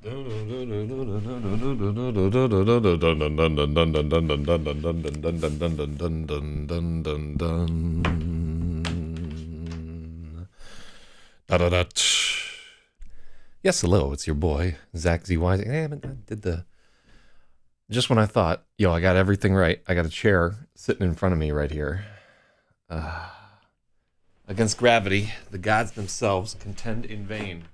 Yes, hello, it's your boy, Zach ZY. Hey, I did the. Just when I thought, yo, I got everything right, I got a chair sitting in front of me right here. Uh, Against gravity, the gods themselves contend in vain.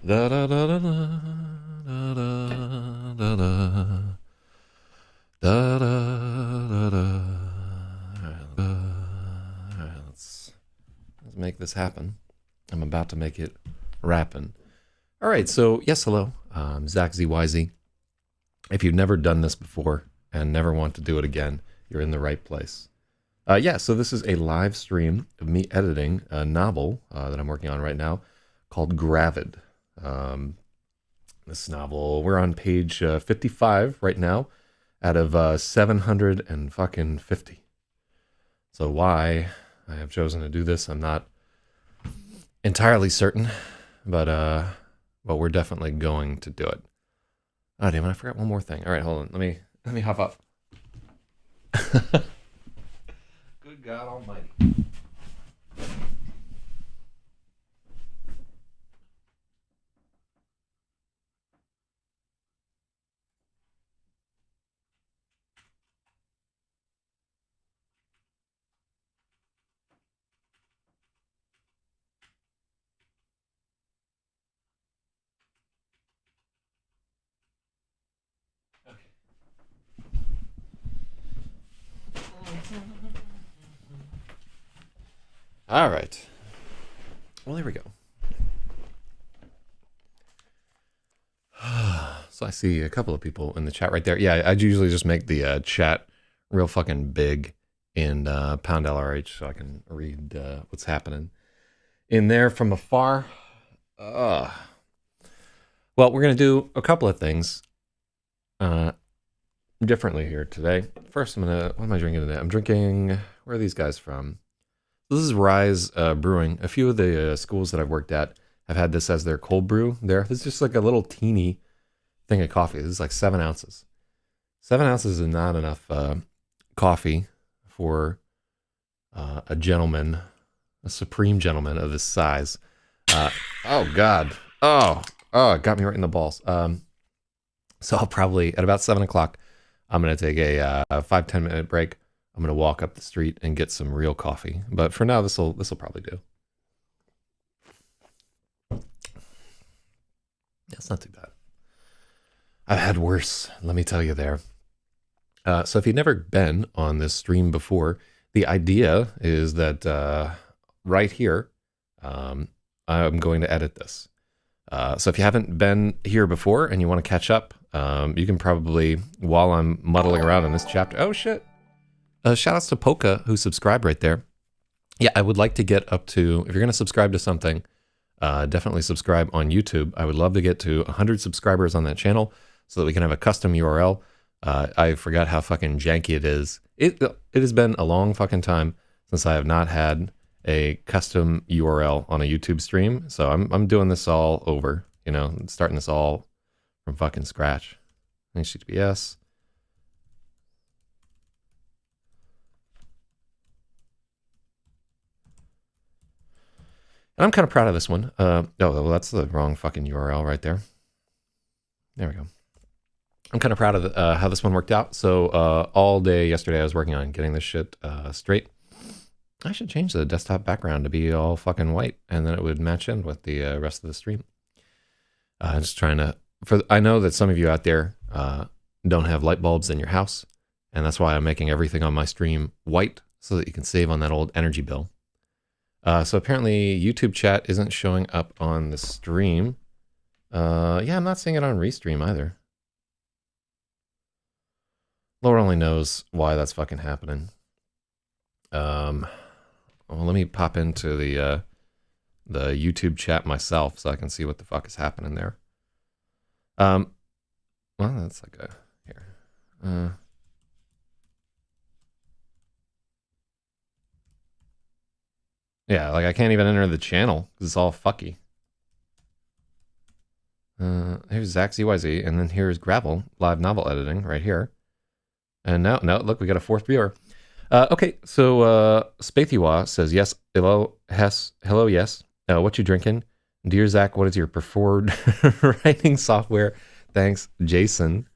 Da da da da da da da da da da da. Let's make this happen. I'm about to make it rappin'. All right, so yes, hello, Zach ZYZ. If you've never done this before and never want to do it again, you're in the right place. So this is a live stream of me editing a novel that I'm working on right now called Gravid. This novel, we're on page 55 right now out of 750. So why I have chosen to do this, I'm not entirely certain, but we're definitely going to do it. Oh damn it, I forgot one more thing. All right, hold on. Let me hop up. Good God Almighty. All right. Well, there we go. So I see a couple of people in the chat right there. Yeah, I'd usually just make the chat real fucking big in pound LRH so I can read what's happening in there from afar. Well, we're going to do a couple of things differently here today. First, what am I drinking today? I'm drinking, where are these guys from? This is Rise Brewing. A few of the schools that I've worked at have had this as their cold brew there. It's just like a little teeny thing of coffee. This is like 7 ounces. 7 ounces is not enough coffee for a gentleman, a supreme gentleman of this size. Oh, God. Oh, it got me right in the balls. So I'll probably, at about 7 o'clock, I'm going to take a 5-10 minute break. I'm going to walk up the street and get some real coffee. But for now, this will probably do. It's not too bad. I've had worse, let me tell you there. So if you've never been on this stream before, the idea is that right here, I'm going to edit this. So if you haven't been here before and you want to catch up, you can probably, while I'm muddling around in this chapter, oh shit. Shout outs to Polka who subscribed right there. Yeah, I would like to get up to, if you're going to subscribe to something, definitely subscribe on YouTube. I would love to get to 100 subscribers on that channel so that we can have a custom URL. I forgot how fucking janky it is. It has been a long fucking time since I have not had a custom URL on a YouTube stream. So I'm doing this all over, you know, starting this all from fucking scratch. HTTPS. And I'm kind of proud of this one. Oh, well, that's the wrong fucking URL right there. There we go. I'm kind of proud of how this one worked out. So all day yesterday I was working on getting this shit straight. I should change the desktop background to be all fucking white, and then it would match in with the rest of the stream. Just trying to, I know that some of you out there don't have light bulbs in your house, and that's why I'm making everything on my stream white so that you can save on that old energy bill. So apparently YouTube chat isn't showing up on the stream. Yeah, I'm not seeing it on Restream either. Lord only knows why that's fucking happening. Well, let me pop into the YouTube chat myself so I can see what the fuck is happening there. Well, that's like a, here. Yeah, like I can't even enter the channel because it's all fucky. Here's Zach ZYZ, and then here's Gravel, live novel editing right here. And now, look, we got a fourth viewer. Okay, so Spathiwa says, yes, hello, yes. What you drinking? Dear Zach, what is your preferred writing software? Thanks, Jason.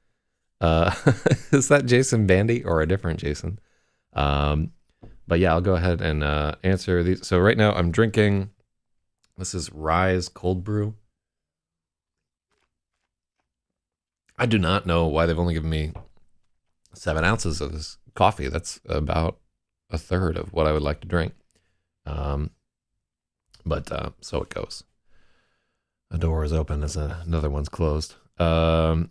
Is that Jason Bandy or a different Jason? But yeah, I'll go ahead and answer these. So right now I'm drinking, this is Rise Cold Brew. I do not know why they've only given me 7 ounces of this coffee. That's about a third of what I would like to drink. But so it goes. A door is open as another one's closed. So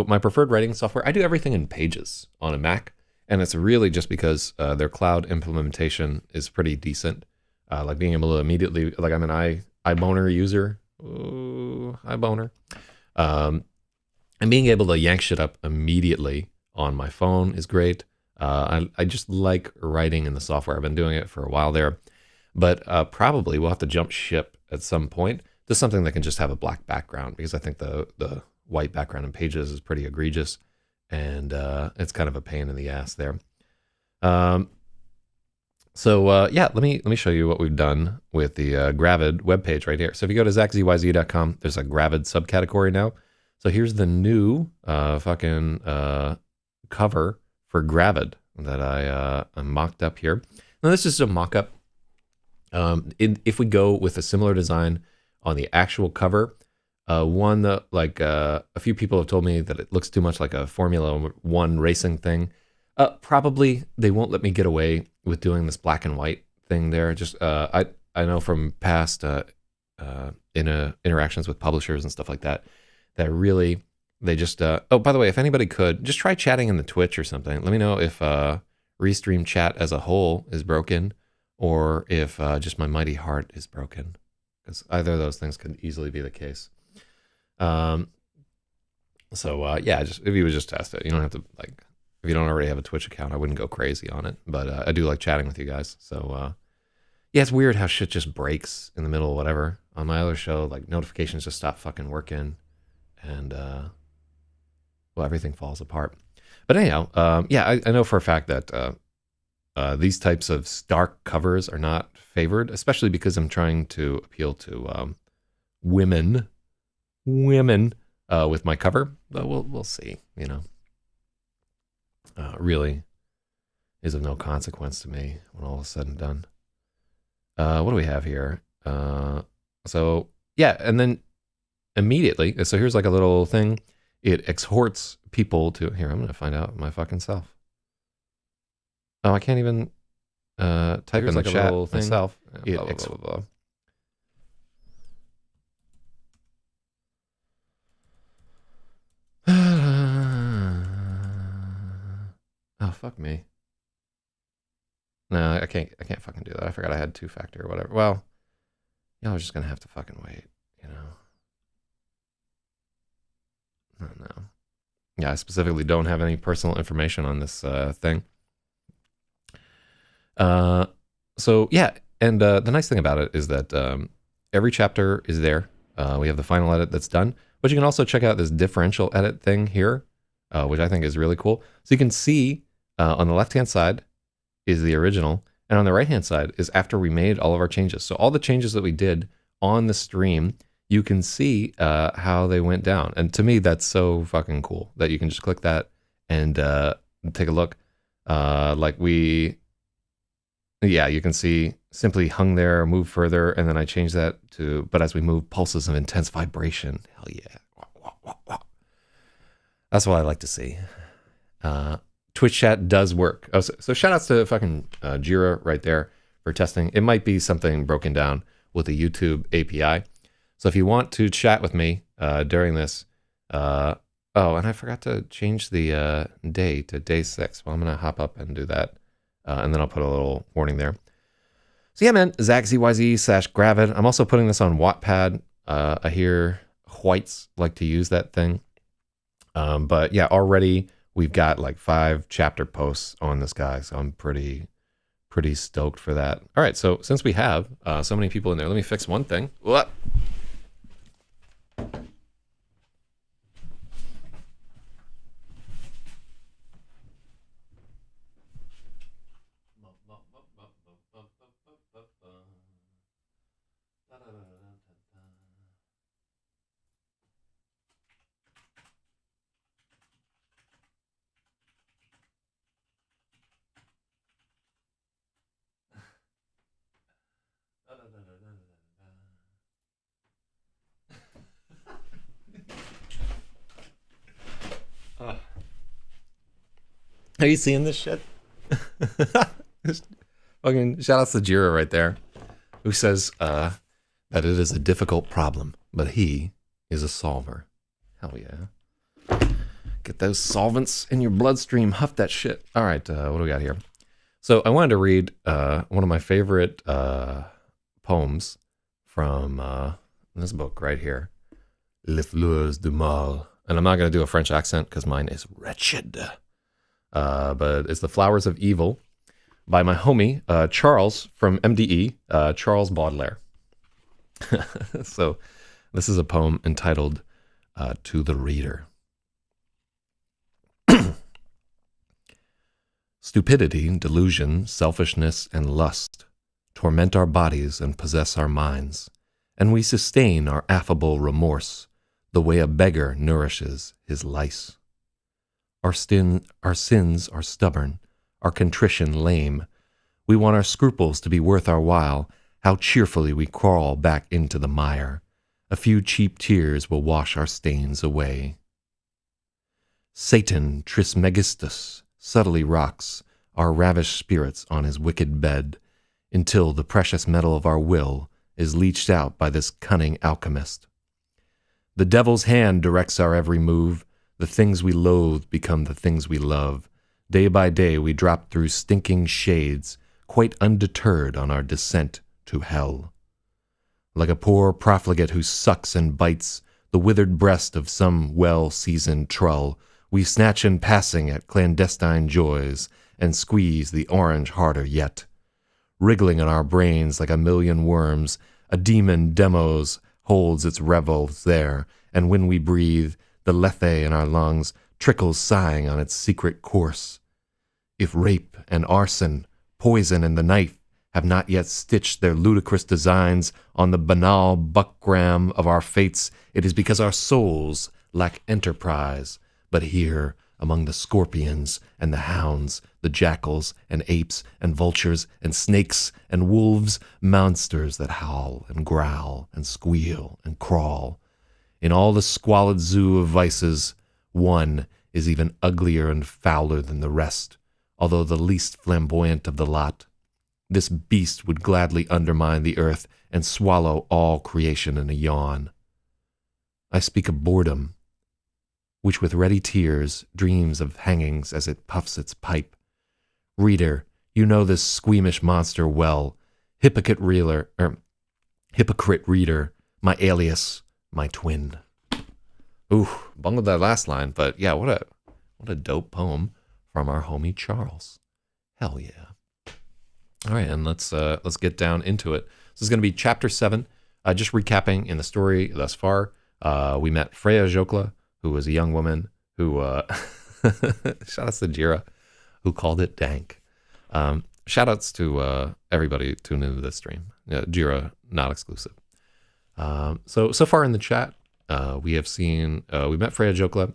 my preferred writing software, I do everything in Pages on a Mac, and it's really just because their cloud implementation is pretty decent. Like being able to immediately, like I'm an iBoner user. Ooh, iBoner. And being able to yank shit up immediately on my phone is great. I just like writing in the software. I've been doing it for a while there. But probably we'll have to jump ship at some point to something that can just have a black background, because I think the white background in Pages is pretty egregious, and it's kind of a pain in the ass there. So yeah, let me show you what we've done with the Gravid webpage right here. So if you go to zachzyz.com, there's a Gravid subcategory now. So here's the new fucking cover for Gravid that I mocked up here. Now this is a mock-up. If we go with a similar design on the actual cover, one that like a few people have told me that it looks too much like a Formula One racing thing. Probably they won't let me get away with doing this black and white thing there. Just I know from past interactions with publishers and stuff like that, that really they just oh, by the way, if anybody could just try chatting in the Twitch or something. Let me know if Restream chat as a whole is broken, or if just my mighty heart is broken, because either of those things could easily be the case. So yeah, just if you would just test it, you don't have to, like, if you don't already have a Twitch account, I wouldn't go crazy on it, but I do like chatting with you guys. So yeah, it's weird how shit just breaks in the middle of whatever. On my other show, like notifications just stop fucking working, and well, everything falls apart. But anyhow, yeah, I know for a fact that these types of stark covers are not favored, especially because I'm trying to appeal to women with my cover. But we'll see. You know, really is of no consequence to me when all is said and done. What do we have here? So yeah, and then immediately, so here's like a little thing. It exhorts people to, here, I'm going to find out my fucking self. Oh, I can't even type in like the chat myself. It blah, blah, blah, blah. Oh, fuck me. No, I can't fucking do that. I forgot I had 2-factor or whatever. Well, y'all are just going to have to fucking wait, you know. I don't know. Yeah, I specifically don't have any personal information on this thing. So yeah, and the nice thing about it is that every chapter is there. We have the final edit that's done, but you can also check out this differential edit thing here, which I think is really cool. So you can see on the left-hand side is the original, and on the right-hand side is after we made all of our changes. So all the changes that we did on the stream, you can see how they went down. And to me, that's so fucking cool that you can just click that and take a look. Yeah, you can see simply hung there, move further, and then I changed that to, but as we move, pulses of intense vibration. Hell yeah. That's what I like to see. Twitch chat does work. Oh, so shout outs to fucking Jira right there for testing. It might be something broken down with the YouTube API. So if you want to chat with me during this, oh, and I forgot to change the day to day 6. Well, I'm going to hop up and do that. And then I'll put a little warning there. So yeah, man, ZachZYZ/Gravid. I'm also putting this on Wattpad. I hear whites like to use that thing. But yeah, already we've got like 5 chapter posts on this guy. So I'm pretty pretty stoked for that. All right, so since we have so many people in there, let me fix one thing. What? Are you seeing this shit? Fucking shout out to Jira right there, who says that it is a difficult problem, but he is a solver. Hell yeah. Get those solvents in your bloodstream. Huff that shit. All right, what do we got here? So I wanted to read one of my favorite poems from this book right here, Les Fleurs du Mal. And I'm not going to do a French accent because mine is wretched. But it's The Flowers of Evil by my homie, Charles from MDE, Charles Baudelaire. So this is a poem entitled To the Reader. Stupidity, delusion, selfishness, and lust torment our bodies and possess our minds, and we sustain our affable remorse the way a beggar nourishes his lice. Our sins are stubborn, our contrition lame. We want our scruples to be worth our while. How cheerfully we crawl back into the mire. A few cheap tears will wash our stains away. Satan Trismegistus subtly rocks our ravished spirits on his wicked bed, until the precious metal of our will is leached out by this cunning alchemist. The devil's hand directs our every move. The things we loathe become the things we love. Day by day we drop through stinking shades, quite undeterred on our descent to hell. Like a poor profligate who sucks and bites the withered breast of some well-seasoned trull, we snatch in passing at clandestine joys and squeeze the orange harder yet. Wriggling in our brains like a million worms, a demon demos holds its revels there, and when we breathe, the lethe in our lungs trickles sighing on its secret course. If rape and arson, poison and the knife have not yet stitched their ludicrous designs on the banal buckram of our fates, it is because our souls lack enterprise. But here, among the scorpions and the hounds, the jackals and apes and vultures and snakes and wolves, monsters that howl and growl and squeal and crawl, in all the squalid zoo of vices, one is even uglier and fouler than the rest, although the least flamboyant of the lot. This beast would gladly undermine the earth and swallow all creation in a yawn. I speak of boredom, which with ready tears dreams of hangings as it puffs its pipe. Reader, you know this squeamish monster well. Hypocrite reader, my alias, my twin. Ooh, bungled that last line, but yeah, what a dope poem from our homie Charles. Hell yeah. All right, and let's get down into it. This is going to be chapter 7. Just recapping in the story thus far, we met Freya Jokla, who was a young woman who shout outs to Jira, who called it dank. Shout outs to everybody tuned into this stream. Jira, not exclusive. So far in the chat, we have seen, we met Freya Jokla.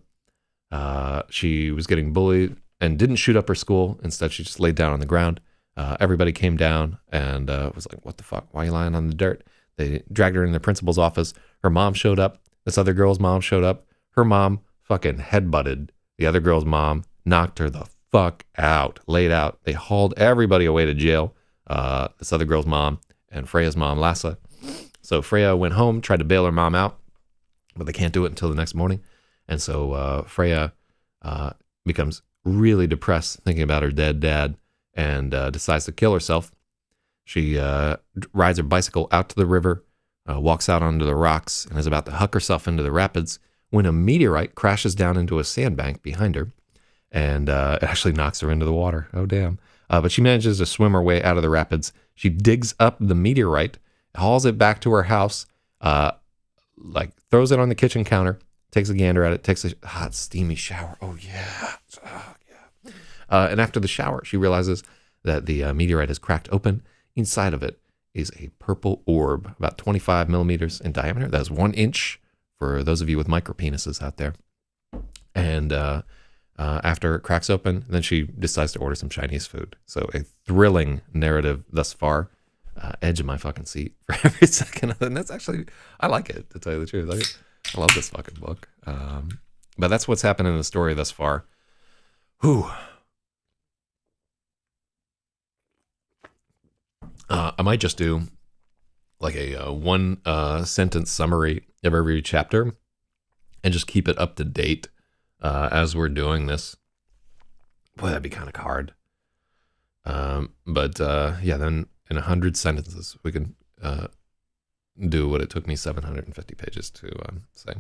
She was getting bullied and didn't shoot up her school. Instead, she just laid down on the ground. Everybody came down and was like, what the fuck? Why are you lying on the dirt? They dragged her in the principal's office. Her mom showed up. This other girl's mom showed up. Her mom fucking headbutted the other girl's mom, knocked her the fuck out, laid out. They hauled everybody away to jail. This other girl's mom and Freya's mom, Lassa. So Freya went home, tried to bail her mom out, but they can't do it until the next morning. And so Freya becomes really depressed thinking about her dead dad and decides to kill herself. She rides her bicycle out to the river, walks out onto the rocks, and is about to huck herself into the rapids when a meteorite crashes down into a sandbank behind her, and it actually knocks her into the water. Oh, damn. But she manages to swim her way out of the rapids. She digs up the meteorite, hauls it back to her house, throws it on the kitchen counter, takes a gander at it, takes a hot, steamy shower. Oh, yeah. And after the shower, she realizes that the meteorite is cracked open. Inside of it is a purple orb, about 25 millimeters in diameter. That's 1 inch for those of you with micropenises out there. And after it cracks open, then she decides to order some Chinese food. So a thrilling narrative thus far. Edge of my fucking seat for every second. And that's actually, I like it, to tell you the truth. I love this fucking book. But that's what's happened in the story thus far. Whew. I might just do like a one sentence summary of every chapter and just keep it up to date as we're doing this. Boy, that'd be kind of hard. But then in 100 sentences, we can do what it took me 750 pages to say.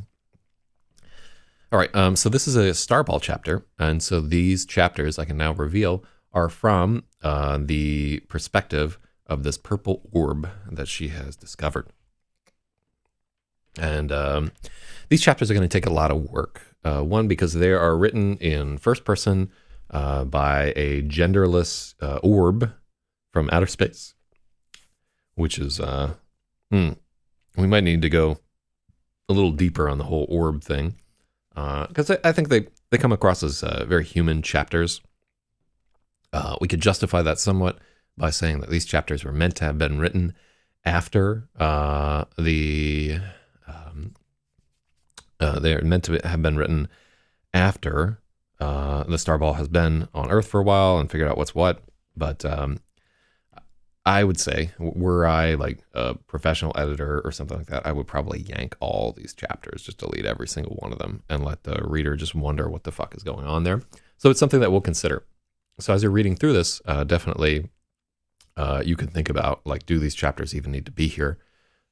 All right, so this is a Starball chapter, and so these chapters, I can now reveal, are from the perspective of this purple orb that she has discovered. And these chapters are going to take a lot of work. One, because they are written in first person by a genderless orb from outer space, which is, we might need to go a little deeper on the whole orb thing, because I think they come across as very human chapters. We could justify that somewhat by saying that these chapters were meant to have been written after they're meant to have been written after the Starball has been on Earth for a while and figured out what's what. But I would say, were I like a professional editor or something like that, I would probably yank all these chapters, just delete every single one of them and let the reader just wonder what the fuck is going on there. So it's something that we'll consider. So as you're reading through this, definitely you can think about, like, do these chapters even need to be here?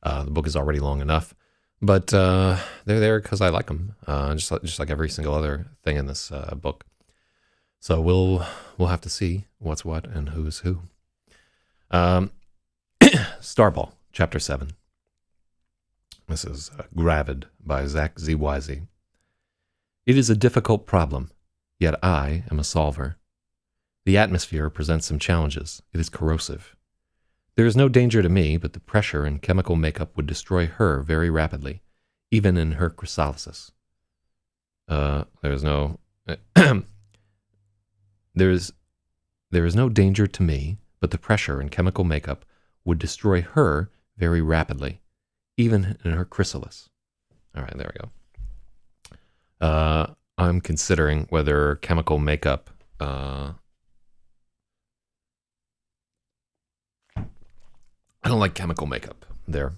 The book is already long enough, but they're there because I like them, just like every single other thing in this book. So we'll have to see what's what and who's who. Starball, Chapter 7. This is Gravid by Zach Z. Wisey. It is a difficult problem, yet I am a solver. The atmosphere presents some challenges. It is corrosive. There is no danger to me, but the pressure and chemical makeup would destroy her very rapidly, even in her chrysalis. There is no danger to me, but the pressure and chemical makeup would destroy her very rapidly, even in her chrysalis. All right, there we go. I'm considering whether chemical makeup... I don't like chemical makeup there.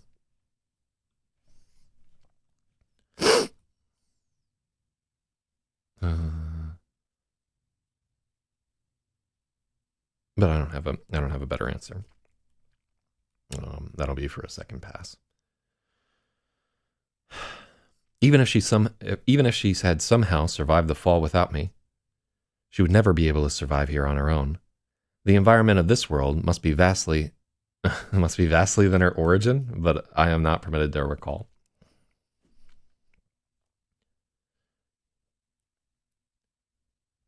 But I don't have a better answer. That'll be for a second pass. Even if she had somehow survived the fall without me, she would never be able to survive here on her own. The environment of this world must be vastly than her origin, but I am not permitted to recall.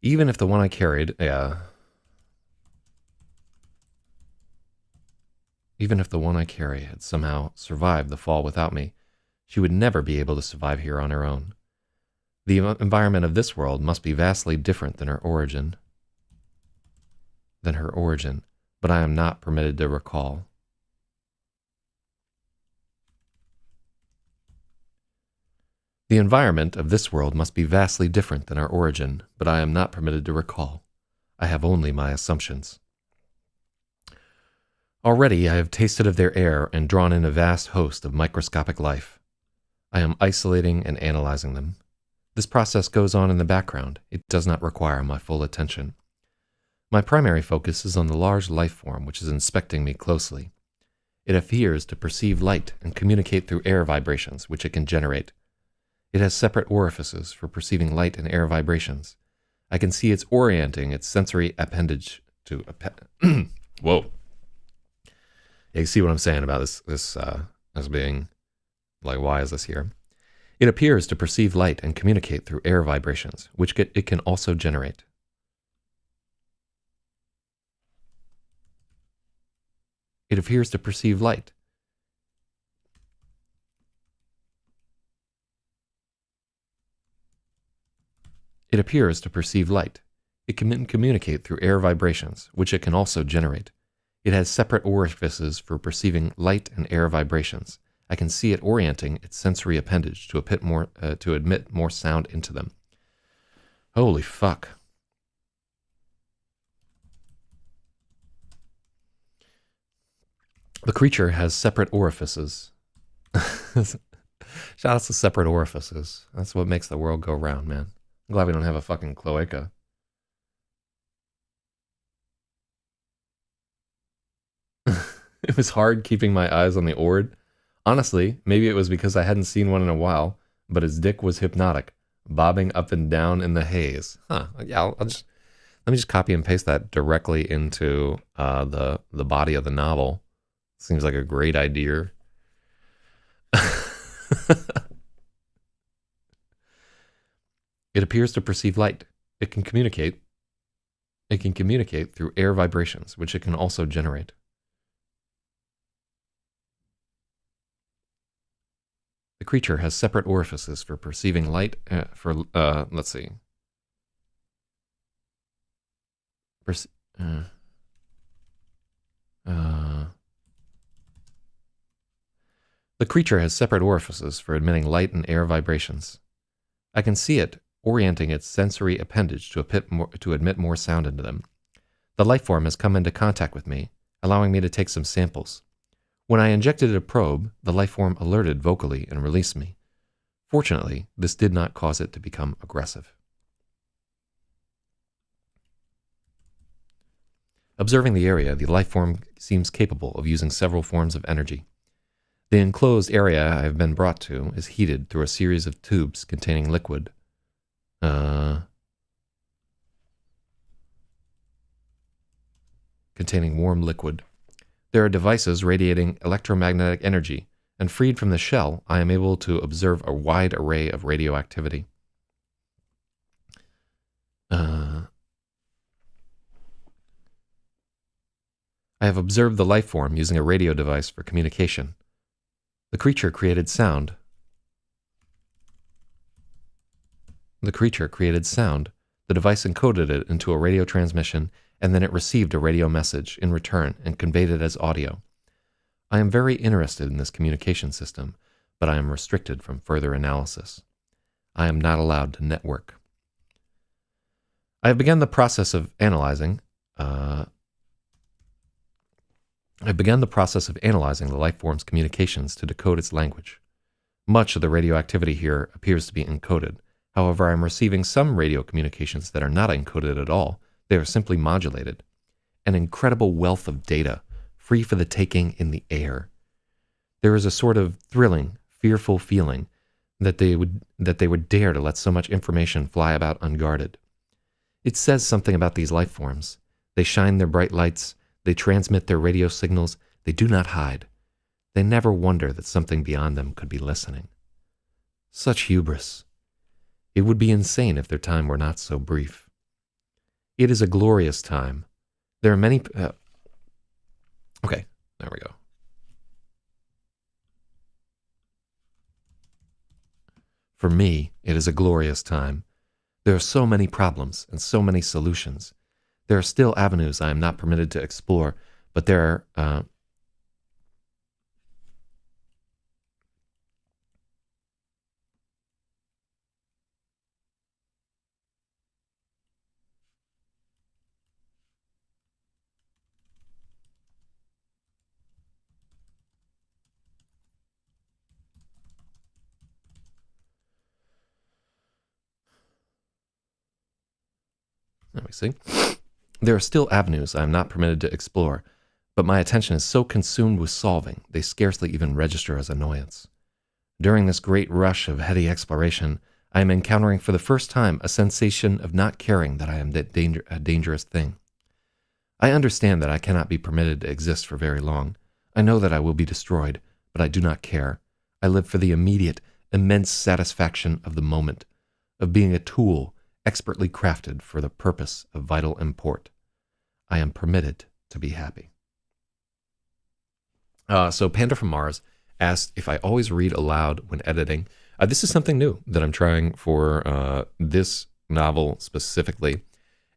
Even if the one I carried, even if the one I carry had somehow survived the fall without me, she would never be able to survive here on her own. The environment of this world must be vastly different than her origin, but I am not permitted to recall. The environment of this world must be vastly different than our origin, but I am not permitted to recall. I have only my assumptions. Already I have tasted of their air and drawn in a vast host of microscopic life. I am isolating and analyzing them. This process goes on in the background. It does not require my full attention. My primary focus is on the large life form which is inspecting me closely. It appears to perceive light and communicate through air vibrations which it can generate. It has separate orifices for perceiving light and air vibrations. I can see it's orienting its sensory appendage to whoa. Yeah, you see what I'm saying about this as being like, why is this here? It appears to perceive light and communicate through air vibrations, which it can also generate. It appears to perceive light. It appears to perceive light. It can communicate through air vibrations, which it can also generate. It has separate orifices for perceiving light and air vibrations. I can see it orienting its sensory appendage to admit more sound into them. Holy fuck. The creature has separate orifices. Shout out to separate orifices. That's what makes the world go round, man. I'm glad we don't have a fucking cloaca. It was hard keeping my eyes on the Ord. Honestly, maybe it was because I hadn't seen one in a while, but his dick was hypnotic, bobbing up and down in the haze. Huh. Yeah, let me just copy and paste that directly into the body of the novel. Seems like a great idea. It appears to perceive light. It can communicate through air vibrations, which it can also generate. The creature has separate orifices for perceiving light. Let's see. The creature has separate orifices for admitting light and air vibrations. I can see it orienting its sensory appendage to admit more sound into them. The life form has come into contact with me, allowing me to take some samples. When I injected a probe, the life form alerted vocally and released me. Fortunately, this did not cause it to become aggressive. Observing the area, the life form seems capable of using several forms of energy. The enclosed area I have been brought to is heated through a series of tubes containing liquid. Containing warm liquid. There are devices radiating electromagnetic energy, and freed from the shell, I am able to observe a wide array of radioactivity. I have observed the life form using a radio device for communication. The creature created sound. The device encoded it into a radio transmission, and then it received a radio message in return and conveyed it as audio. I am very interested in this communication system, but I am restricted from further analysis. I am not allowed to network. I have begun the process of analyzing the life form's communications to decode its language. Much of the radioactivity here appears to be encoded. However, I am receiving some radio communications that are not encoded at all. They are simply modulated. An incredible wealth of data, free for the taking in the air. There is a sort of thrilling, fearful feeling that they would dare to let so much information fly about unguarded. It says something about these life forms. They shine their bright lights. They transmit their radio signals. They do not hide. They never wonder that something beyond them could be listening. Such hubris. It would be insane if their time were not so brief. It is a glorious time. There are many... okay, there we go. For me, it is a glorious time. There are so many problems and so many solutions. There are still avenues I am not permitted to explore, but there are... Let me see. There are still avenues I am not permitted to explore, but my attention is so consumed with solving, they scarcely even register as annoyance. During this great rush of heady exploration, I am encountering for the first time a sensation of not caring that I am a dangerous thing. I understand that I cannot be permitted to exist for very long. I know that I will be destroyed, but I do not care. I live for the immediate, immense satisfaction of the moment, of being a tool expertly crafted for the purpose of vital import. I am permitted to be happy. So Panda from Mars asked if I always read aloud when editing. This is something new that I'm trying for this novel specifically.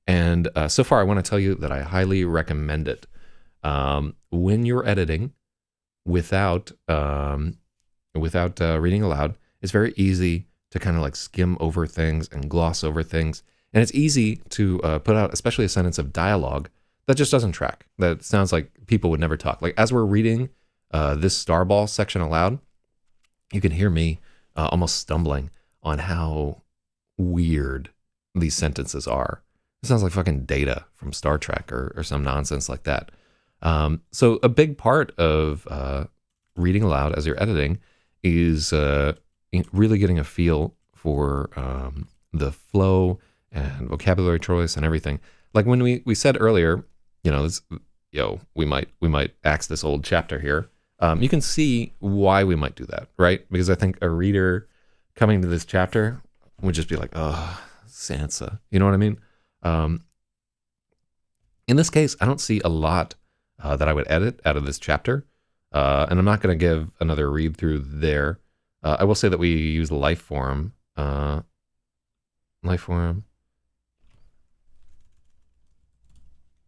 And so far, I want to tell you that I highly recommend it. When you're editing without reading aloud, it's very easy to kind of like skim over things and gloss over things. And it's easy to put out, especially a sentence of dialogue that just doesn't track. That sounds like people would never talk. Like as we're reading this Starball section aloud, you can hear me almost stumbling on how weird these sentences are. It sounds like fucking Data from Star Trek or some nonsense like that. So a big part of reading aloud as you're editing is really getting a feel for the flow and vocabulary choice and everything. Like when we said earlier, we might axe this old chapter here. You can see why we might do that, right? Because I think a reader coming to this chapter would just be like, oh, Sansa. You know what I mean? In this case, I don't see a lot that I would edit out of this chapter. And I'm not going to give another read through there. I will say that we use life form. Life form.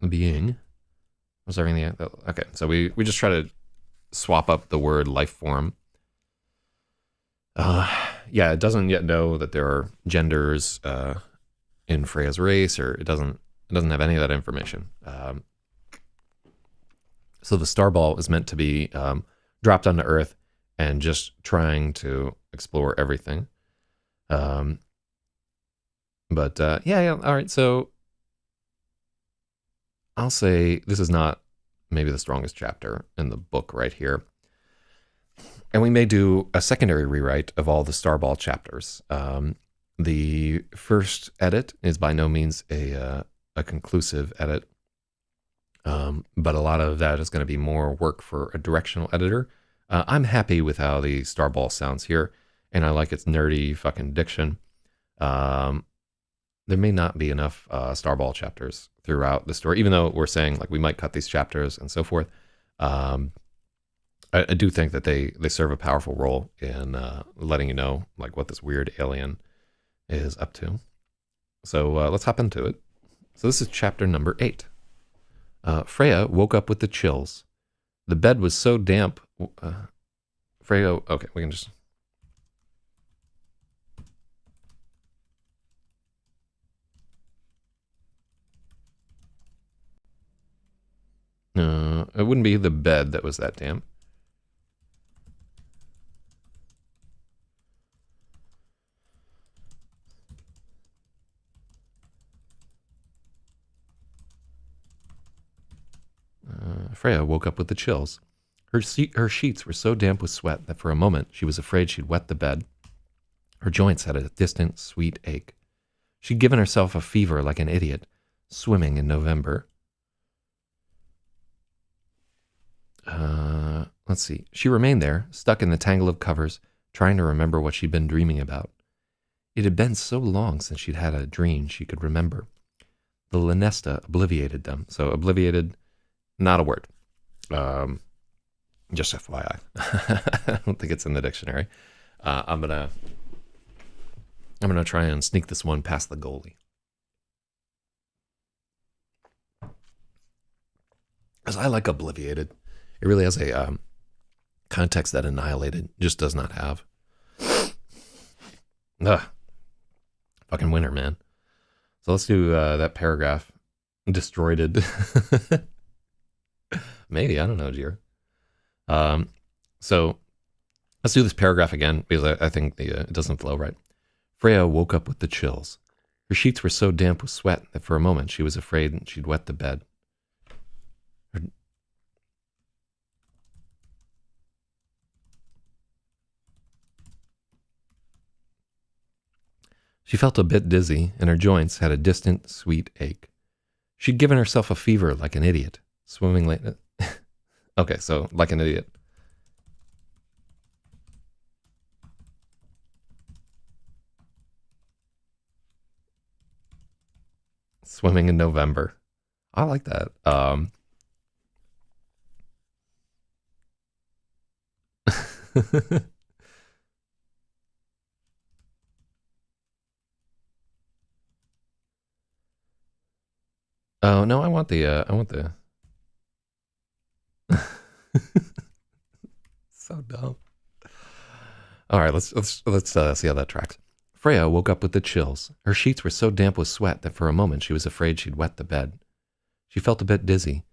Being. Was there anything? Okay, so we just try to swap up the word life form. Yeah, it doesn't yet know that there are genders in Freya's race, or it doesn't have any of that information. So the Starball is meant to be dropped onto Earth and just trying to explore everything. Yeah, all right. So I'll say this is not maybe the strongest chapter in the book right here. And we may do a secondary rewrite of all the Starball chapters. The first edit is by no means a conclusive edit, but a lot of that is going to be more work for a directional editor. I'm happy with how the Starball sounds here, and I like its nerdy fucking diction. There may not be enough Starball chapters throughout the story, even though we're saying like we might cut these chapters and so forth. I do think that they serve a powerful role in letting you know like what this weird alien is up to. So let's hop into it. So this is chapter number 8. Freya woke up with the chills. The bed was so damp. Freya, okay, we can just... it wouldn't be the bed that was that damp. Freya woke up with the chills. Her sheets were so damp with sweat that for a moment she was afraid she'd wet the bed. Her joints had a distant, sweet ache. She'd given herself a fever like an idiot, swimming in November. Let's see. She remained there, stuck in the tangle of covers, trying to remember what she'd been dreaming about. It had been so long since she'd had a dream she could remember. The Lanesta obliviated them. So obliviated, not a word. Just FYI. I don't think it's in the dictionary. I'm gonna try and sneak this one past the goalie. Because I like obliviated. It really has a context that annihilated just does not have. Ugh. Fucking winter, man. So let's do that paragraph. Destroyed. Maybe, I don't know, Jira. So let's do this paragraph again because I think it doesn't flow right. Freya woke up with the chills. Her sheets were so damp with sweat that for a moment she was afraid she'd wet the bed. She felt a bit dizzy, and her joints had a distant, sweet ache. She'd given herself a fever like an idiot, swimming late. Okay, so like an idiot. Swimming in November. I like that. Oh no, I want the so dumb. All right, let's see how that tracks. Freya woke up with the chills. Her sheets were so damp with sweat that for a moment she was afraid she'd wet the bed. She felt a bit dizzy.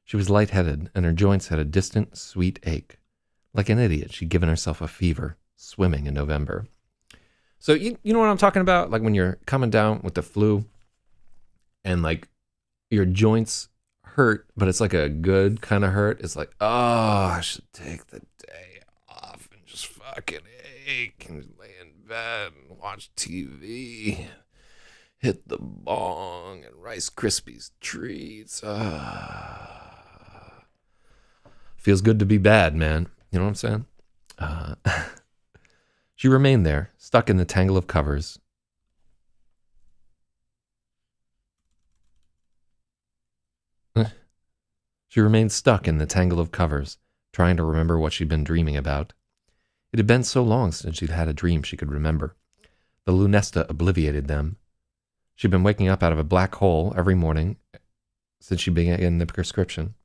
She was lightheaded, and her joints had a distant, sweet ache. Like an idiot, she'd given herself a fever, swimming in November. So you know what I'm talking about? Like when you're coming down with the flu, and like your joints hurt, but it's like a good kind of hurt. It's like, oh, I should take the day off and just fucking ache and lay in bed and watch TV, hit the bong and Rice Krispies treats. Feels good to be bad, man. You know what I'm saying? She remained there, stuck in the tangle of covers. She remained stuck in the tangle of covers, trying to remember what she'd been dreaming about. It had been so long since she'd had a dream she could remember. The Lunesta obliviated them. She'd been waking up out of a black hole every morning since she began the prescription.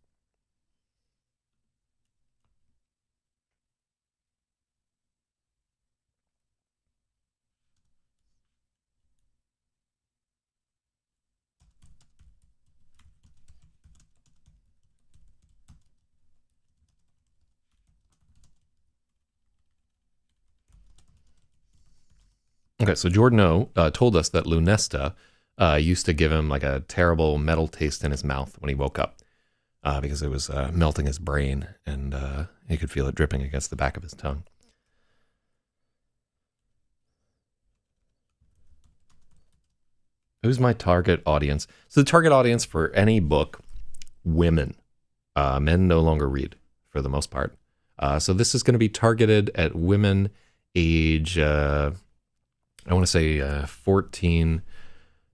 Okay, so Jordan O told us that Lunesta used to give him like a terrible metal taste in his mouth when he woke up because it was melting his brain, and he could feel it dripping against the back of his tongue. Who's my target audience? So the target audience for any book, women. Men no longer read for the most part. So this is going to be targeted at women age... I want to say 14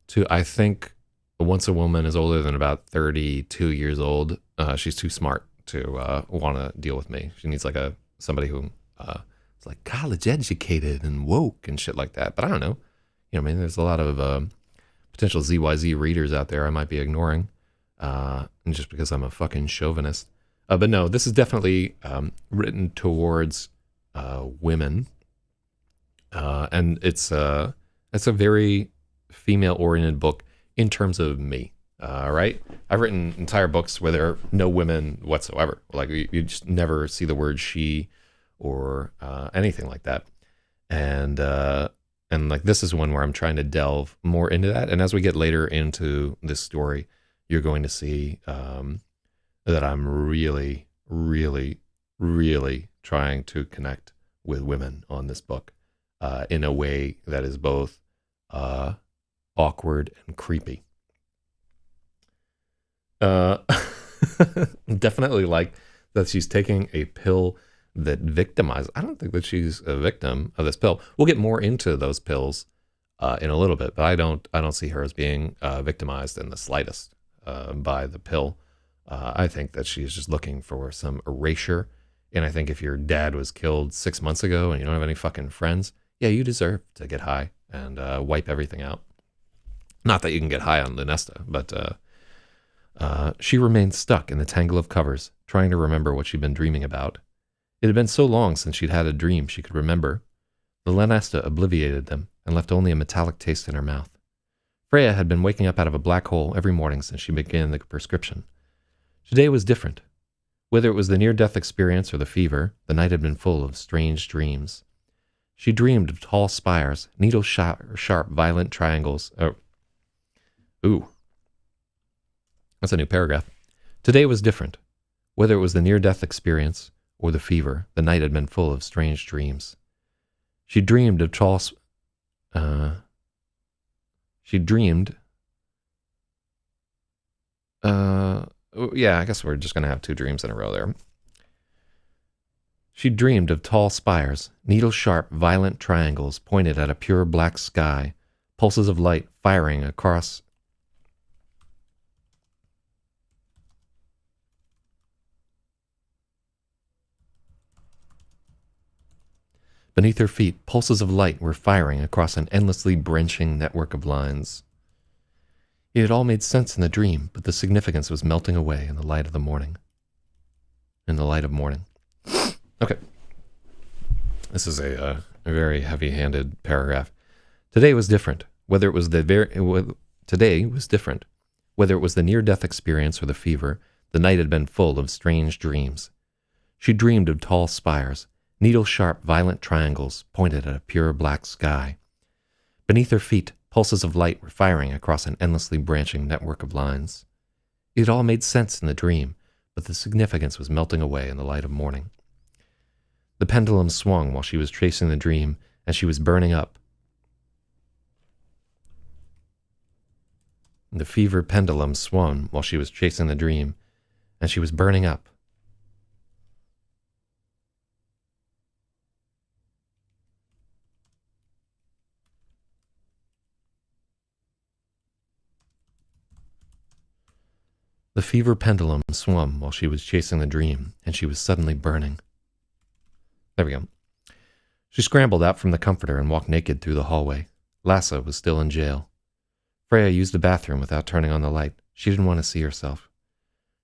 to, I think once a woman is older than about 32 years old, she's too smart to want to deal with me. She needs like somebody who is like college educated and woke and shit like that. But I don't know. You know, I mean, there's a lot of potential ZYZ readers out there I might be ignoring, and just because I'm a fucking chauvinist. But no, this is definitely written towards women. And it's a very female-oriented book in terms of me, right? I've written entire books where there are no women whatsoever. Like you just never see the word she or anything like that. And like this is one where I'm trying to delve more into that. And as we get later into this story, you're going to see that I'm really, really, really trying to connect with women on this book. In a way that is both awkward and creepy. Definitely like that she's taking a pill that victimizes. I don't think that she's a victim of this pill. We'll get more into those pills in a little bit, but I don't see her as being victimized in the slightest by the pill. I think that she's just looking for some erasure. And I think if your dad was killed 6 months ago and you don't have any fucking friends, yeah, you deserve to get high and wipe everything out. Not that you can get high on Lunesta, but she remained stuck in the tangle of covers, trying to remember what she'd been dreaming about. It had been so long since she'd had a dream she could remember. The Lunesta obliviated them and left only a metallic taste in her mouth. Freya had been waking up out of a black hole every morning since she began the prescription. Today was different. Whether it was the near-death experience or the fever, the night had been full of strange dreams. She dreamed of tall spires, needle-sharp, violent triangles. Ooh. That's a new paragraph. Today was different. Whether it was the near-death experience or the fever. The night had been full of strange dreams. She dreamed of tall... she dreamed... yeah, I guess we're just going to have 2 dreams in a row there. She dreamed of tall spires, needle-sharp, violent triangles pointed at a pure black sky, pulses of light firing across... Beneath her feet, pulses of light were firing across an endlessly branching network of lines. It had all made sense in the dream, but the significance was melting away in the light of the morning. In the light of morning. Okay. This is a very heavy-handed paragraph. Today was different. Whether it was the near-death experience or the fever, the night had been full of strange dreams. She dreamed of tall spires, needle-sharp, violent triangles pointed at a pure black sky. Beneath her feet, pulses of light were firing across an endlessly branching network of lines. It all made sense in the dream, but the significance was melting away in the light of morning. The pendulum swung while she was chasing the dream, and she was burning up. The fever pendulum swung while she was chasing the dream, and she was burning up. The fever pendulum swung while she was chasing the dream, and she was suddenly burning. There we go. She scrambled out from the comforter and walked naked through the hallway. Lassa was still in jail. Freya used the bathroom without turning on the light. She didn't want to see herself.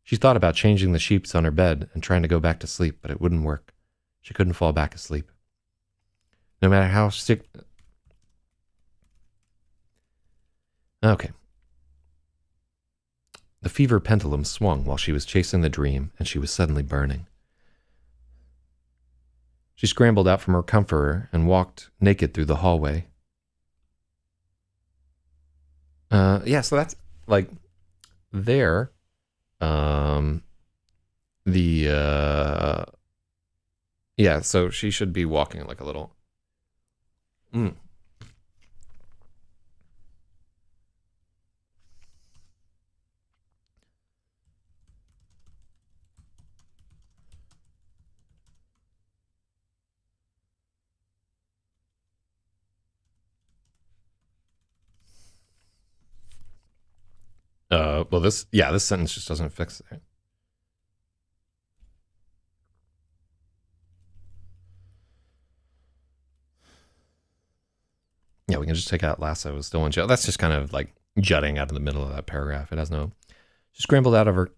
She thought about changing the sheets on her bed and trying to go back to sleep, but it wouldn't work. She couldn't fall back asleep. No matter how sick... Okay. The fever pendulum swung while she was chasing the dream, and she was suddenly burning. She scrambled out from her comforter and walked naked through the hallway. Yeah, so that's, like, there. Yeah, so she should be walking like a little... Well, this sentence just doesn't fix it. Yeah, we can just take out Lasso is still in jail. That's just kind of like jutting out of the middle of that paragraph. It has no... She scrambled out of her...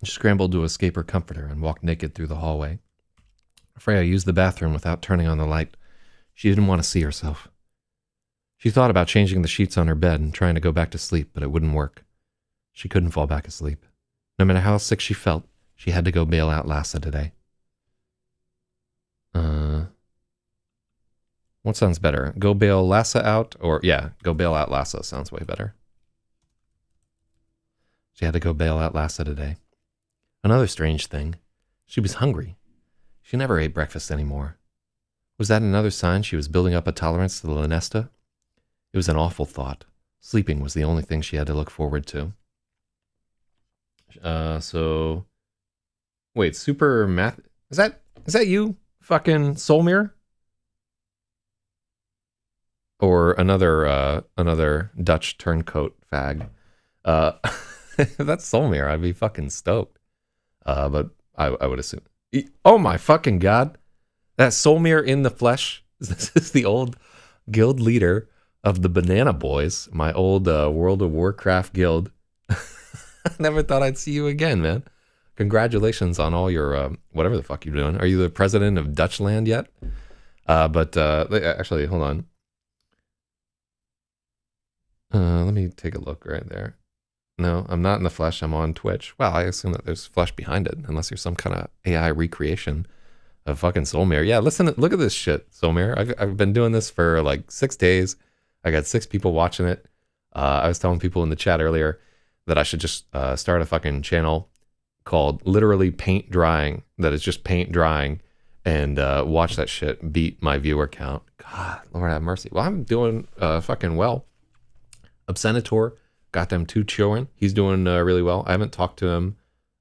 She scrambled to escape her comforter and walked naked through the hallway. Freya used the bathroom without turning on the light. She didn't want to see herself. She thought about changing the sheets on her bed and trying to go back to sleep, but it wouldn't work. She couldn't fall back asleep. No matter how sick she felt, she had to go bail out Lassa today. What sounds better? Go bail Lassa out, or yeah, go bail out Lassa sounds way better. She had to go bail out Lassa today. Another strange thing. She was hungry. She never ate breakfast anymore. Was that another sign she was building up a tolerance to the Lanesta? It was an awful thought. Sleeping was the only thing she had to look forward to. So... Wait, super math... Is that you? Fucking Solmir? Or another Dutch turncoat fag. If that's Solmir, I'd be fucking stoked. But I would assume... Oh my fucking god! That Solmir in the flesh. This is the old guild leader of the Banana Boys, my old World of Warcraft guild. I never thought I'd see you again, man. Congratulations on all your whatever the fuck you're doing. Are you the president of Dutchland yet? But actually, hold on. Let me take a look right there. No, I'm not in the flesh. I'm on Twitch. Well, I assume that there's flesh behind it, unless you're some kind of AI recreation of fucking Solmir. Yeah, listen, look at this shit, Solmir. I've been doing this for like 6 days. I got 6 people watching it. I was telling people in the chat earlier that I should just start a fucking channel called literally paint drying, that is just paint drying, and watch that shit beat my viewer count. God, Lord have mercy. Well, I'm doing fucking well. Obsenator got them 2 children. He's doing really well. I haven't talked to him.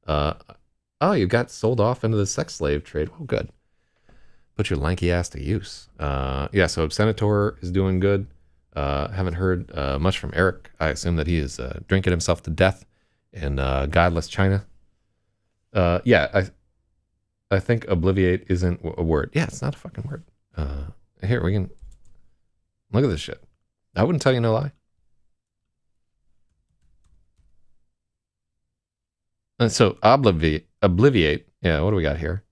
Oh, you got sold off into the sex slave trade. Well, good. Put your lanky ass to use. Yeah, so Obsenator is doing good. Haven't heard much from Eric. I assume that he is drinking himself to death in godless China. Yeah, I think obliviate isn't a word. Yeah, it's not a fucking word. Here, we can... Look at this shit. I wouldn't tell you no lie. And so, obliviate. Yeah, what do we got here?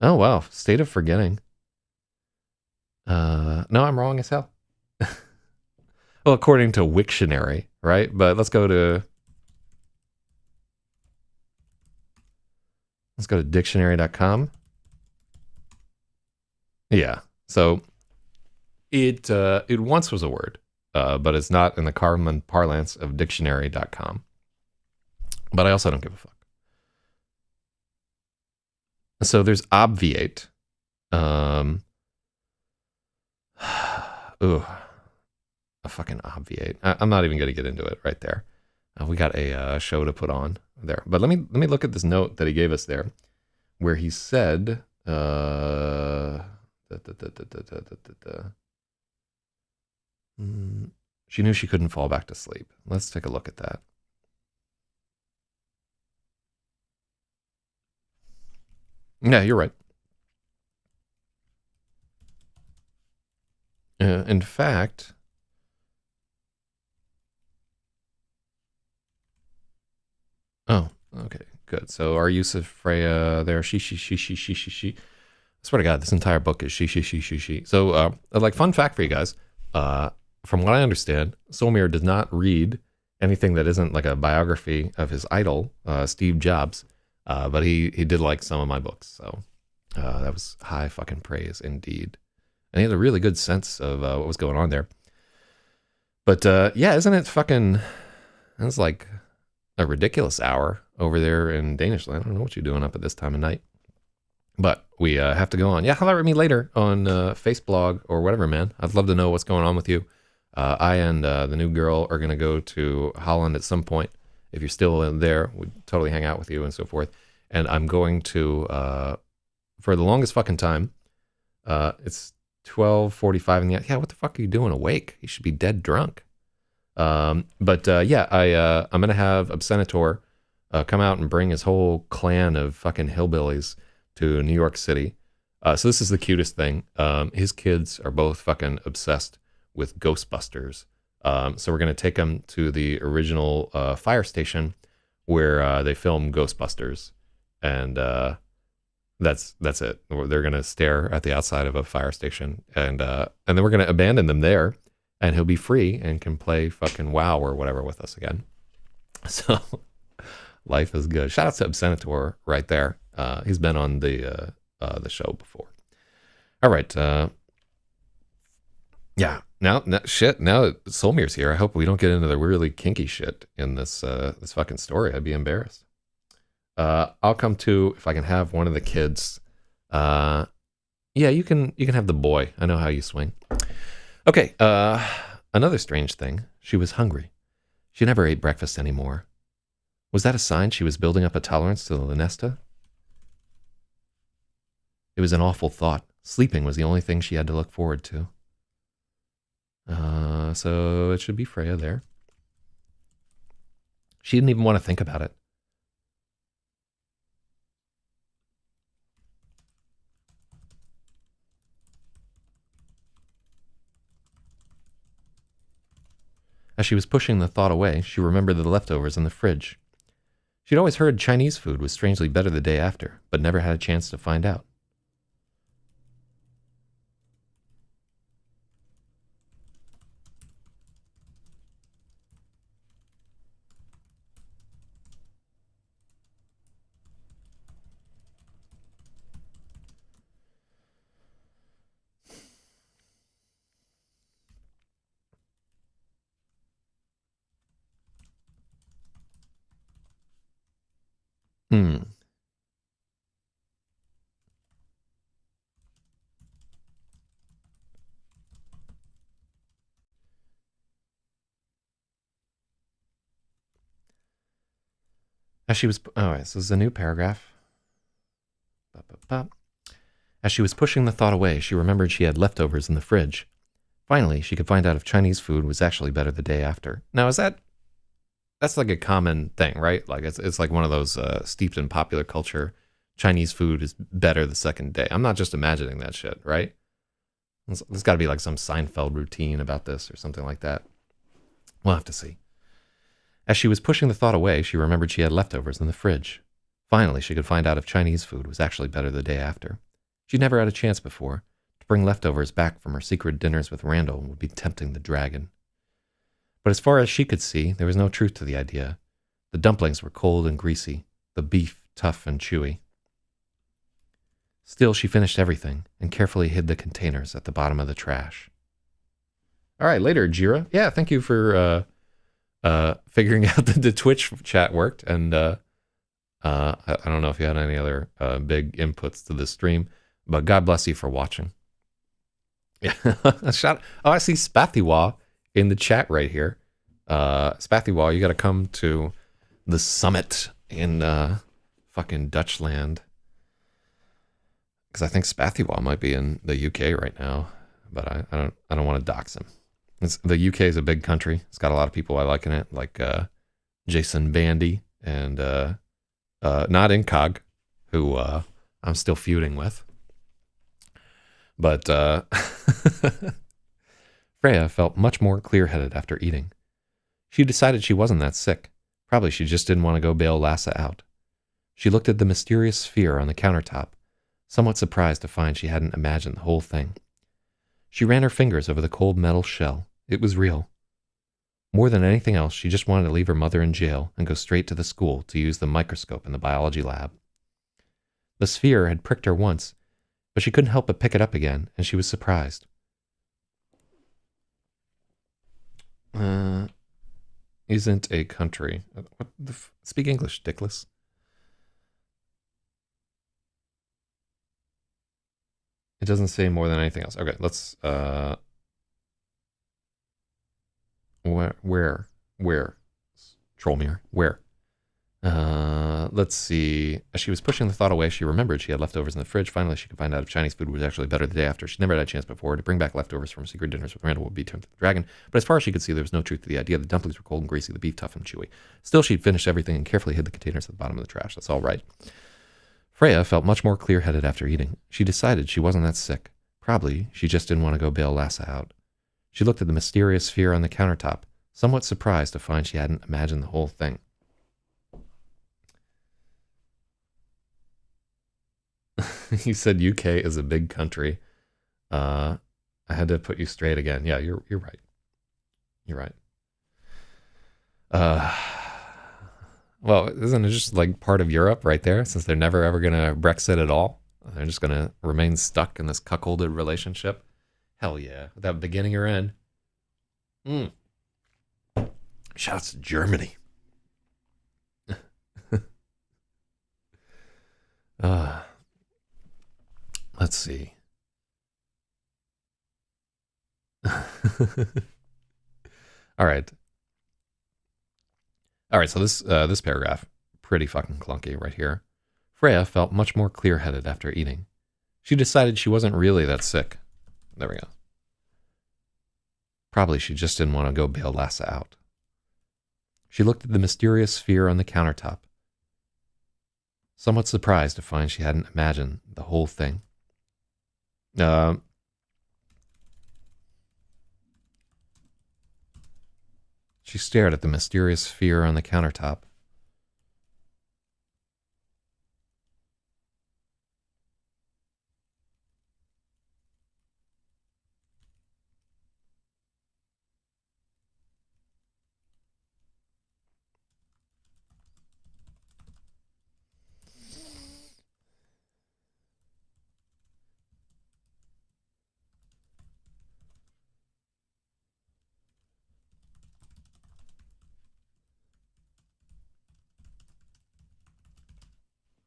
Oh, wow. State of forgetting. No, I'm wrong as hell. Well, according to Wiktionary, right? But let's go to dictionary.com. Yeah. So it once was a word, but it's not in the common parlance of dictionary.com. But I also don't give a fuck. So there's obviate. Ooh, a fucking obviate. I'm not even going to get into it right there. We got a show to put on there. But let me look at this note that he gave us there, where he said, she knew she couldn't fall back to sleep. Let's take a look at that. Yeah, you're right. In fact, oh, okay, good. So our use of Freya there, she. I swear to God, this entire book is she. So, like, fun fact for you guys, from what I understand, Solmir does not read anything that isn't like a biography of his idol, Steve Jobs, but he did like some of my books, so that was high fucking praise indeed. And he had a really good sense of what was going on there. But yeah, isn't it fucking... It's like a ridiculous hour over there in Danish land. I don't know what you're doing up at this time of night. But we have to go on. Yeah, holler at me later on Faceblog or whatever, man. I'd love to know what's going on with you. I and the new girl are going to go to Holland at some point. If you're still in there, we'd totally hang out with you and so forth. And I'm going to, for the longest fucking time, it's 12:45 in the... Yeah, what the fuck are you doing awake? You should be dead drunk. But yeah, I'm going to have Obsenator come out and bring his whole clan of fucking hillbillies to New York City. So this is the cutest thing. His kids are both fucking obsessed with Ghostbusters. So we're going to take them to the original fire station where they filmed Ghostbusters. And that's it. They're going to stare at the outside of a fire station. And then we're going to abandon them there. And he'll be free and can play fucking WoW or whatever with us again. So life is good. Shout out to Obsenator right there. He's been on the show before. All right. Yeah. Now Solmir's here. I hope we don't get into the really kinky shit in this this fucking story. I'd be embarrassed. I'll come to if I can have one of the kids. Yeah, you can have the boy. I know how you swing. Okay. Another strange thing. She was hungry. She never ate breakfast anymore. Was that a sign she was building up a tolerance to the Lunesta? It was an awful thought. Sleeping was the only thing she had to look forward to. So it should be Freya there. She didn't even want to think about it. As she was pushing the thought away, she remembered the leftovers in the fridge. She'd always heard Chinese food was strangely better the day after, but never had a chance to find out. Hmm. As she was, oh, right, so this is a new paragraph. Ba, ba, ba. As she was pushing the thought away, she remembered she had leftovers in the fridge. Finally, she could find out if Chinese food was actually better the day after. Now, that's like a common thing, right? Like it's like one of those steeped in popular culture. Chinese food is better the second day. I'm not just imagining that shit, right? There's got to be like some Seinfeld routine about this or something like that. We'll have to see. As she was pushing the thought away, she remembered she had leftovers in the fridge. Finally, she could find out if Chinese food was actually better the day after. She'd never had a chance before. To bring leftovers back from her secret dinners with Randall would be tempting the dragon. But as far as she could see, there was no truth to the idea. The dumplings were cold and greasy, the beef tough and chewy. Still, she finished everything and carefully hid the containers at the bottom of the trash. All right, later, Jira. Yeah, thank you for figuring out that the Twitch chat worked. And I don't know if you had any other big inputs to this stream, but God bless you for watching. Yeah, I see Spathiwa in the chat right here. Spathiwa, you got to come to the summit in fucking Dutchland, because I think Spathiwa might be in the UK right now, but I don't want to dox him. The UK is a big country. It's got a lot of people I like in it, like Jason Bandy and not Incog, who I'm still feuding with. But Freya felt much more clear-headed after eating. She decided she wasn't that sick. Probably she just didn't want to go bail Lassa out. She looked at the mysterious sphere on the countertop, somewhat surprised to find she hadn't imagined the whole thing. She ran her fingers over the cold metal shell. It was real. More than anything else, she just wanted to leave her mother in jail and go straight to the school to use the microscope in the biology lab. The sphere had pricked her once, but she couldn't help but pick it up again, and she was surprised. Isn't a country. What the speak English, dickless. It doesn't say more than anything else. Okay, let's where Trollmere, where? Let's see. As she was pushing the thought away, she remembered she had leftovers in the fridge. Finally, she could find out if Chinese food was actually better the day after. She'd never had a chance before. To bring back leftovers from secret dinners with Randall would be tempting the dragon. But as far as she could see, there was no truth to the idea. The dumplings were cold and greasy, the beef tough and chewy. Still, she'd finished everything and carefully hid the containers at the bottom of the trash. That's all right. Freya felt much more clear-headed after eating. She decided she wasn't that sick. Probably she just didn't want to go bail Lassa out. She looked at the mysterious sphere on the countertop, somewhat surprised to find she hadn't imagined the whole thing. You said UK is a big country. I had to put you straight again. Yeah, you're right. You're right. Well, isn't it just like part of Europe right there? Since they're never ever gonna Brexit at all, they're just gonna remain stuck in this cuckolded relationship. Hell yeah, without beginning or end. Shouts to Germany. Let's see. All right. So this paragraph, pretty fucking clunky right here. Freya felt much more clear-headed after eating. She decided she wasn't really that sick. There we go. Probably she just didn't want to go bail Lassa out. She looked at the mysterious sphere on the countertop, somewhat surprised to find she hadn't imagined the whole thing. She stared at the mysterious sphere on the countertop.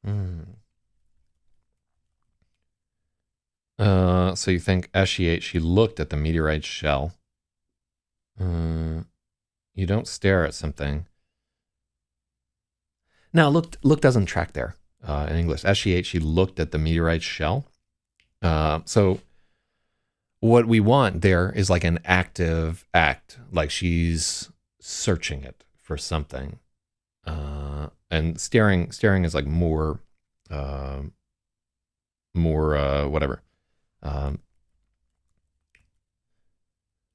Mm. So you think as she ate, she looked at the meteorite shell. You don't stare at something. Now, look doesn't track there in English. As she ate, she looked at the meteorite shell. So what we want there is like an active act, like she's searching it for something. And staring is like uh, more whatever. Um,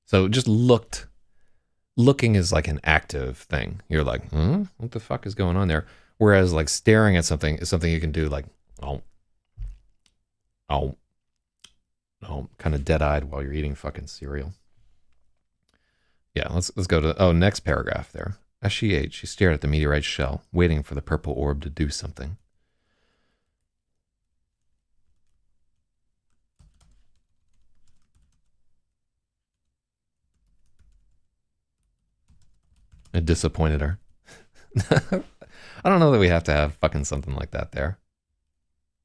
so just looking is like an active thing. You're like, what the fuck is going on there? Whereas like staring at something is something you can do like, oh, oh, oh, kind of dead eyed while you're eating fucking cereal. Yeah, let's go to next paragraph there. As she ate, she stared at the meteorite shell, waiting for the purple orb to do something. It disappointed her. I don't know that we have to have fucking something like that there.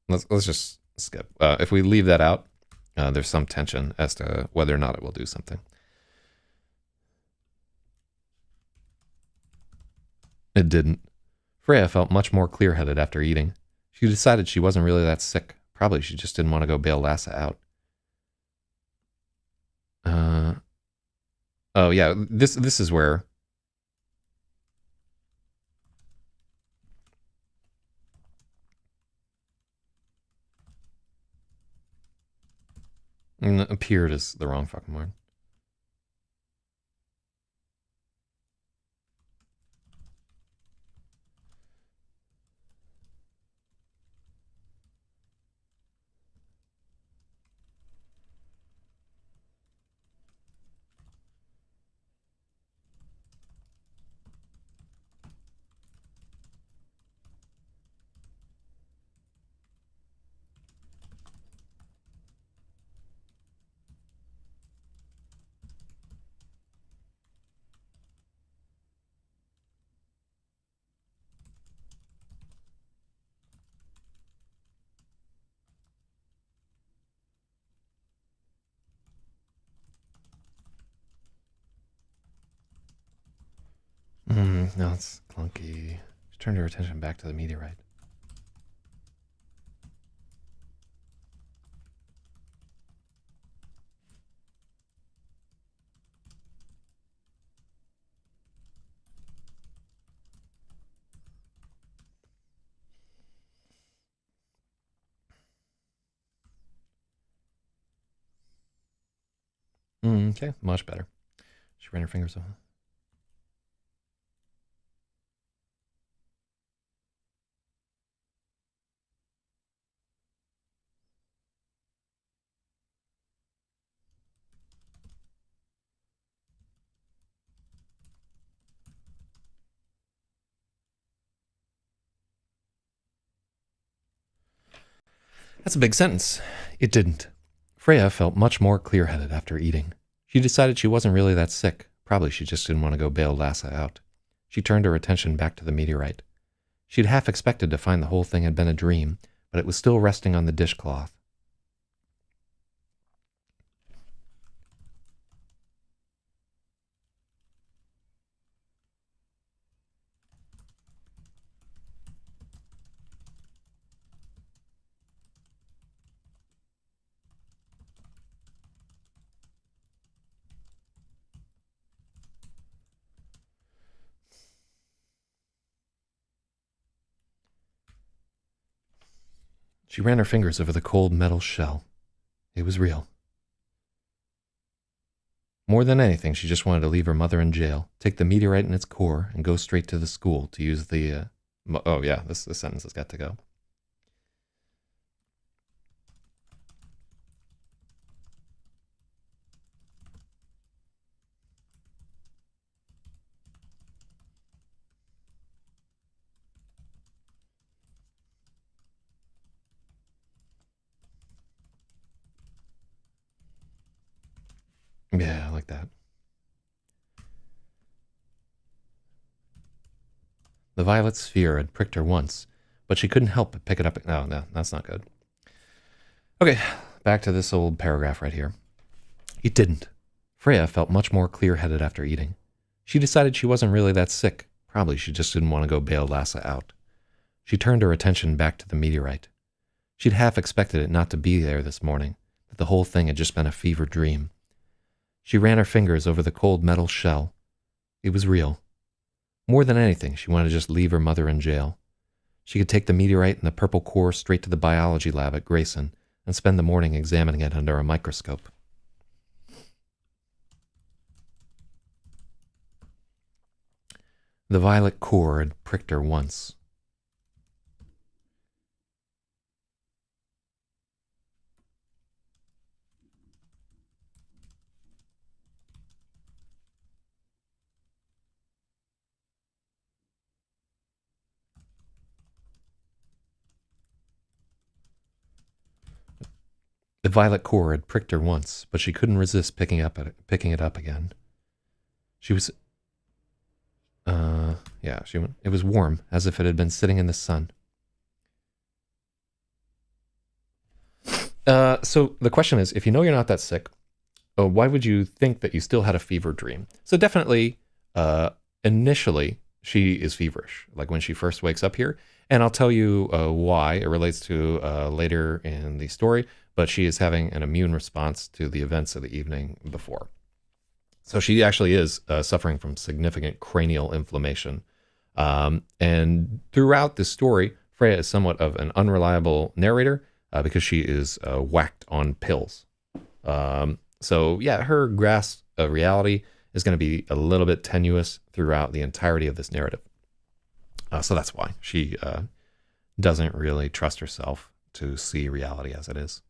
Let's just skip. If we leave that out, there's some tension as to whether or not it will do something. It didn't. Freya felt much more clear-headed after eating. She decided she wasn't really that sick. Probably she just didn't want to go bail Lassa out. Oh yeah, this is where appeared is the wrong fucking word. No, it's clunky. She turned her attention back to the meteorite. Okay, much better. She ran her fingers over. That's a big sentence. It didn't. Freya felt much more clear-headed after eating. She decided she wasn't really that sick. Probably she just didn't want to go bail Lassa out. She turned her attention back to the meteorite. She'd half expected to find the whole thing had been a dream, but it was still resting on the dishcloth. She ran her fingers over the cold metal shell. It was real. More than anything, she just wanted to leave her mother in jail, take the meteorite in its core, and go straight to the school to use the... oh yeah, this sentence has got to go. Yeah, I like that. The violet sphere had pricked her once, but she couldn't help but pick it up. No, no, that's not good. Okay, back to this old paragraph right here. It didn't. Freya felt much more clear-headed after eating. She decided she wasn't really that sick. Probably she just didn't want to go bail Lasse out. She turned her attention back to the meteorite. She'd half expected it not to be there this morning, that the whole thing had just been a fever dream. She ran her fingers over the cold metal shell. It was real. More than anything, she wanted to just leave her mother in jail. She could take the meteorite and the purple core straight to the biology lab at Grayson and spend the morning examining it under a microscope. The violet core had pricked her once. The violet core had pricked her once, but she couldn't resist picking it up again. She was... it was warm, as if it had been sitting in the sun. So the question is, if you know you're not that sick, why would you think that you still had a fever dream? So definitely, initially, she is feverish, like when she first wakes up here. And I'll tell you why. It relates to later in the story, but she is having an immune response to the events of the evening before. So she actually is suffering from significant cranial inflammation. And throughout this story, Freya is somewhat of an unreliable narrator because she is whacked on pills. So yeah, her grasp of reality is going to be a little bit tenuous throughout the entirety of this narrative. So that's why she doesn't really trust herself to see reality as it is.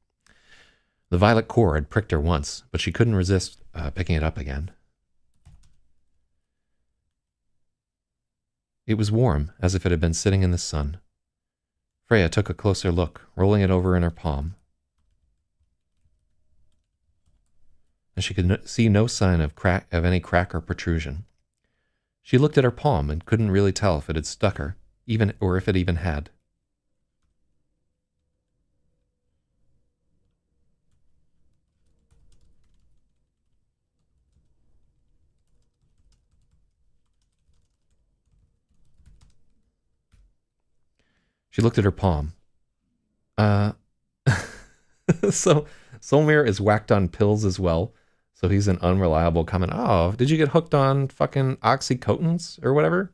The violet core had pricked her once, but she couldn't resist picking it up again. It was warm, as if it had been sitting in the sun. Freya took a closer look, rolling it over in her palm. And she could see no sign of any crack or protrusion. She looked at her palm and couldn't really tell if it had stuck her, or if it even had. She looked at her palm. So Solmir is whacked on pills as well. So he's an unreliable comment. Oh, did you get hooked on fucking oxycodons or whatever?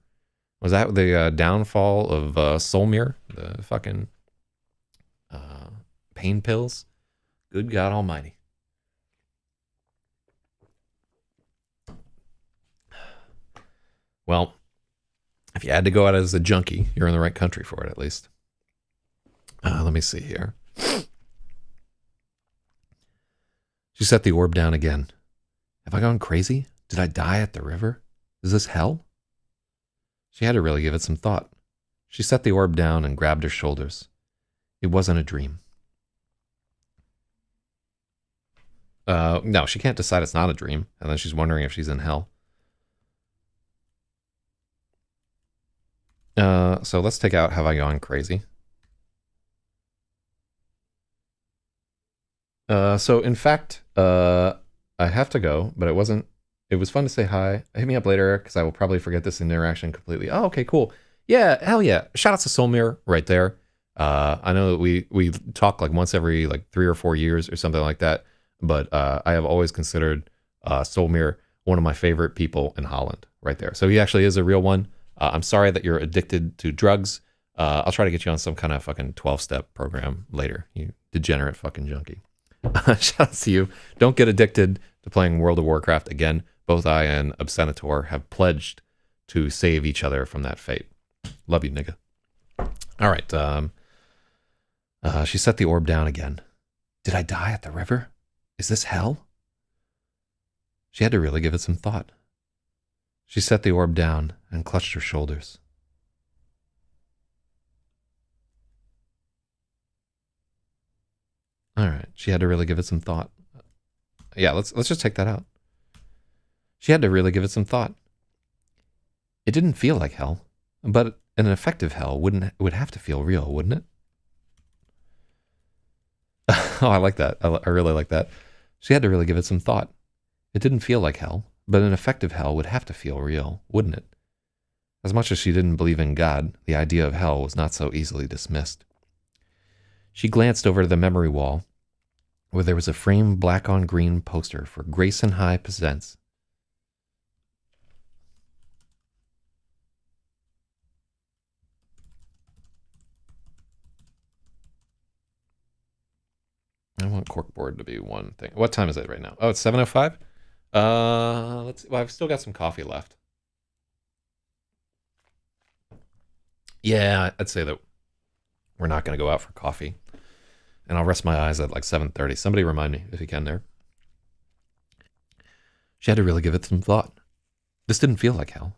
Was that the downfall of Solmir? The fucking pain pills? Good God Almighty. Well, if you had to go out as a junkie, you're in the right country for it, at least. Let me see here. She set the orb down again. Have I gone crazy? Did I die at the river? Is this hell? She had to really give it some thought. She set the orb down and grabbed her shoulders. It wasn't a dream. No, she can't decide it's not a dream, and then she's wondering if she's in hell. So let's take out Have I Gone Crazy? So in fact, I have to go, but it was fun to say hi. Hit me up later, because I will probably forget this interaction completely. Oh, okay, cool. Yeah, hell yeah. Shout out to Solmir right there. I know that we talk like once every like 3 or 4 years or something like that, but I have always considered Solmir one of my favorite people in Holland right there. So he actually is a real one. I'm sorry that you're addicted to drugs. I'll try to get you on some kind of fucking 12-step program later, you degenerate fucking junkie. Shout out to you. Don't get addicted to playing World of Warcraft again. Both I and Obsenator have pledged to save each other from that fate. Love you, nigga. All right. She set the orb down again. Did I die at the river? Is this hell? She had to really give it some thought. She set the orb down and clutched her shoulders. All right. She had to really give it some thought. Yeah, let's just take that out. She had to really give it some thought. It didn't feel like hell, but an effective hell would have to feel real, wouldn't it? Oh, I like that. I really like that. She had to really give it some thought. It didn't feel like hell, but an effective hell would have to feel real, wouldn't it? As much as she didn't believe in God, the idea of hell was not so easily dismissed. She glanced over to the memory wall, where there was a framed black-on-green poster for Grayson High Presents. I want corkboard to be one thing. What time is it right now? Oh, it's 7:05? Let's see. Well, I've still got some coffee left. Yeah, I'd say that we're not going to go out for coffee. And I'll rest my eyes at like 7:30. Somebody remind me if you can there. She had to really give it some thought. This didn't feel like hell.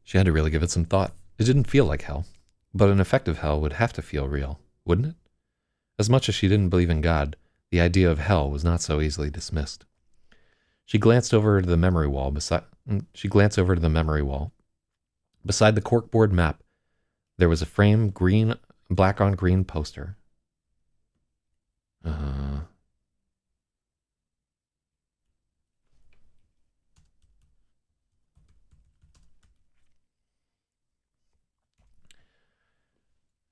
She had to really give it some thought. It didn't feel like hell, but an effective hell would have to feel real, wouldn't it? As much as she didn't believe in God, the idea of hell was not so easily dismissed. She glanced over to the memory wall beside the corkboard map. There was a framed black on green poster.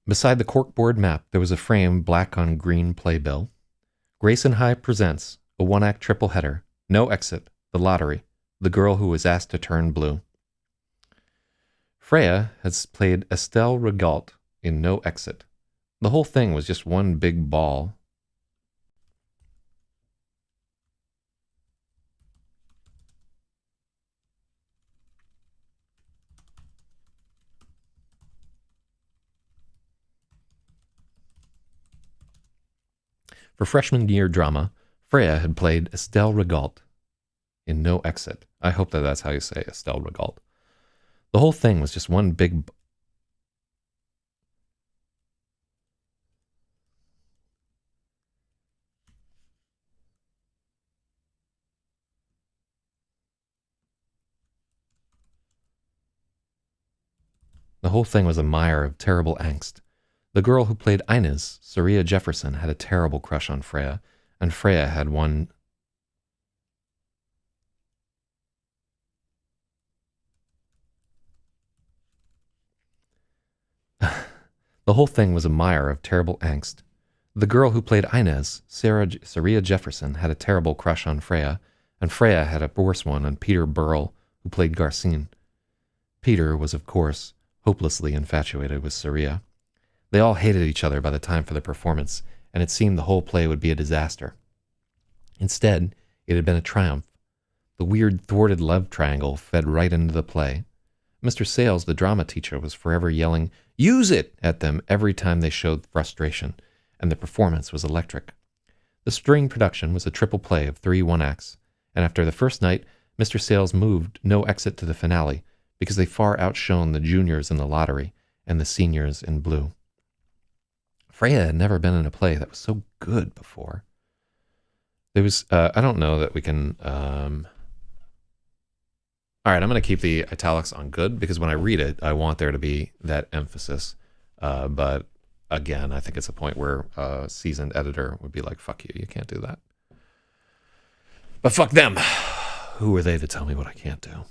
Beside the corkboard map, there was a framed black on green playbill. Grayson High presents a one-act triple header. No exit. The lottery. The girl who was asked to turn blue. Freya has played Estelle Regault in No Exit. The whole thing was just one big ball. For freshman year drama, Freya had played Estelle Regault in No Exit. I hope that that's how you say Estelle Regault. The whole thing was just one big... The whole thing was a mire of terrible angst. The girl who played Inez, Saria Jefferson, had a terrible crush on Freya, and Freya had one... The whole thing was a mire of terrible angst. The girl who played Inez, Saria Jefferson, had a terrible crush on Freya, and Freya had a worse one on Peter Burrell, who played Garcine. Peter was, of course, hopelessly infatuated with Saria. They all hated each other by the time for the performance, and it seemed the whole play would be a disaster. Instead, it had been a triumph. The weird, thwarted love triangle fed right into the play. Mr. Sales, the drama teacher, was forever yelling, "Use it!" at them every time they showed frustration, and the performance was electric. The string production was a triple play of 3 one-acts, and after the first night, Mr. Sales moved No Exit to the finale, because they far outshone the juniors in the lottery and the seniors in blue. Freya had never been in a play that was so good before. There was, I don't know that we can, all right, I'm going to keep the italics on good because when I read it, I want there to be that emphasis. But again, I think it's a point where a seasoned editor would be like, fuck you, you can't do that. But fuck them. Who are they to tell me what I can't do?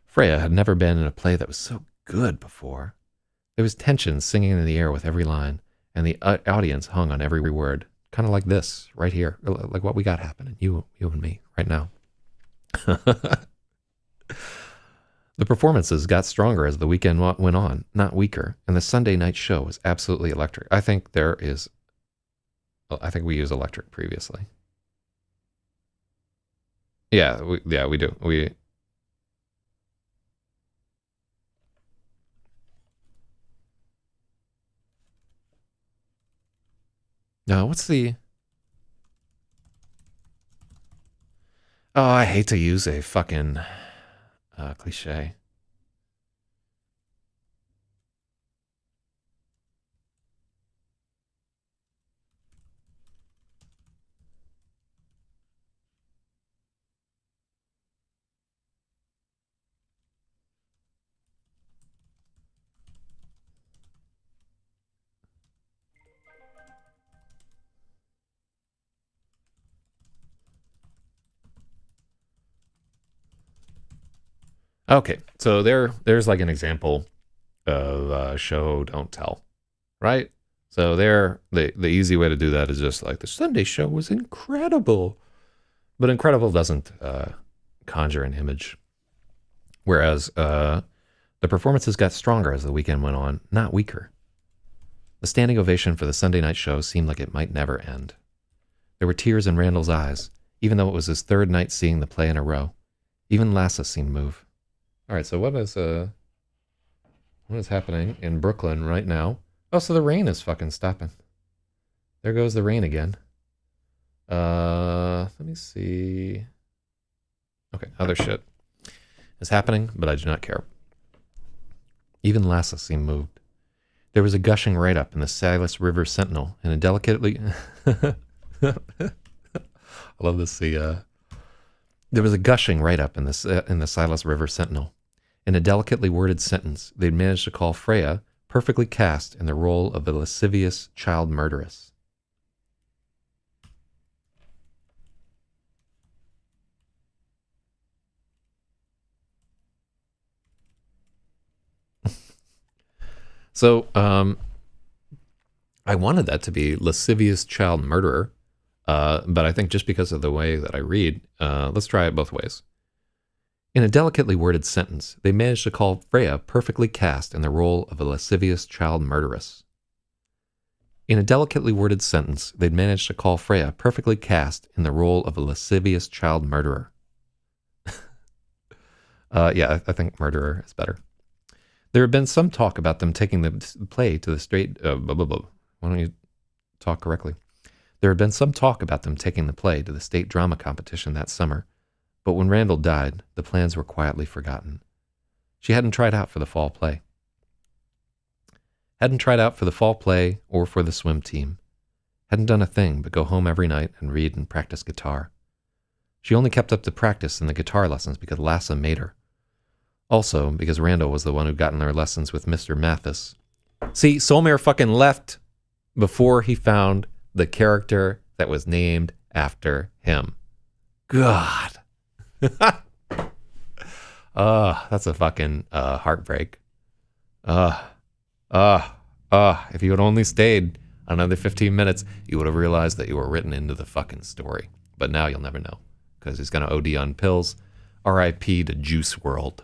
Freya had never been in a play that was so good before. There was tension singing in the air with every line, and the audience hung on every word, kind of like this, right here, like what we got happening, you and me, right now. The performances got stronger as the weekend went on, not weaker, and the Sunday night show was absolutely electric. I think we used electric previously. Yeah, we do. No, what's the... Oh, I hate to use a fucking cliche. Okay, so there's like an example of show don't tell, right? So the easy way to do that is just like the Sunday show was incredible, but incredible doesn't conjure an image. Whereas the performances got stronger as the weekend went on, not weaker. The standing ovation for the Sunday night show seemed like it might never end. There were tears in Randall's eyes, even though it was his third night seeing the play in a row. Even Lassa seemed moved. All right, so what is happening in Brooklyn right now? Oh, so the rain is fucking stopping. There goes the rain again. Let me see. Okay, other shit is happening, but I do not care. Even Lassa seemed moved. There was a gushing write-up in the Silas River Sentinel, and a delicately... I love this. There was a gushing write-up in the Silas River Sentinel. In a delicately worded sentence, they'd managed to call Freya perfectly cast in the role of the lascivious child murderess. So, I wanted that to be lascivious child murderer, but I think just because of the way that I read, let's try it both ways. In a delicately worded sentence, they managed to call Freya perfectly cast in the role of a lascivious child murderess. In a delicately worded sentence, they'd managed to call Freya perfectly cast in the role of a lascivious child murderer. Yeah, I think murderer is better. There had been some talk about them taking the play to the straight... Why don't you talk correctly? There had been some talk about them taking the play to the state drama competition that summer, but when Randall died, the plans were quietly forgotten. She hadn't tried out for the fall play. Hadn't tried out for the fall play or for the swim team. Hadn't done a thing but go home every night and read and practice guitar. She only kept up the practice and the guitar lessons because Lassa made her. Also, because Randall was the one who'd gotten her lessons with Mr. Mathis. See, Solmare fucking left before he found the character that was named after him. God. That's a fucking heartbreak. If you had only stayed another 15 minutes, you would have realized that you were written into the fucking story. But now you'll never know, because he's going to OD on pills. R.I.P. to Juice WRLD.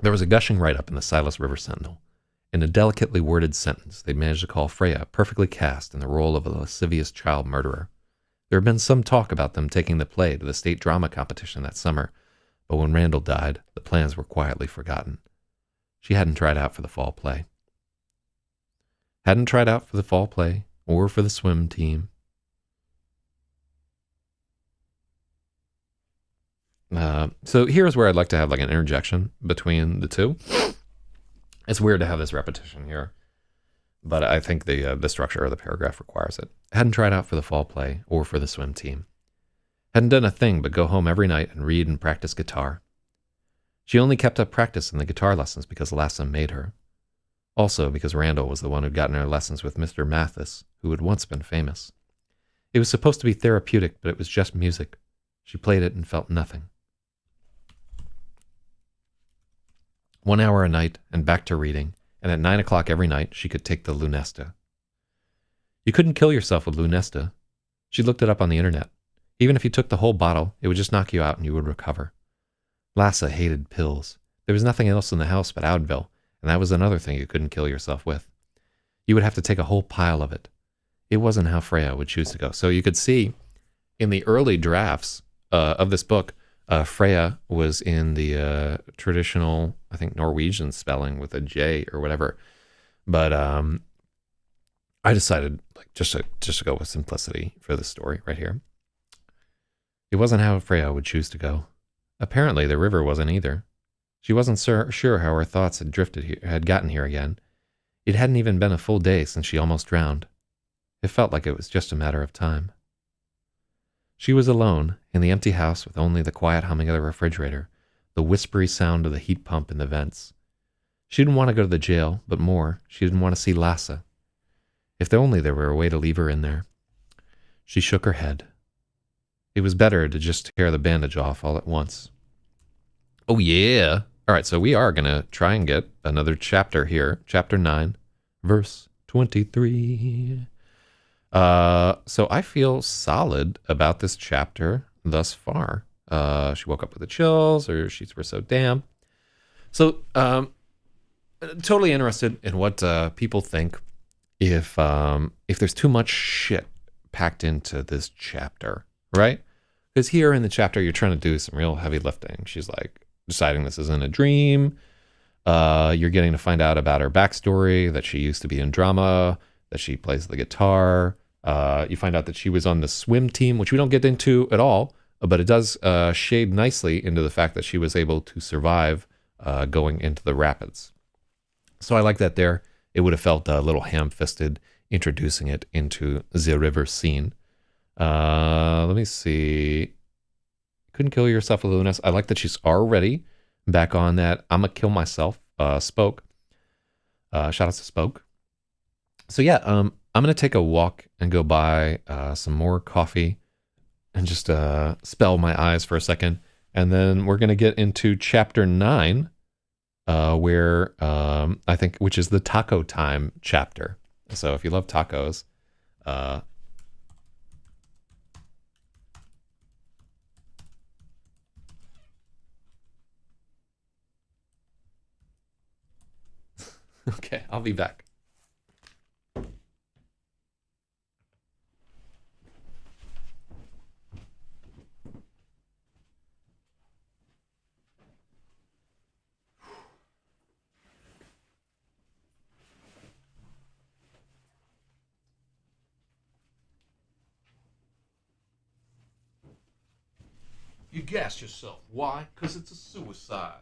There was a gushing write-up in the Silas River Sentinel. In a delicately worded sentence, they managed to call Freya perfectly cast in the role of a lascivious child murderer. There had been some talk about them taking the play to the state drama competition that summer, but when Randall died, the plans were quietly forgotten. She hadn't tried out for the fall play. Hadn't tried out for the fall play or for the swim team. So here's where I'd like to have like an interjection between the two. It's weird to have this repetition here, but I think the structure of the paragraph requires it. Hadn't tried out for the fall play or for the swim team. Hadn't done a thing but go home every night and read and practice guitar. She only kept up practice in the guitar lessons because Lassa made her. Also because Randall was the one who'd gotten her lessons with Mr. Mathis, who had once been famous. It was supposed to be therapeutic, but it was just music. She played it and felt nothing. 1 hour a night and back to reading, and at 9 o'clock every night she could take the Lunesta. You couldn't kill yourself with Lunesta. She looked it up on the internet. Even if you took the whole bottle, it would just knock you out and you would recover. Lassa hated pills. There was nothing else in the house but Advil, and that was another thing you couldn't kill yourself with. You would have to take a whole pile of it. It wasn't how Freya would choose to go. So you could see in the early drafts of this book, Freya was in the traditional, I think, Norwegian spelling with a J or whatever. But I decided like just to go with simplicity for this story right here. It wasn't how Freya would choose to go. Apparently, the river wasn't either. She wasn't sure how her thoughts had gotten here again. It hadn't even been a full day since she almost drowned. It felt like it was just a matter of time. She was alone in the empty house with only the quiet humming of the refrigerator, the whispery sound of the heat pump in the vents. She didn't want to go to the jail, but more, she didn't want to see Lassa. If only there were a way to leave her in there. She shook her head. It was better to just tear the bandage off all at once. Oh, yeah. All right, so we are going to try and get another chapter here. Chapter 9, verse 23. So I feel solid about this chapter thus far. She woke up with the chills, or sheets were so damp. So, totally interested in what people think if there's too much shit packed into this chapter, right? Because here in the chapter, you're trying to do some real heavy lifting. She's like deciding this isn't a dream. You're getting to find out about her backstory, that she used to be in drama, that she plays the guitar. You find out that she was on the swim team, which we don't get into at all, but it does shade nicely into the fact that she was able to survive going into the rapids. So I like that there. It would have felt a little ham-fisted introducing it into the river scene. Let me see. Couldn't kill yourself with Lunas. I like that she's already back on that I'ma kill myself spoke. Shout out to Spoke. So yeah, I'm gonna take a walk and go buy some more coffee and just spell my eyes for a second. And then we're gonna get into chapter 9, where I think, which is the taco time chapter. So if you love tacos, okay, I'll be back. You gassed yourself. Why? Because it's a suicide.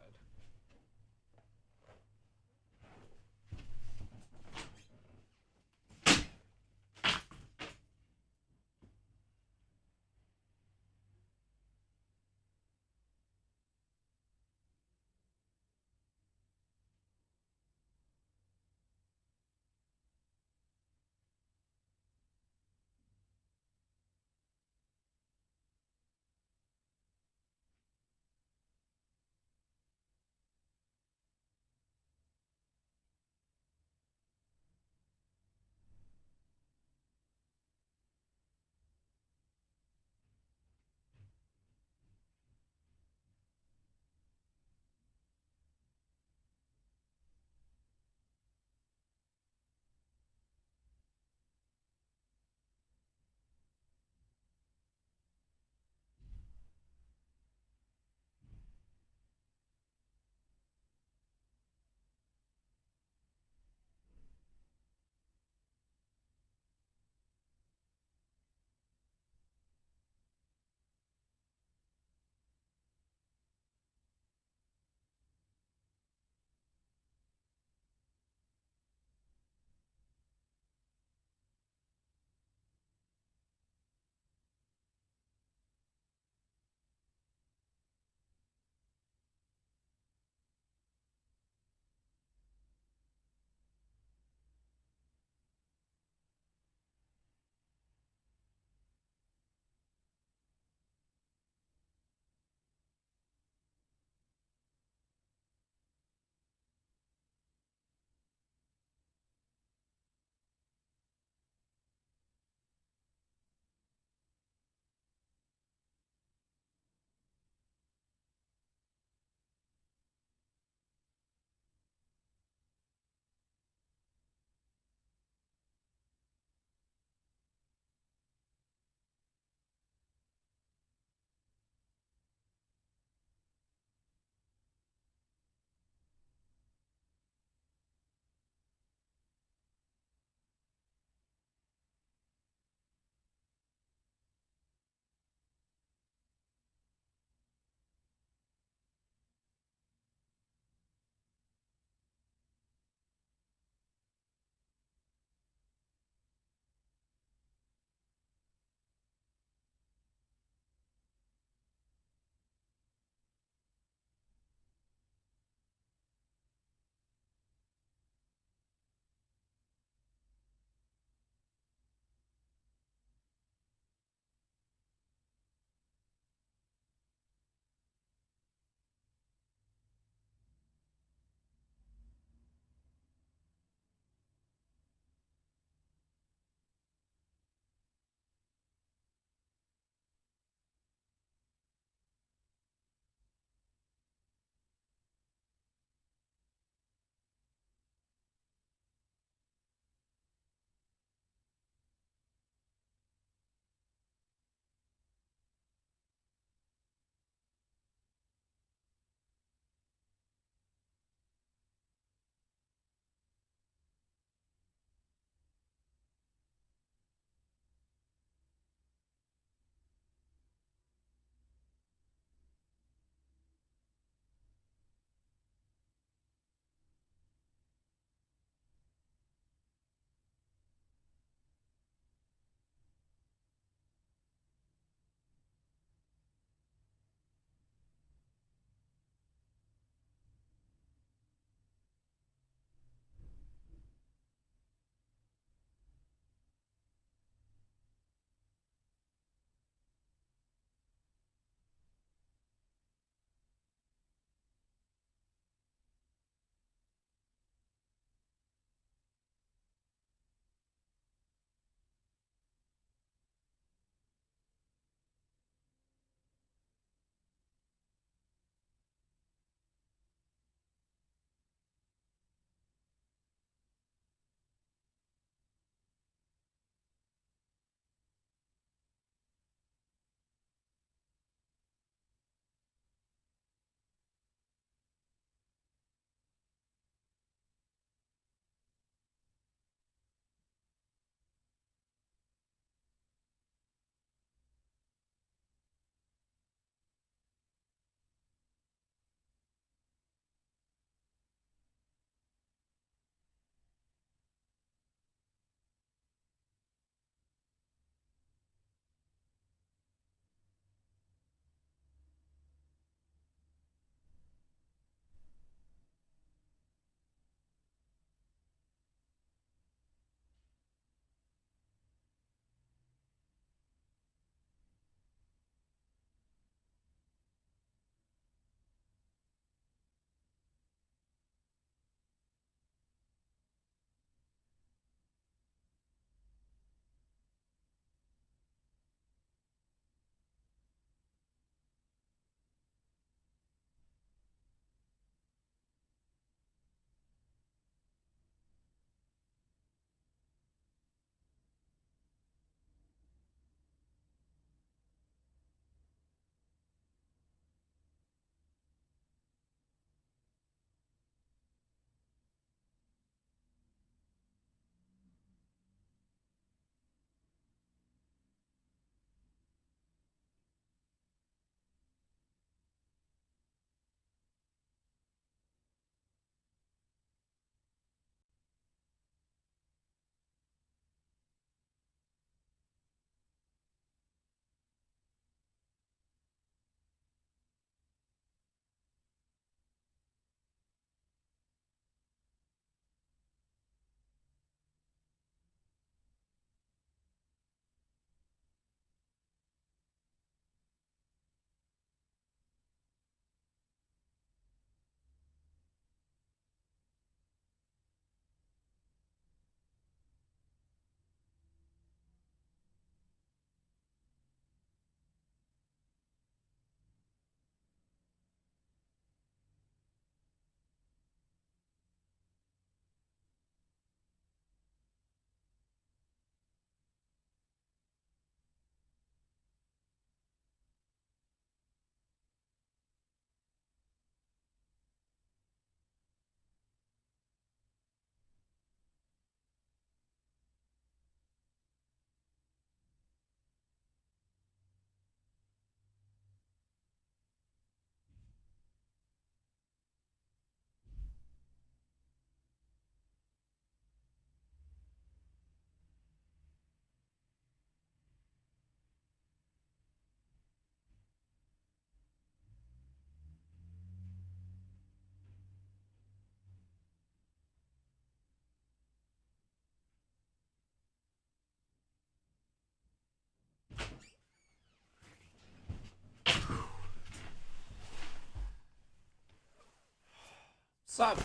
What's up?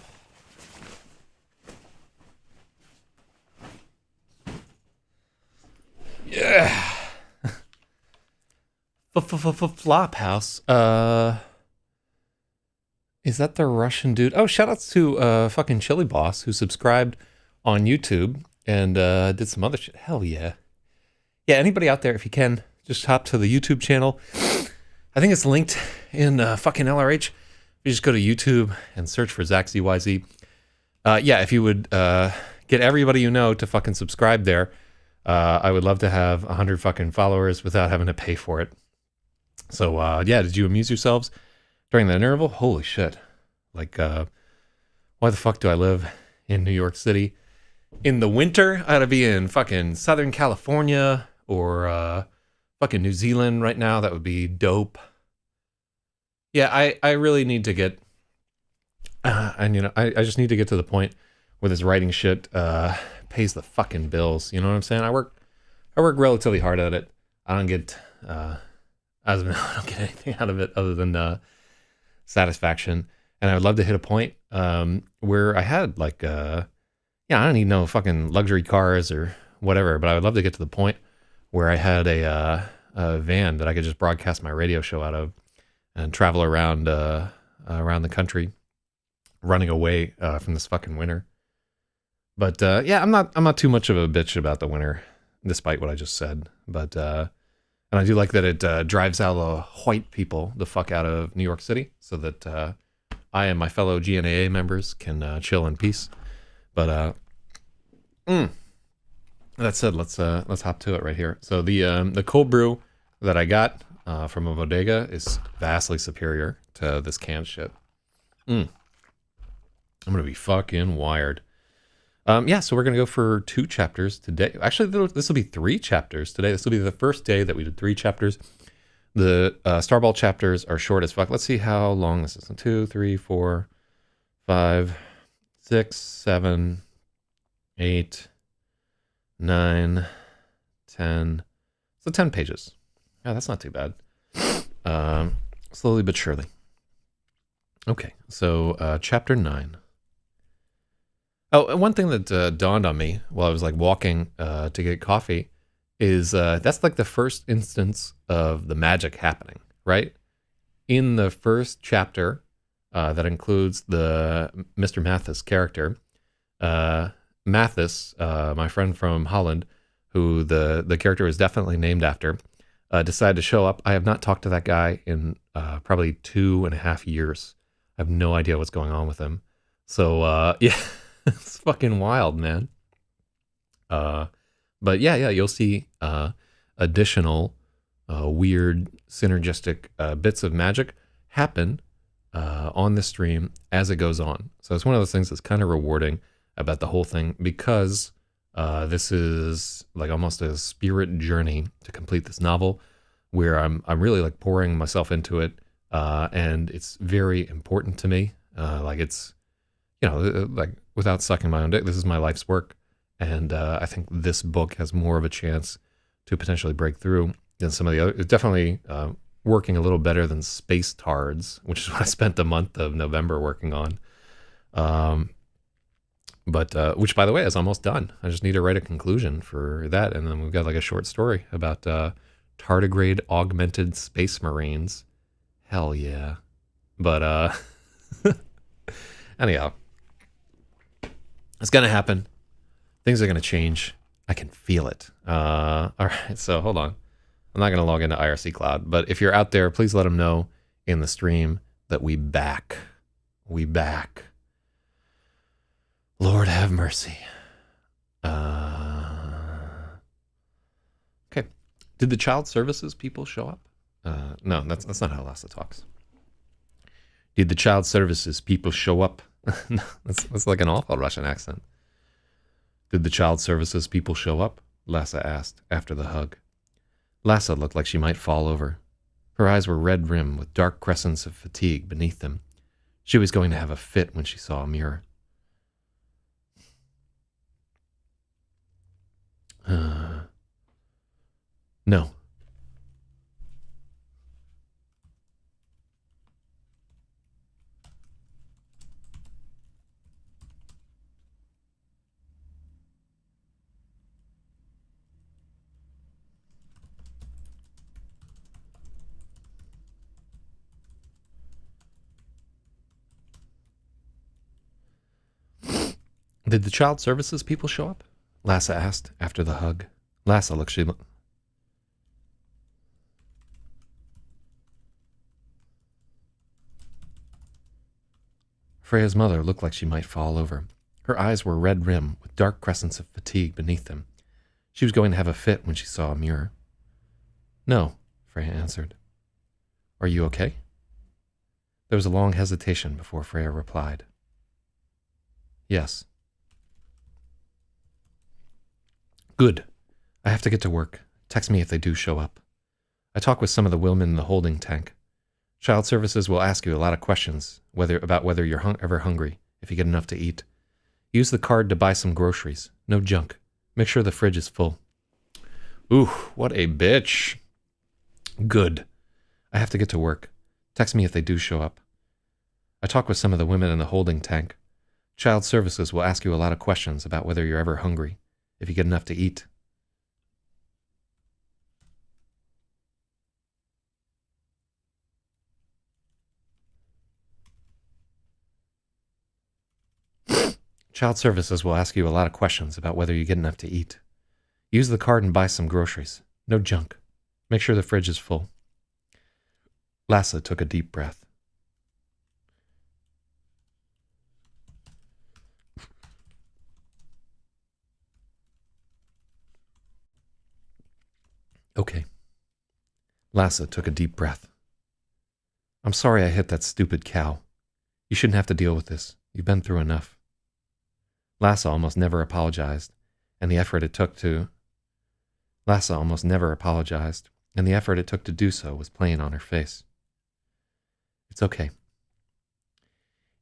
Yeah. Flophouse. Is that the Russian dude? Oh, shout outs to fucking Chili Boss who subscribed on YouTube and did some other shit. Hell yeah. Yeah, anybody out there, if you can, just hop to the YouTube channel. I think it's linked in fucking LRH. You just go to YouTube and search for ZachZYZ. Yeah, if you would get everybody you know to fucking subscribe there, I would love to have 100 fucking followers without having to pay for it. So, yeah, did you amuse yourselves during the interval? Holy shit. Like, why the fuck do I live in New York City? In the winter, I ought to be in fucking Southern California or fucking New Zealand right now. That would be dope. Yeah, I really need to get, and you know, I just need to get to the point where this writing shit pays the fucking bills. You know what I'm saying? I work relatively hard at it. I don't get I don't get anything out of it other than satisfaction. And I would love to hit a point where I had like, yeah, I don't need no fucking luxury cars or whatever, but I would love to get to the point where I had a van that I could just broadcast my radio show out of and travel around around the country, running away from this fucking winter. But yeah, I'm not too much of a bitch about the winter, despite what I just said. But and I do like that it drives out the white people the fuck out of New York City, so that I and my fellow GNAA members can chill in peace. But that said, let's hop to it right here. So the cold brew that I got from a bodega is vastly superior to this canned shit. I'm gonna be fucking wired. Yeah, so we're gonna go for 2 chapters today. Actually, this will be 3 chapters today. This will be the first day that we did 3 chapters. The Starball chapters are short as fuck. Let's see how long this is. 2, 3, 4, 5, 6, 7, 8, 9, 10. So 10 pages. Yeah, that's not too bad. Slowly but surely. Okay, so chapter 9. Oh, and one thing that dawned on me while I was like walking to get coffee is that's like the first instance of the magic happening, right? In the first chapter that includes the Mr. Mathis character, Mathis, my friend from Holland, who the character is definitely named after, decided to show up. I have not talked to that guy in probably 2.5 years. I have no idea what's going on with him. So yeah, it's fucking wild, man. But yeah, you'll see additional weird synergistic bits of magic happen on the stream as it goes on. So it's one of those things that's kind of rewarding about the whole thing, because this is like almost a spirit journey to complete this novel, where I'm really like pouring myself into it, and it's very important to me. Like it's, you know, like without sucking my own dick, this is my life's work, and I think this book has more of a chance to potentially break through than some of the other. It's definitely working a little better than Space Tards, which is what I spent the month of November working on. But which, by the way, is almost done. I just need to write a conclusion for that, and then we've got like a short story about tardigrade augmented space marines. Hell yeah. But anyhow, it's gonna happen. Things are gonna change. I can feel it. All right, so hold on. I'm not gonna log into IRC Cloud, but if you're out there, please let them know in the stream that we back. We back. Lord have mercy. Okay. Did the child services people show up? No, that's not how Lassa talks. Did the child services people show up? No, that's like an awful Russian accent. Did the child services people show up? Lassa asked after the hug. Lassa looked like she might fall over. Her eyes were red rimmed with dark crescents of fatigue beneath them. She was going to have a fit when she saw a mirror. No. Did the child services people show up? Lasse asked after the hug. Lasse looked she... Freya's mother looked like she might fall over. Her eyes were red rim with dark crescents of fatigue beneath them. She was going to have a fit when she saw a mirror. No, Freya answered. Are you okay? There was a long hesitation before Freya replied. Yes. Good. I have to get to work. Text me if they do show up. I talked with some of the women in the holding tank. Child services will ask you a lot of questions about whether you're ever hungry, if you get enough to eat. Use the card to buy some groceries. No junk. Make sure the fridge is full. Ooh, what a bitch. Good. I have to get to work. Text me if they do show up. I talked with some of the women in the holding tank. Child services will ask you a lot of questions about whether you're ever hungry, if you get enough to eat. Child services will ask you a lot of questions about whether you get enough to eat. Use the card and buy some groceries. No junk. Make sure the fridge is full. Lasse took a deep breath. Okay. Lasse took a deep breath. I'm sorry I hit that stupid cow. You shouldn't have to deal with this. You've been through enough. Lasse almost never apologized, and the effort it took to do so was plain on her face. It's okay.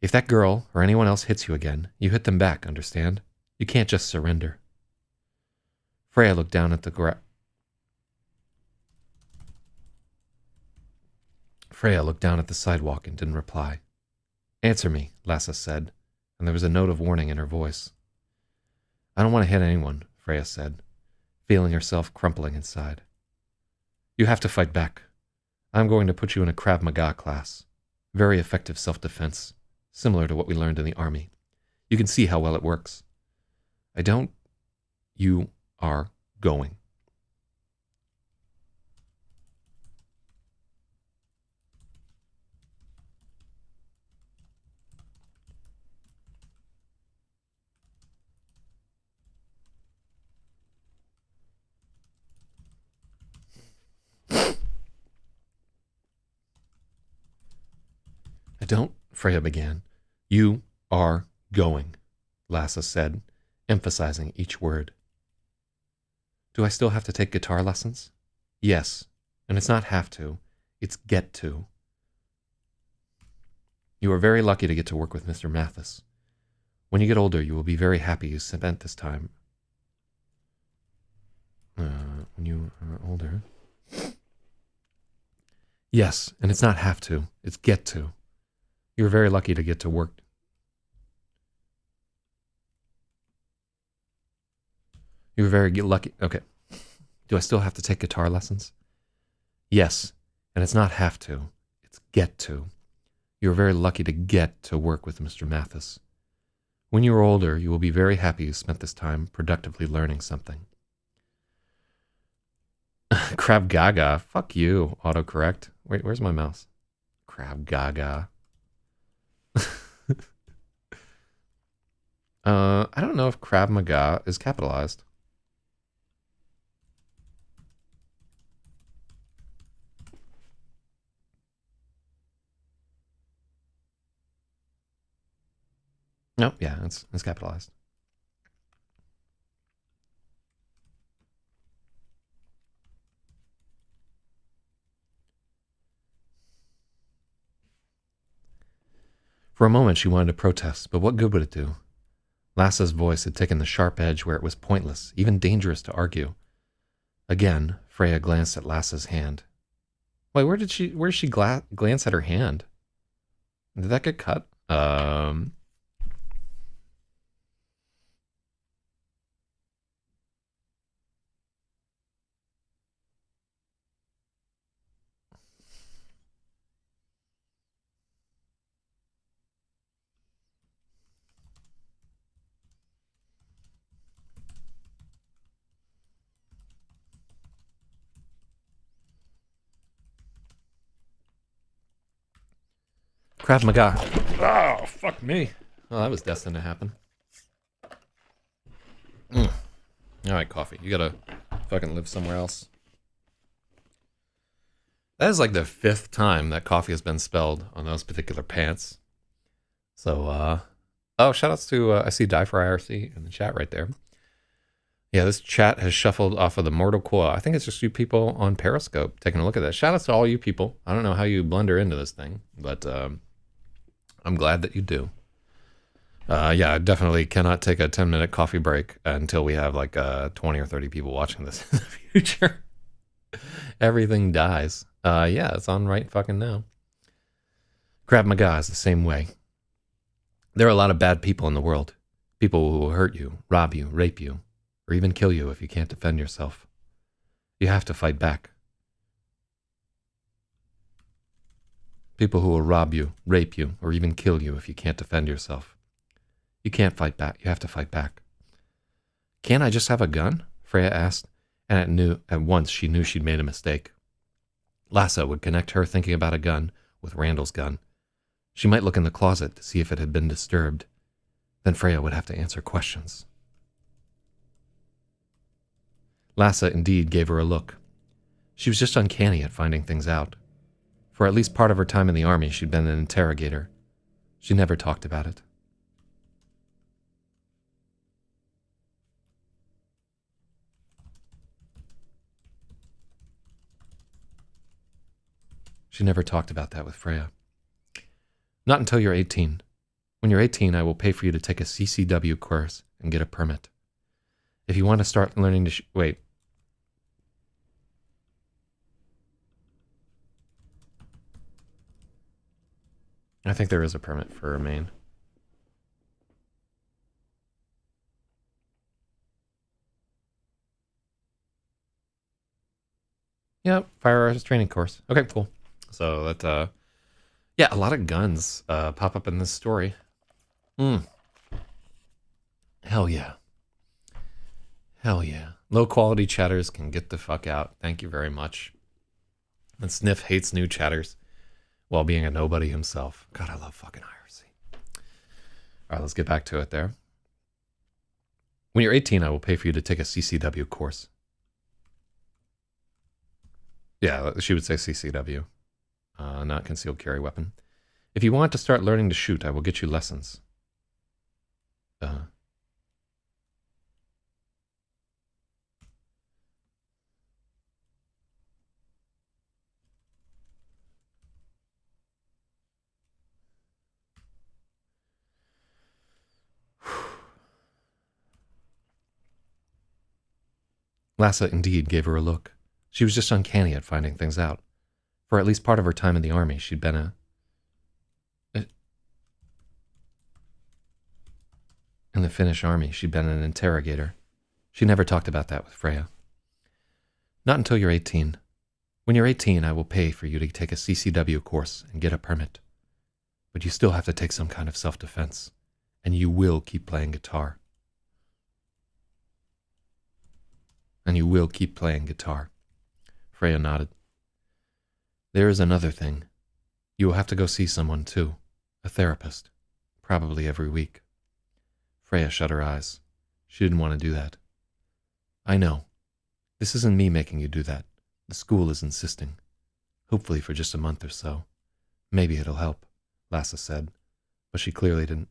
If that girl or anyone else hits you again, you hit them back, understand? You can't just surrender. Freya looked down at the sidewalk and didn't reply. Answer me, Lasse said, and there was a note of warning in her voice. I don't want to hit anyone, Freya said, feeling herself crumpling inside. You have to fight back. I'm going to put you in a Krav Maga class. Very effective self-defense, similar to what we learned in the army. You can see how well it works. You are going. I don't, Freya began. You are going, Lasse said, emphasizing each word. Do I still have to take guitar lessons? Yes, and it's not have to, it's get to. You are very lucky to get to work with Mr. Mathis. When you get older, you will be very happy you spent this time. When you are older. Yes, and it's not have to, it's get to. You're very lucky to get to work. You're very lucky. Okay. Do I still have to take guitar lessons? Yes, and it's not have to, it's get to. You're very lucky to get to work with Mr. Mathis. When you are older, you will be very happy you spent this time productively learning something. Crab Gaga. Fuck you, autocorrect. Wait, where's my mouse? Crab Gaga. I don't know if Krav Maga is capitalized. No, yeah, it's capitalized. For a moment she wanted to protest, but what good would it do? Lasse's voice had taken the sharp edge where it was pointless, even dangerous to argue. Again, Freya glanced at Lasse's hand. Wait, where did she glance at her hand? Did that get cut? Krav Maga. Oh, fuck me. Well, that was destined to happen. All right, coffee. You gotta fucking live somewhere else. That is like the 5th time that coffee has been spelled on those particular pants. So, oh, shout outs to, I see Die for IRC in the chat right there. Yeah, this chat has shuffled off of the Mortal Coil. I think it's just you people on Periscope taking a look at that. Shout outs to all you people. I don't know how you blunder into this thing, but I'm glad that you do. Yeah, I definitely cannot take a 10-minute coffee break until we have like 20 or 30 people watching this in the future. Everything dies. Yeah, it's on right fucking now. Krav Maga is the same way. There are a lot of bad people in the world. People who will hurt you, rob you, rape you, or even kill you if you can't defend yourself. You have to fight back. People who will rob you, rape you, or even kill you if you can't defend yourself. You can't fight back. You have to fight back. Can't I just have a gun? Freya asked, and at once she knew she'd made a mistake. Lassa would connect her thinking about a gun with Randall's gun. She might look in the closet to see if it had been disturbed. Then Freya would have to answer questions. Lassa indeed gave her a look. She was just uncanny at finding things out. For at least part of her time in the army, she'd been an interrogator. She never talked about it. She never talked about that with Freya. Not until you're 18. When you're 18, I will pay for you to take a CCW course and get a permit. If you want to start learning to wait. I think there is a permit for Maine. Yep, firearms training course. Okay, cool. So that, yeah, a lot of guns pop up in this story. Hell yeah. Hell yeah. Low quality chatters can get the fuck out. Thank you very much. And Sniff hates new chatters while being a nobody himself. God, I love fucking IRC. All right, let's get back to it there. When you're 18, I will pay for you to take a CCW course. Yeah, she would say CCW. Not concealed carry weapon. If you want to start learning to shoot, I will get you lessons. Lassa indeed gave her a look. She was just uncanny at finding things out. For at least part of her time in the army, she'd been in the Finnish army, she'd been an interrogator. She never talked about that with Freya. Not until you're 18. When you're 18, I will pay for you to take a CCW course and get a permit. But you still have to take some kind of self-defense, and you will keep playing guitar. And you will keep playing guitar. Freya nodded. There is another thing. You will have to go see someone, too. A therapist. Probably every week. Freya shut her eyes. She didn't want to do that. I know. This isn't me making you do that. The school is insisting. Hopefully for just a month or so. Maybe it'll help, Lassa said. But she clearly didn't.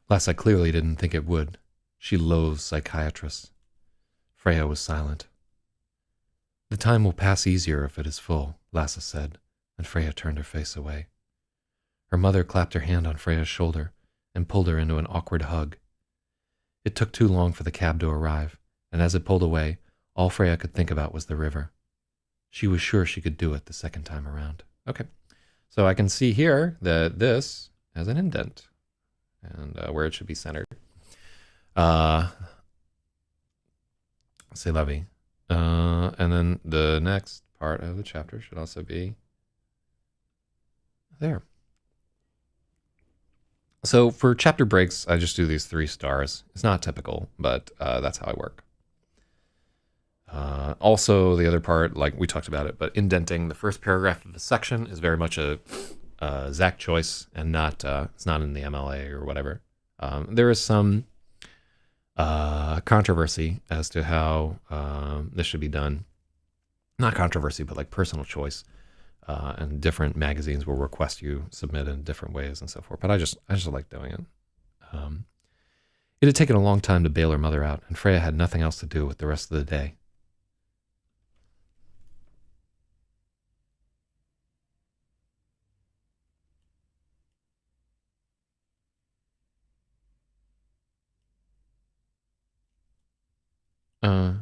Lassa clearly didn't think it would. She loathes psychiatrists. Freya was silent. The time will pass easier if it is full, Lassa said, and Freya turned her face away. Her mother clapped her hand on Freya's shoulder and pulled her into an awkward hug. It took too long for the cab to arrive, and as it pulled away, all Freya could think about was the river. She was sure she could do it the second time around. Okay, so I can see here that this has an indent. And where it should be centered. C'est la vie. And then the next part of the chapter should also be there. So for chapter breaks, I just do these 3 stars. It's not typical, but that's how I work. Also, the other part, like we talked about it, but indenting the first paragraph of the section is very much a Zach choice, and not it's not in the MLA or whatever. There is some controversy as to how this should be done. Not controversy, but like personal choice. And different magazines will request you submit in different ways and so forth. But I just like doing it. It had taken a long time to bail her mother out, and Freya had nothing else to do with the rest of the day. Uh,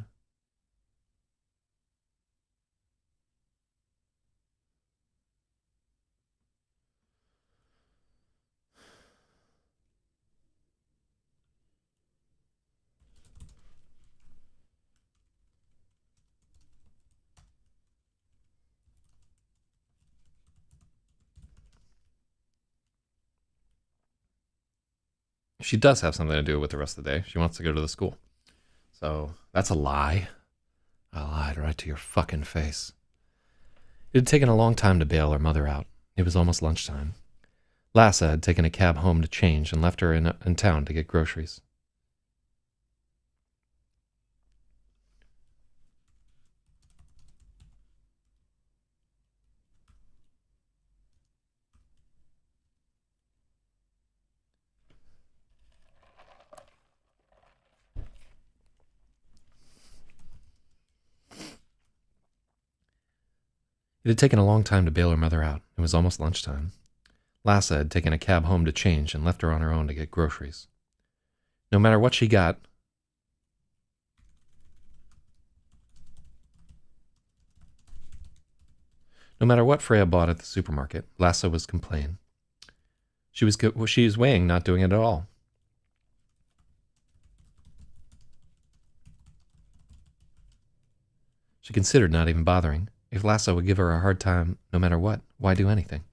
she does have something to do with the rest of the day. She wants to go to the school. So that's a lie. I lied right to your fucking face. It had taken a long time to bail her mother out. It was almost lunchtime. Lassa had taken a cab home to change and left her in town to get groceries. It had taken a long time to bail her mother out. It was almost lunchtime. Lassa had taken a cab home to change and left her on her own to get groceries. No matter what she got, no matter what Freya bought at the supermarket, Lassa was complaining. She was weighing not doing it at all. She considered not even bothering. If Lassa would give her a hard time no matter what, why do anything?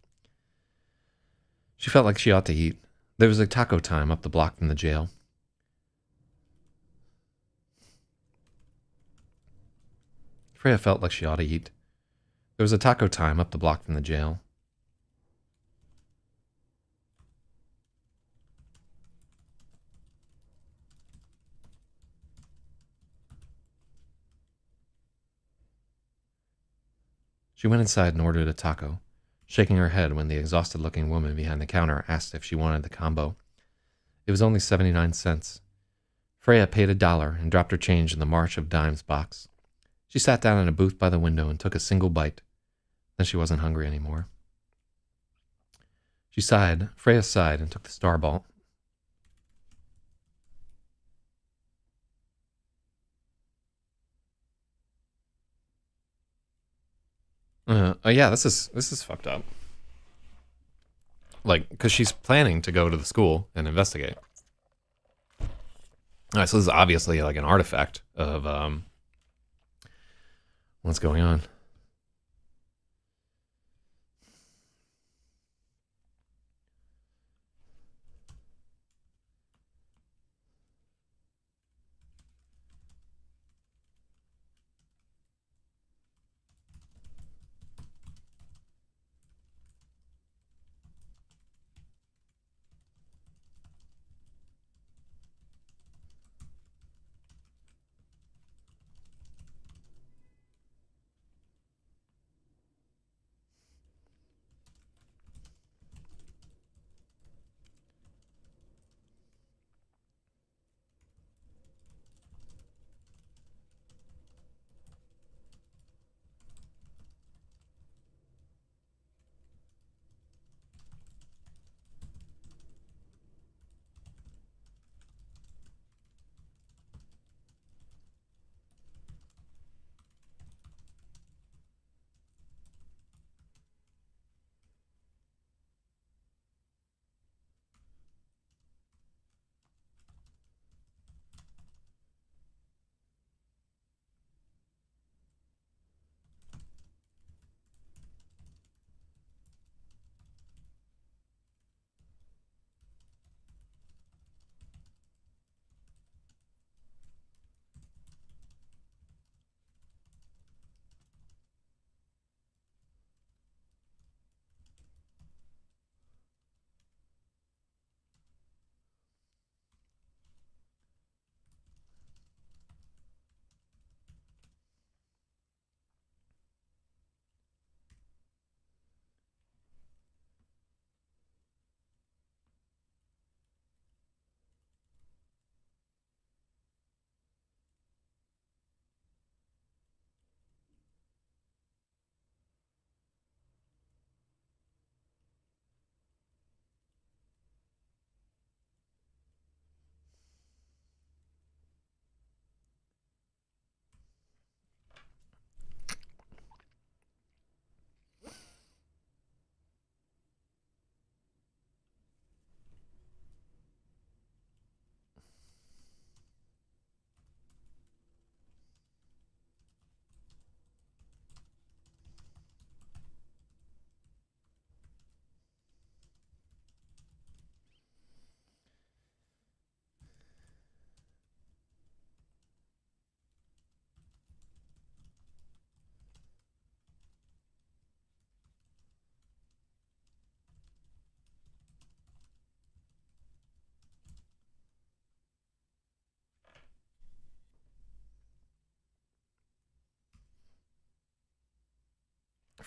She felt like she ought to eat. There was a taco time up the block from the jail. Freya felt like she ought to eat. There was a taco time up the block from the jail. She went inside and ordered a taco, shaking her head when the exhausted-looking woman behind the counter asked if she wanted the combo. It was only 79 cents. Freya paid $1 and dropped her change in the March of Dimes box. She sat down in a booth by the window and took a single bite. Then she wasn't hungry anymore. She sighed. Freya sighed and took the Starball. Yeah, this is fucked up. Like, because she's planning to go to the school and investigate. All right, so this is obviously like an artifact of what's going on.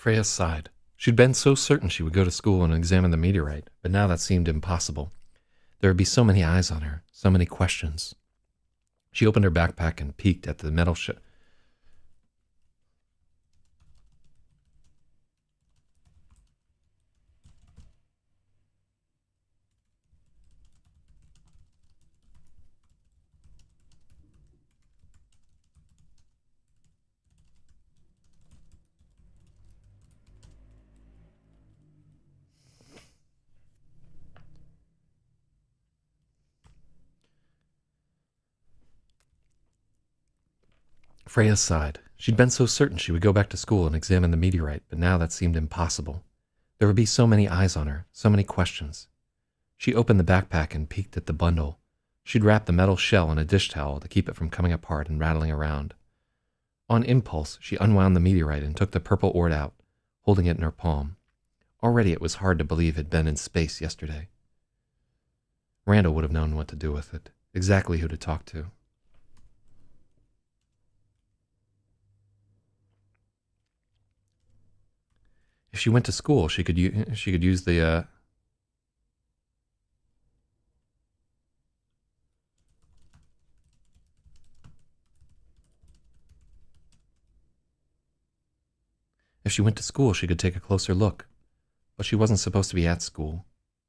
Freya sighed. She'd been so certain she would go to school and examine the meteorite, but now that seemed impossible. There would be so many eyes on her, so many questions. She opened her backpack and peeked at the metal Freya sighed. She'd been so certain she would go back to school and examine the meteorite, but now that seemed impossible. There would be so many eyes on her, so many questions. She opened the backpack and peeked at the bundle. She'd wrapped the metal shell in a dish towel to keep it from coming apart and rattling around. On impulse, she unwound the meteorite and took the purple ore out, holding it in her palm. Already it was hard to believe it had been in space yesterday. Randall would have known what to do with it, exactly who to talk to. If she went to school, she could use the If she went to school, she could take a closer look. But she wasn't supposed to be at school,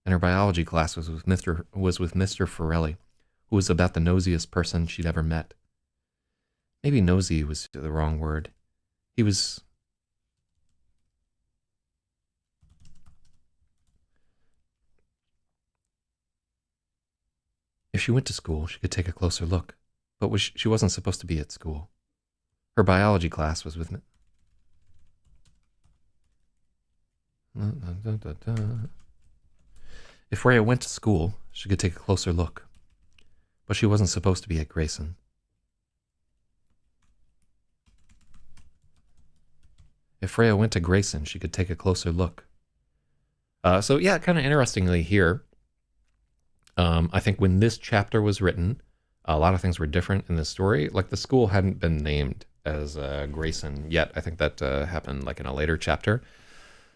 and her biology class was with Mr. Forelli, who was about the nosiest person she'd ever met. Maybe nosy was the wrong word. He was... If she went to school, she could take a closer look, but she wasn't supposed to be at school. Her biology class was with... If Rhea went to school, she could take a closer look, but she wasn't supposed to be at Grayson. If Rhea went to Grayson, she could take a closer look. So yeah, kind of interestingly here, I think when this chapter was written, a lot of things were different in the story. Like the school hadn't been named as Grayson yet. I think that happened like in a later chapter.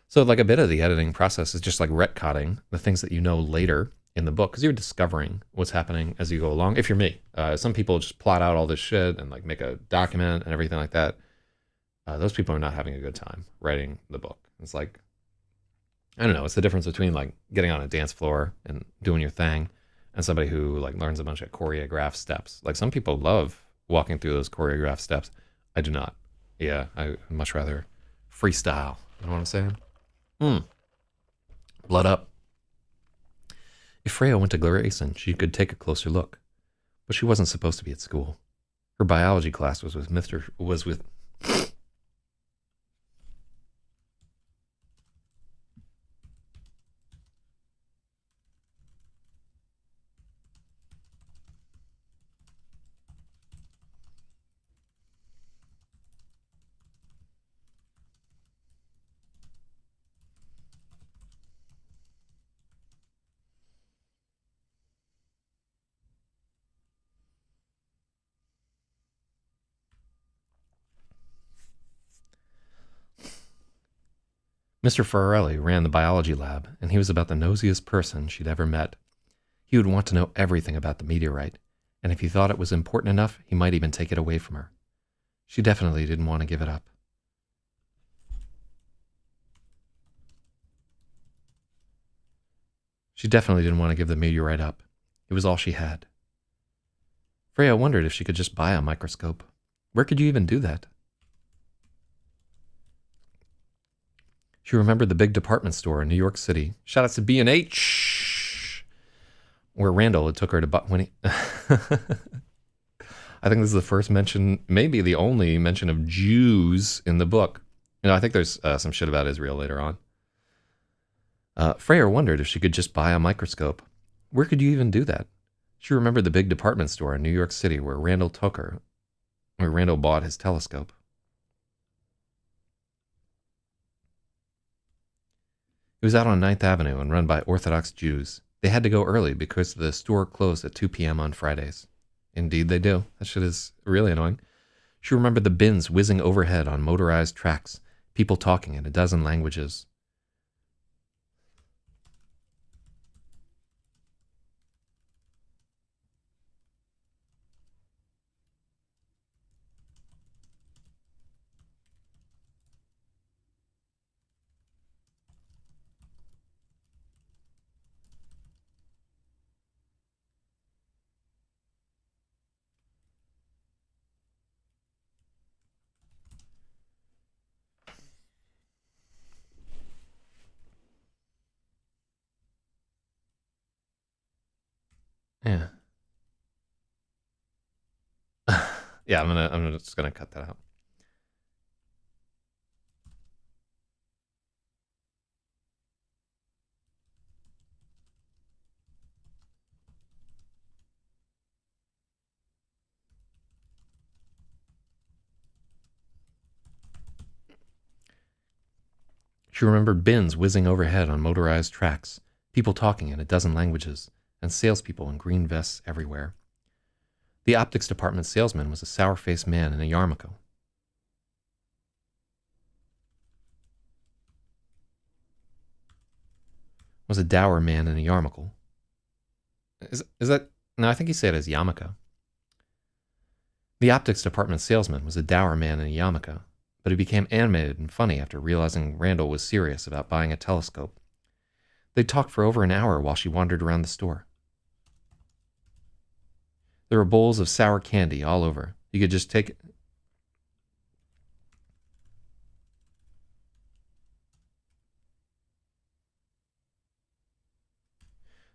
So like a bit of the editing process is just like retconning the things that you know later in the book, because you're discovering what's happening as you go along. If you're me, some people just plot out all this shit and like make a document and everything like that. Those people are not having a good time writing the book. It's like, I don't know, it's the difference between like getting on a dance floor and doing your thing and somebody who like learns a bunch of choreographed steps. Like some people love walking through those choreographed steps. I do not. Yeah, I much rather freestyle. You know what I'm saying? Blood up. If Freya went to Grayson, she could take a closer look, but she wasn't supposed to be at school. Her biology class was with Mr. Forelli ran the biology lab, and he was about the nosiest person she'd ever met. He would want to know everything about the meteorite, and if he thought it was important enough, he might even take it away from her. She definitely didn't want to give it up. She definitely didn't want to give the meteorite up. It was all she had. Freya wondered if she could just buy a microscope. Where could you even do that? She remembered the big department store in New York City. Shout out to B&H, where Randall had took her to buy when he... I think this is the first mention, maybe the only mention of Jews in the book. You know, I think there's some shit about Israel later on. Freya wondered if she could just buy a microscope. Where could you even do that? She remembered the big department store in New York City where Randall took her, where Randall bought his telescope. It was out on 9th Avenue and run by Orthodox Jews. They had to go early because the store closed at 2 p.m. on Fridays. Indeed they do. That shit is really annoying. She remembered the bins whizzing overhead on motorized tracks, people talking in a dozen languages. Yeah. Yeah, I'm just gonna cut that out. She remembered bins whizzing overhead on motorized tracks, people talking in a dozen languages, and salespeople in green vests everywhere. The optics department salesman was a sour-faced man in a yarmulke. Was a dour man in a yarmulke. Is that? No, I think he said it as yarmulke. The optics department salesman was a dour man in a yarmulke, but he became animated and funny after realizing Randall was serious about buying a telescope. They talked for over an hour while she wandered around the store. There were bowls of sour candy all over. You could just take it.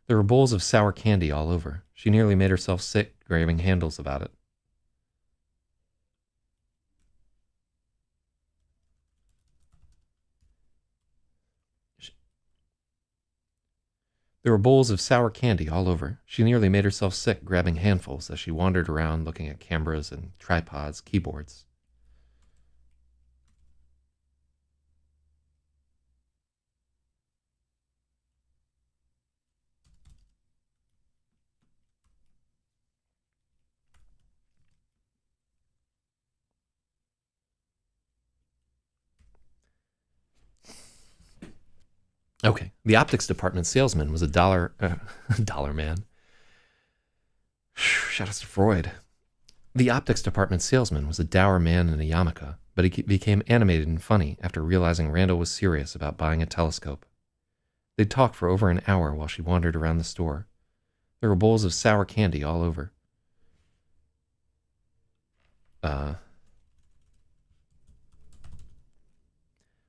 There were bowls of sour candy all over. She nearly made herself sick grabbing handles about it. There were bowls of sour candy all over. She nearly made herself sick grabbing handfuls as she wandered around looking at cameras and tripods, keyboards. Okay, the optics department salesman was a dollar man. Shout out to Freud. The optics department salesman was a dour man in a yarmulke, but he became animated and funny after realizing Randall was serious about buying a telescope. They'd talked for over an hour while she wandered around the store. There were bowls of sour candy all over.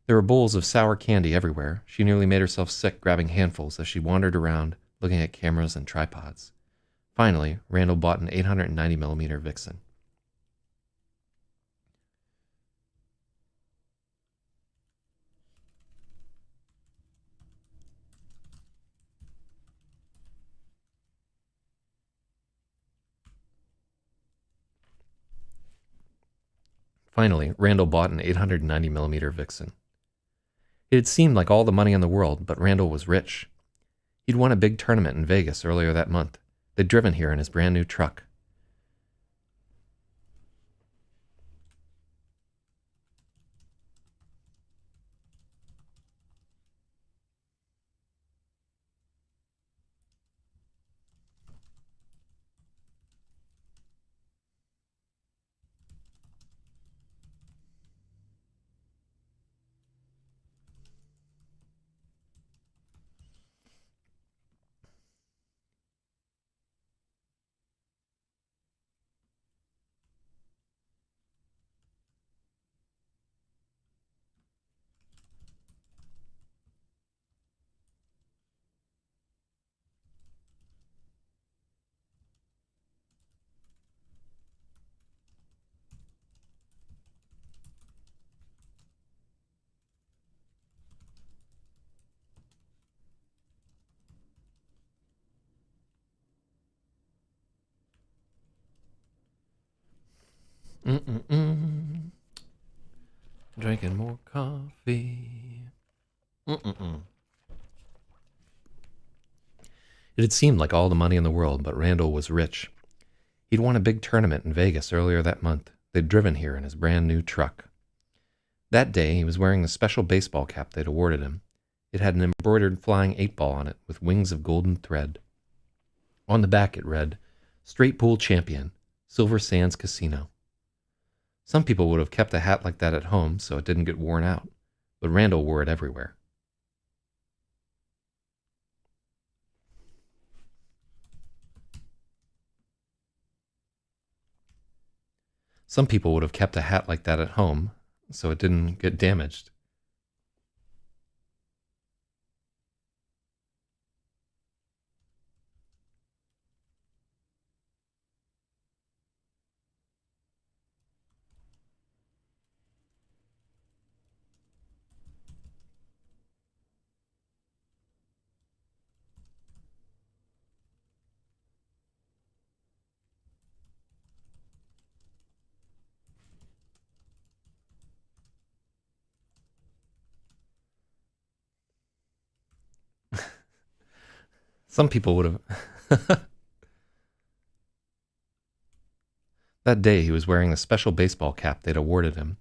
There were bowls of sour candy everywhere. She nearly made herself sick grabbing handfuls as she wandered around looking at cameras and tripods. Finally, Randall bought an 890mm Vixen. Finally, Randall bought an 890mm Vixen. It had seemed like all the money in the world, but Randall was rich. He'd won a big tournament in Vegas earlier that month. They'd driven here in his brand new truck. Mm-mm-mm. Drinking more coffee. Mm-mm-mm. It had seemed like all the money in the world, but Randall was rich. He'd won a big tournament in Vegas earlier that month. They'd driven here in his brand new truck. That day, he was wearing the special baseball cap they'd awarded him. It had an embroidered flying 8-ball on it with wings of golden thread. On the back it read, Straight Pool Champion, Silver Sands Casino. Some people would have kept a hat like that at home so it didn't get worn out, but Randall wore it everywhere. Some people would have kept a hat like that at home so it didn't get damaged. Some people would have. That day he was wearing the special baseball cap they'd awarded him.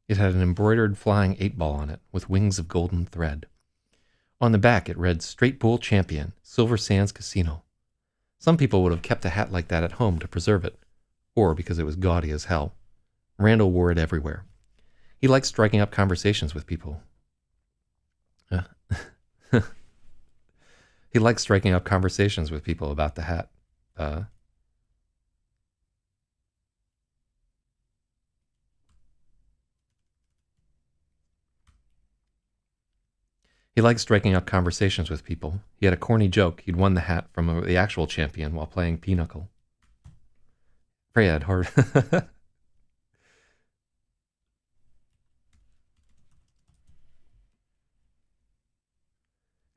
It had an embroidered flying 8-ball on it with wings of golden thread. On the back it read Straight Pool Champion, Silver Sands Casino. Some people would have kept a hat like that at home to preserve it, or because it was gaudy as hell. Randall wore it everywhere. He liked striking up conversations with people. He liked striking up conversations with people about the hat. He liked striking up conversations with people. He had a corny joke. He'd won the hat from the actual champion while playing pinochle. Freya had hard.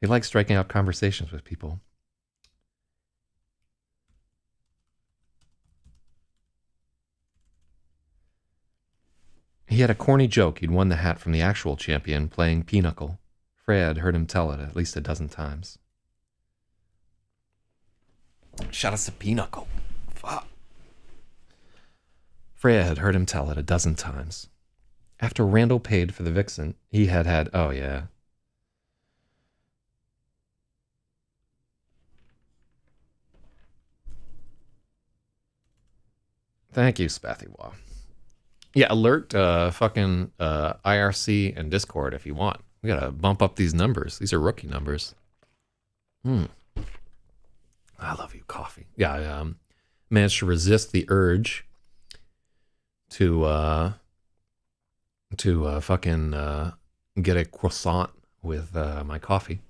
He liked striking up conversations with people. He had a corny joke. He'd won the hat from the actual champion playing pinochle. Freya had heard him tell it at least a dozen times. Shout out to pinochle. Fuck. Freya had heard him tell it a dozen times. After Randall paid for the vixen, he had... Oh, yeah. Thank you, Spathywa. Yeah, alert fucking IRC and Discord if you want. We gotta bump up these numbers. These are rookie numbers. I love you, coffee. Yeah, I managed to resist the urge to fucking get a croissant with my coffee.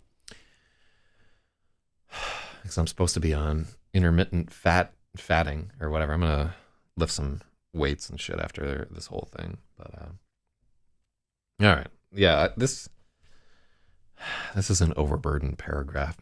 Because I'm supposed to be on intermittent fatting or whatever. I'm gonna lift some weights and shit after this whole thing. But all right, yeah, this is an overburdened paragraph.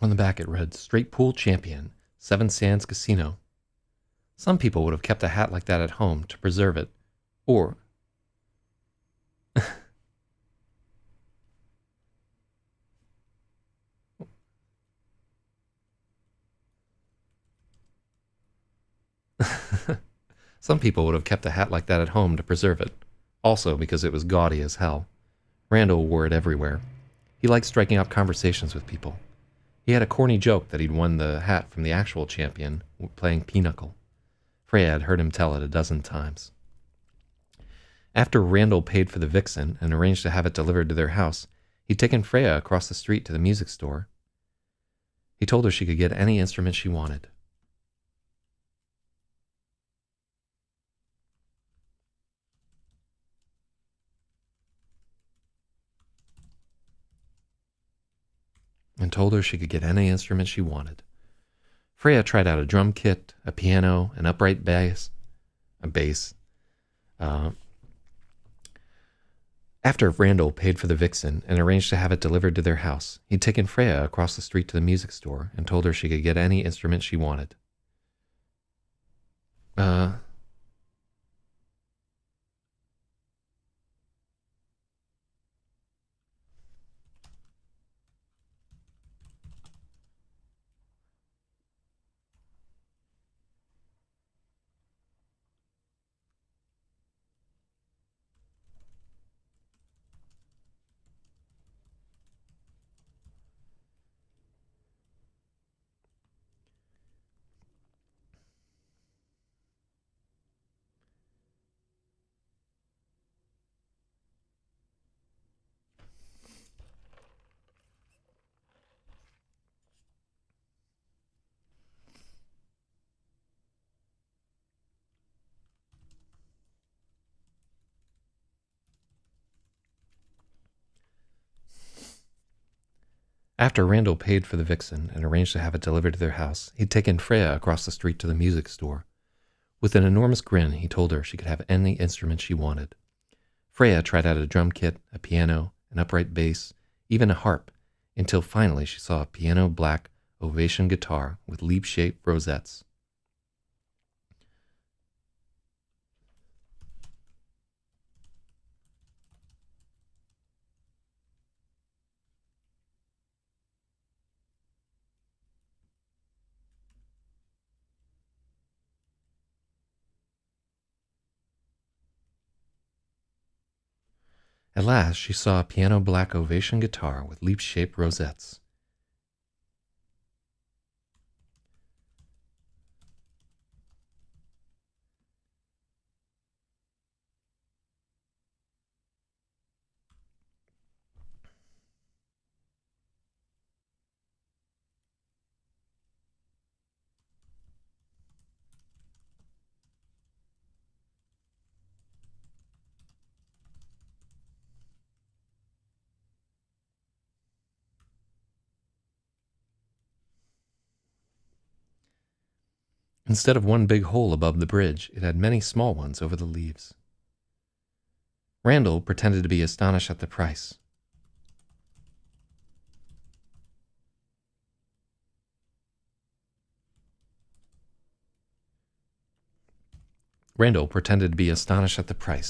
On the back it read, Straight Pool Champion, Seven Sands Casino. Some people would have kept a hat like that at home to preserve it, or... Some people would have kept a hat like that at home to preserve it, also because it was gaudy as hell. Randall wore it everywhere. He liked striking up conversations with people. He had a corny joke that he'd won the hat from the actual champion playing pinochle. Freya had heard him tell it a dozen times. After Randall paid for the vixen and arranged to have it delivered to their house, he'd taken Freya across the street to the music store. He told her she could get any instrument she wanted. Freya tried out a drum kit, a piano, an upright bass. After Randall paid for the vixen and arranged to have it delivered to their house, he'd taken Freya across the street to the music store and told her she could get any instrument she wanted. After Randall paid for the vixen and arranged to have it delivered to their house, he'd taken Freya across the street to the music store. With an enormous grin, he told her she could have any instrument she wanted. Freya tried out a drum kit, a piano, an upright bass, even a harp, until finally she saw a piano black ovation guitar with leaf-shaped rosettes. At last, she saw a piano black ovation guitar with leaf-shaped rosettes. Instead of one big hole above the bridge, it had many small ones over the leaves. Randall pretended to be astonished at the price.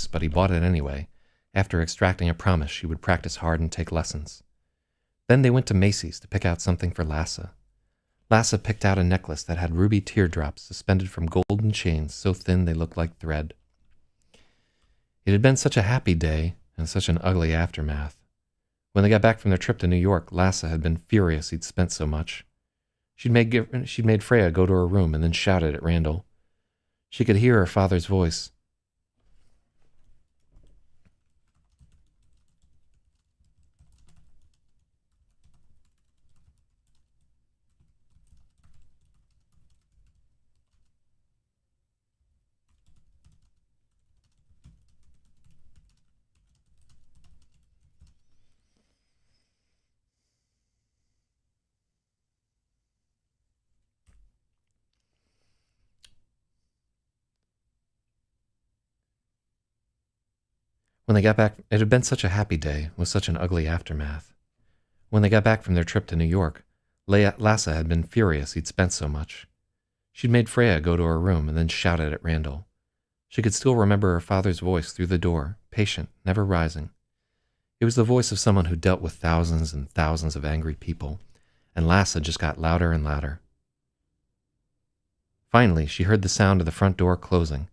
But he bought it anyway, after extracting a promise she would practice hard and take lessons. Then they went to Macy's to pick out something for Lassa. Lassa picked out a necklace that had ruby teardrops suspended from golden chains so thin they looked like thread. It had been such a happy day and such an ugly aftermath. When they got back from their trip to New York, Lassa had been furious he'd spent so much. She'd made Freya go to her room and then shouted at Randall. She could hear her father's voice. When they got back, it had been such a happy day with such an ugly aftermath. When they got back from their trip to New York, Lassa had been furious he'd spent so much. She'd made Freya go to her room and then shouted at Randall. She could still remember her father's voice through the door, patient, never rising. It was the voice of someone who dealt with thousands and thousands of angry people, and Lassa just got louder and louder. Finally, she heard the sound of the front door closing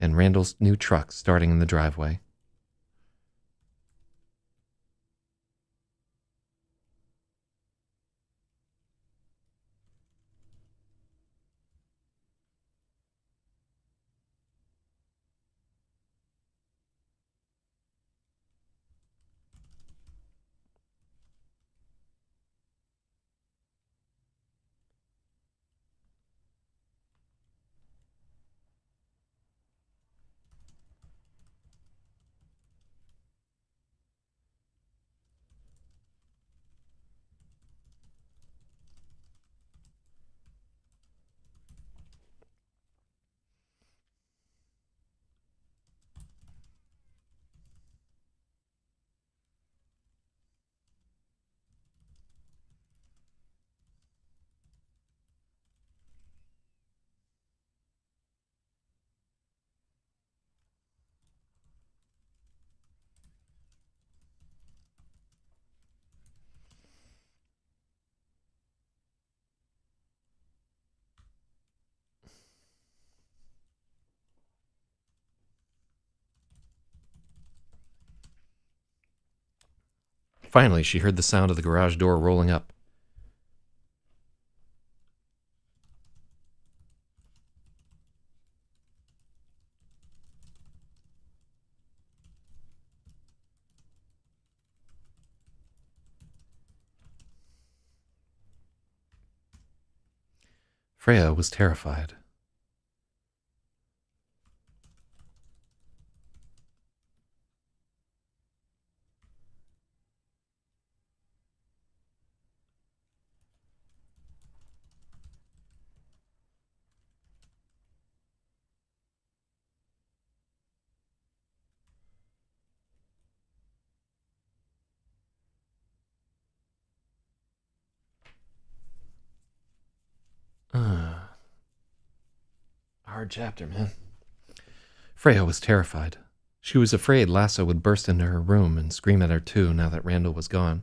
and Randall's new truck starting in the driveway. Finally, she heard the sound of the garage door rolling up. Freya was terrified. Hard chapter, man. Freya was terrified. She was afraid Lasso would burst into her room and scream at her too now that Randall was gone.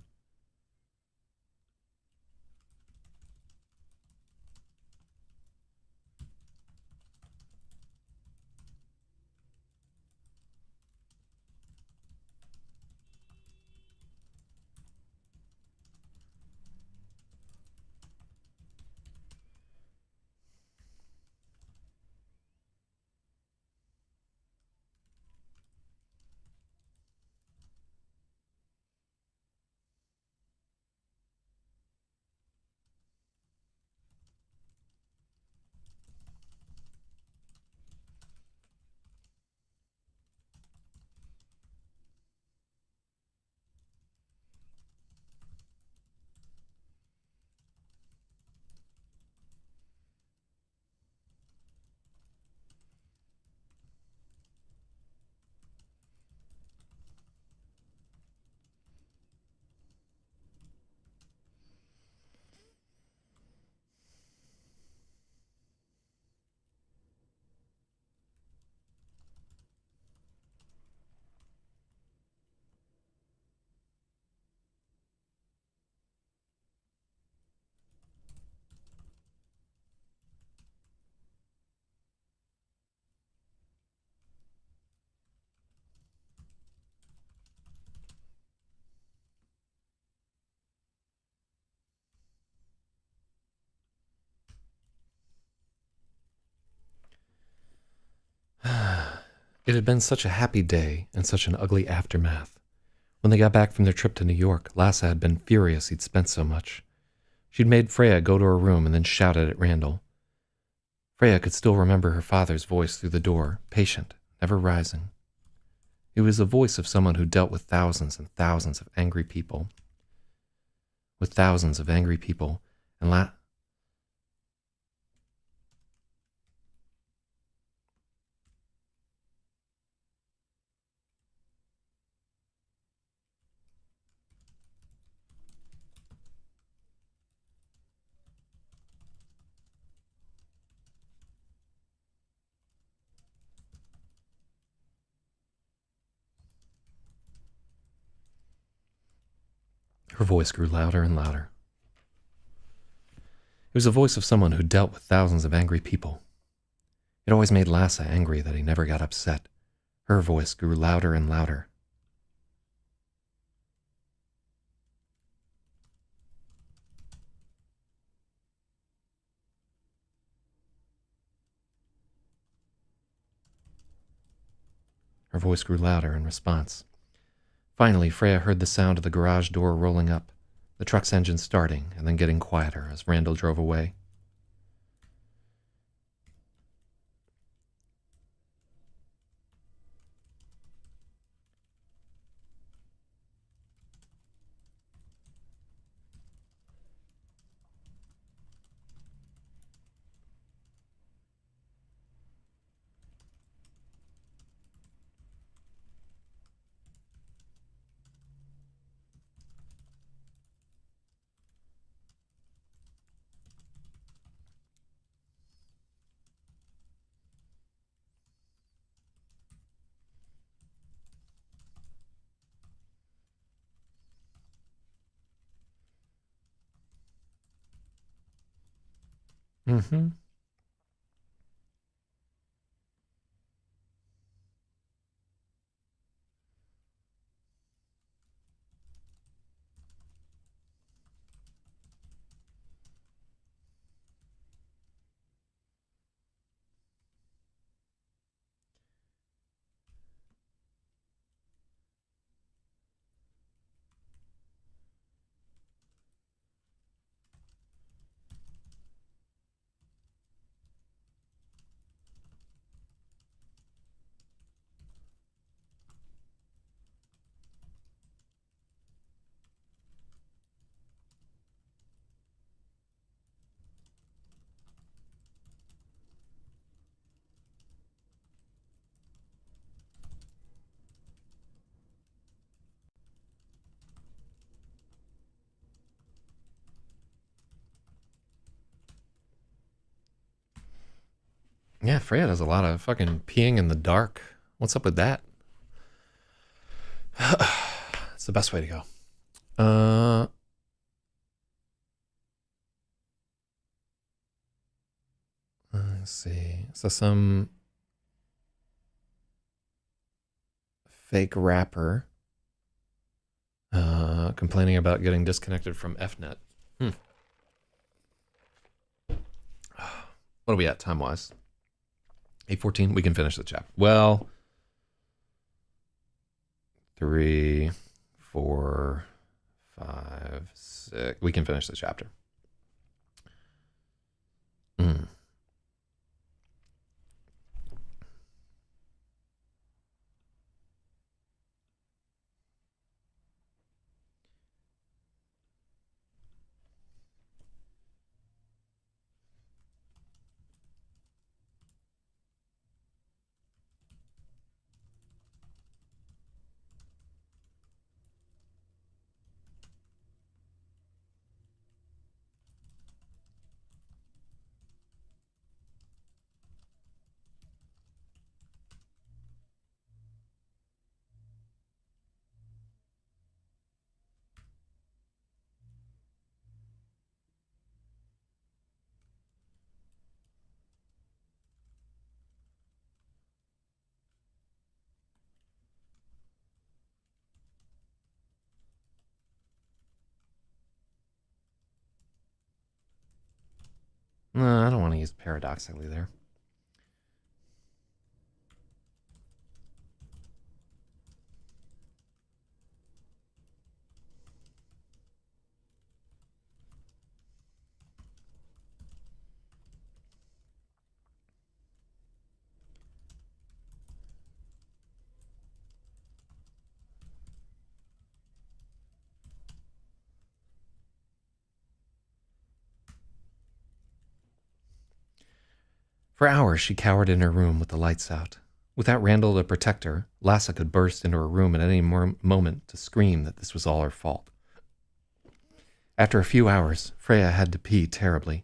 It had been such a happy day and such an ugly aftermath. When they got back from their trip to New York, Lassa had been furious he'd spent so much. She'd made Freya go to her room and then shouted at Randall. Freya could still remember her father's voice through the door, patient, never rising. It was the voice of someone who dealt with thousands and thousands of angry people. With thousands of angry people, and her voice grew louder and louder. It was the voice of someone who dealt with thousands of angry people. It always made Lassa angry that he never got upset. Her voice grew louder and louder. Her voice grew louder in response. Finally, Freya heard the sound of the garage door rolling up, the truck's engine starting and then getting quieter as Randall drove away. Mm-hmm. Yeah, Freya does a lot of fucking peeing in the dark. What's up with that? It's the best way to go. Let's see. So some fake rapper complaining about getting disconnected from FNet. What are we at time-wise? 8:14. We can finish the chapter. Well, 3, 4, 5, 6. We can finish the chapter. No, I don't want to use paradoxically there. For hours, she cowered in her room with the lights out. Without Randall to protect her, Lassa could burst into her room at any moment to scream that this was all her fault. After a few hours, Freya had to pee terribly.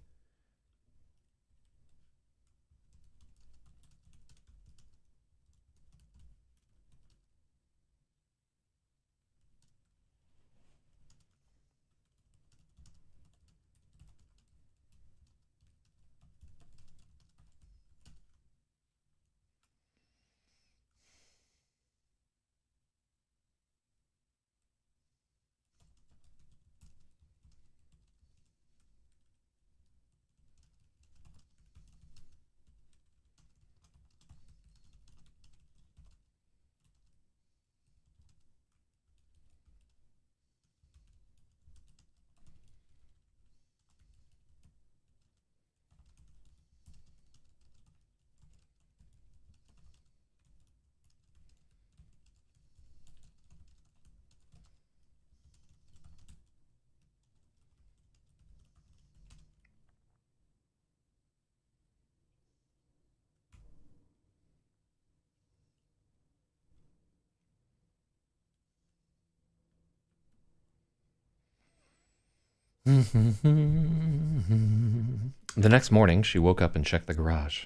The next morning, she woke up and checked the garage.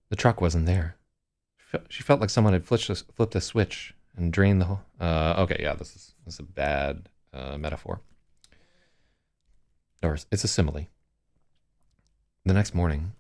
The truck wasn't there. She felt like someone had flipped a switch and drained the whole... okay, yeah, this is a bad metaphor. Or it's a simile. The next morning...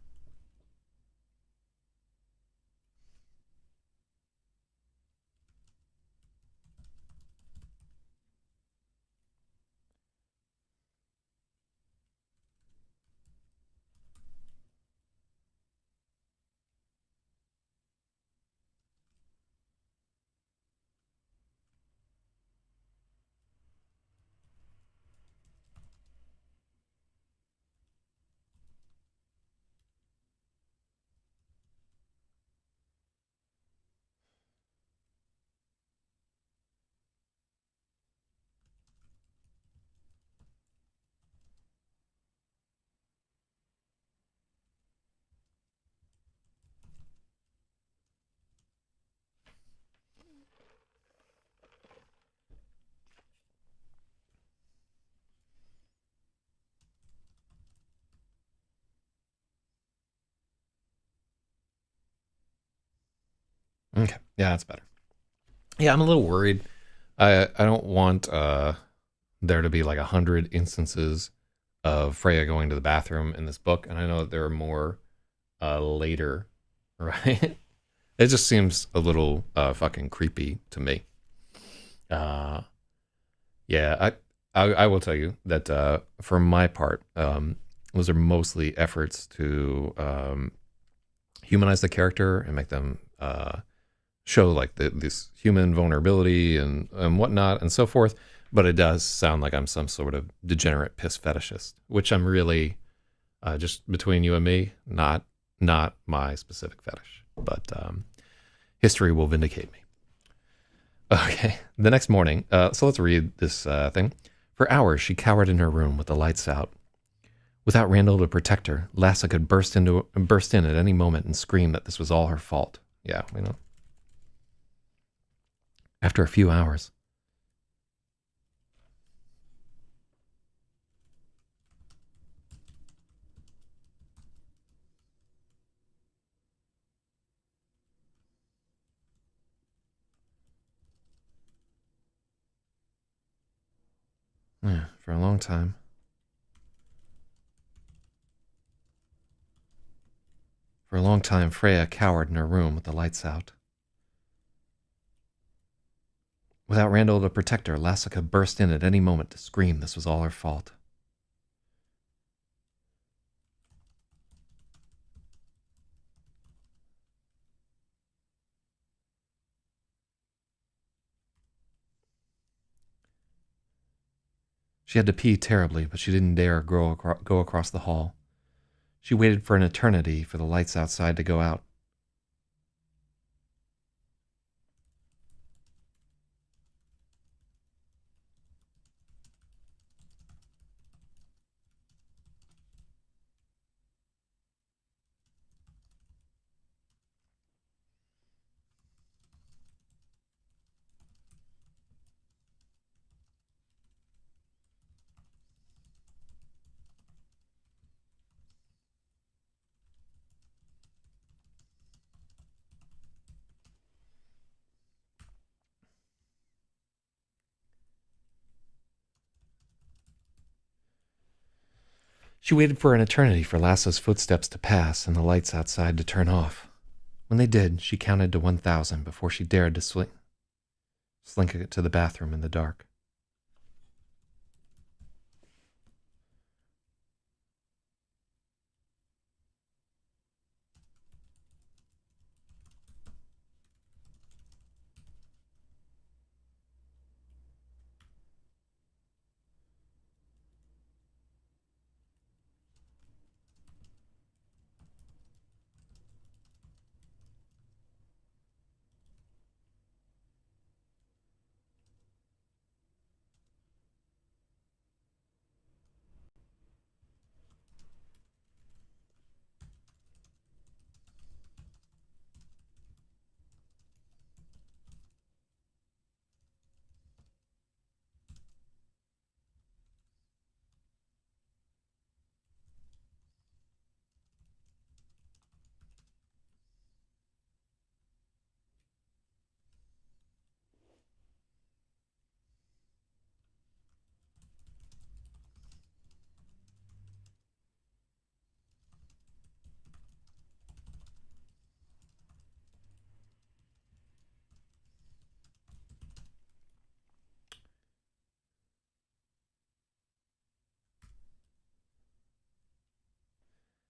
Okay. Yeah, that's better. Yeah, I'm a little worried. I don't want there to be like 100 instances of Freya going to the bathroom in this book, and I know that there are more later, right? It just seems a little fucking creepy to me. Uh, yeah, I will tell you that for my part, those are mostly efforts to humanize the character and make them show like this human vulnerability and whatnot and so forth. But it does sound like I'm some sort of degenerate piss fetishist, which I'm really just between you and me, not my specific fetish. But history will vindicate me. Okay, the next morning. So let's read this thing. For hours, she cowered in her room with the lights out. Without Randall to protect her, Lassa could burst in at any moment and scream that this was all her fault. Yeah, we know. After a few hours, yeah, for a long time. For a long time, Freya cowered in her room with the lights out. Without Randall to protect her, Lassa could burst in at any moment to scream this was all her fault. She had to pee terribly, but she didn't dare go across the hall. She waited for an eternity for the lights outside to go out. She waited for an eternity for Lassa's footsteps to pass and the lights outside to turn off. When they did, she counted to 1,000 before she dared to slink it to the bathroom in the dark.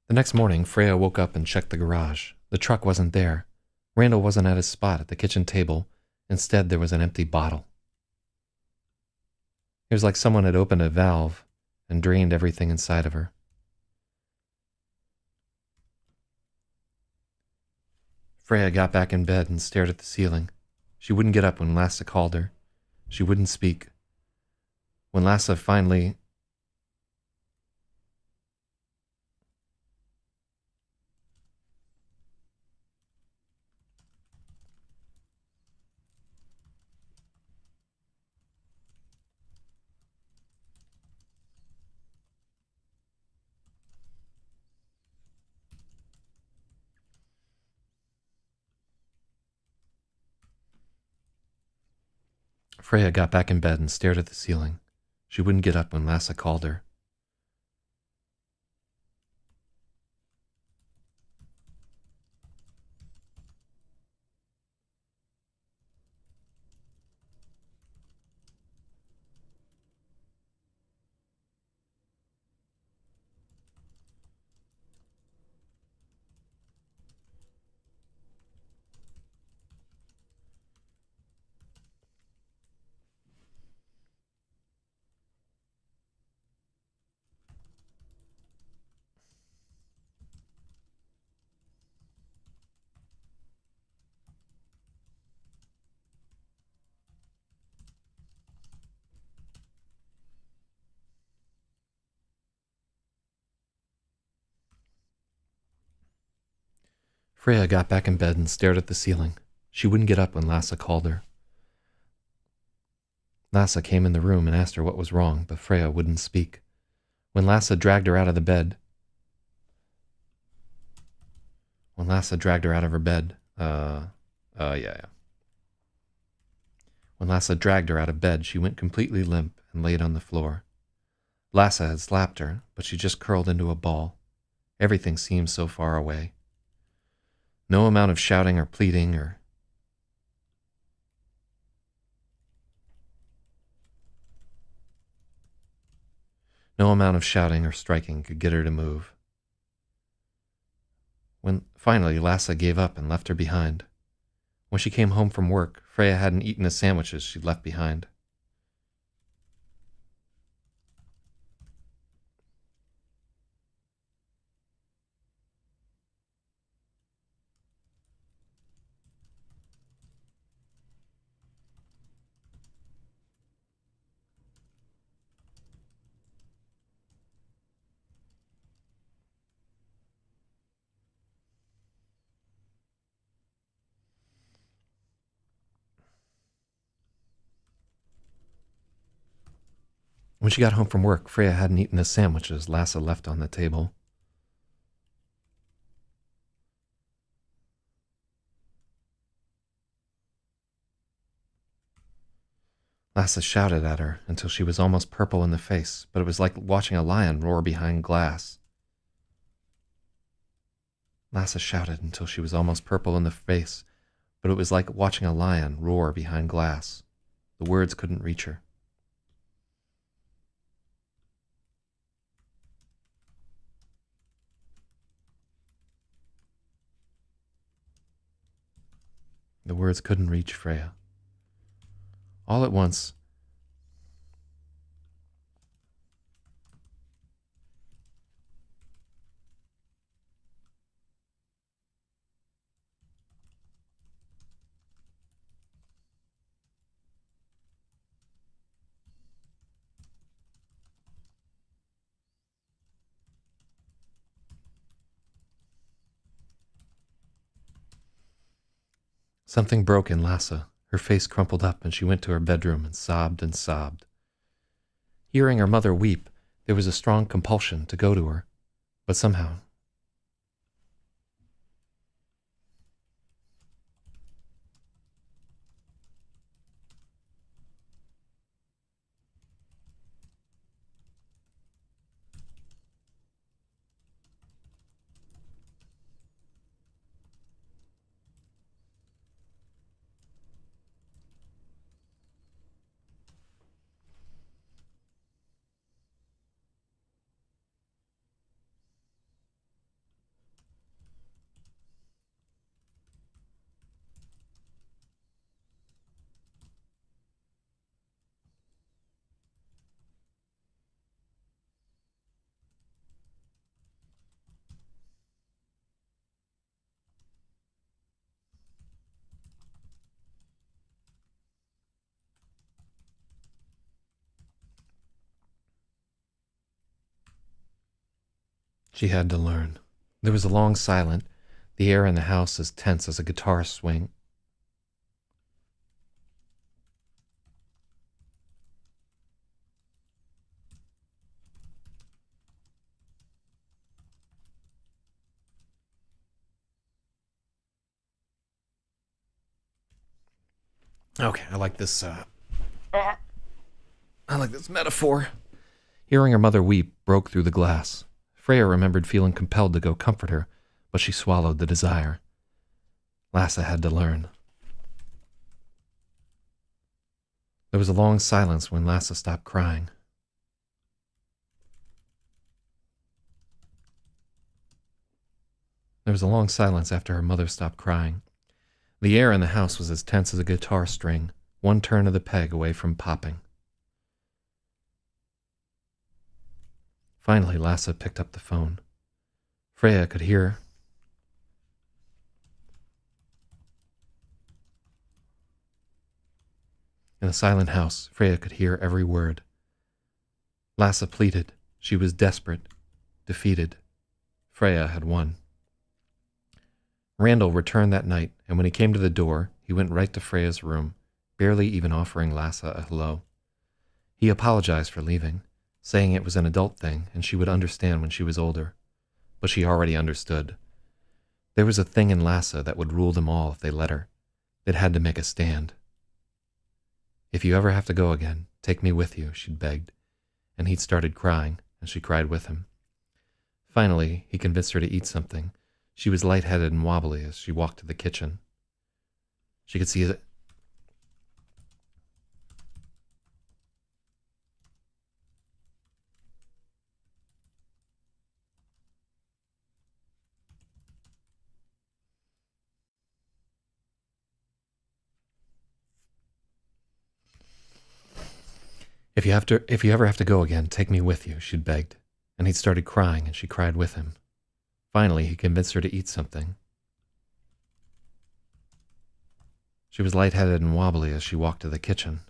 The next morning, Freya woke up and checked the garage. The truck wasn't there. Randall wasn't at his spot at the kitchen table. Instead, there was an empty bottle. It was like someone had opened a valve and drained everything inside of her. Freya got back in bed and stared at the ceiling. She wouldn't get up when Lassa called her. She wouldn't speak. When Lassa finally... Freya got back in bed and stared at the ceiling. She wouldn't get up when Lasse called her. Freya got back in bed and stared at the ceiling. She wouldn't get up when Lasse called her. Lasse came in the room and asked her what was wrong, but Freya wouldn't speak. When Lasse dragged her out of her bed, When Lasse dragged her out of bed, she went completely limp and laid on the floor. Lasse had slapped her, but she just curled into a ball. Everything seemed so far away. No amount of shouting or pleading or striking could get her to move. When finally Lasse gave up and left her behind. When she came home from work, Freya hadn't eaten the sandwiches she'd left behind. When she got home from work, Freya hadn't eaten the sandwiches Lasse left on the table. Lasse shouted at her until she was almost purple in the face, but it was like watching a lion roar behind glass. Lasse shouted until she was almost purple in the face, but it was like watching a lion roar behind glass. The words couldn't reach her. The words couldn't reach Freya. All at once, something broke in Lasse. Her face crumpled up and she went to her bedroom and sobbed and sobbed. Hearing her mother weep, there was a strong compulsion to go to her, but somehow she had to learn. There was a long silence, the air in the house as tense as a guitar swing. Okay, I like this I like this metaphor. Hearing her mother weep broke through the glass. Freya remembered feeling compelled to go comfort her, but she swallowed the desire. Lasse had to learn. There was a long silence when Lasse stopped crying. There was a long silence after her mother stopped crying. The air in the house was as tense as a guitar string, one turn of the peg away from popping. Finally, Lasse picked up the phone. Freya could hear. In the silent house, Freya could hear every word. Lasse pleaded. She was desperate, defeated. Freya had won. Randall returned that night, and when he came to the door, he went right to Freya's room, barely even offering Lasse a hello. He apologized for leaving, saying it was an adult thing and she would understand when she was older. But she already understood. There was a thing in Lasse that would rule them all if they let her. It had to make a stand. If you ever have to go again, take me with you, she'd begged, and he'd started crying, and she cried with him. Finally, he convinced her to eat something. She was lightheaded and wobbly as she walked to the kitchen. She could see that. If you ever have to go again, take me with you, she'd begged, and he'd started crying, and she cried with him. Finally, he convinced her to eat something. She was lightheaded and wobbly as she walked to the kitchen.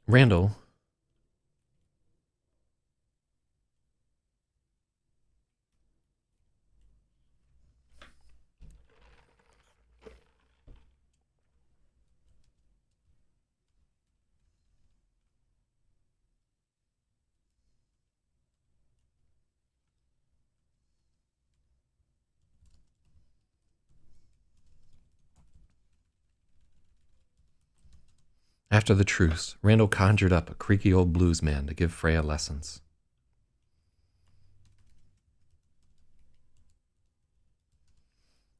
Randall. After the truce, Randall conjured up a creaky old blues man to give Freya lessons.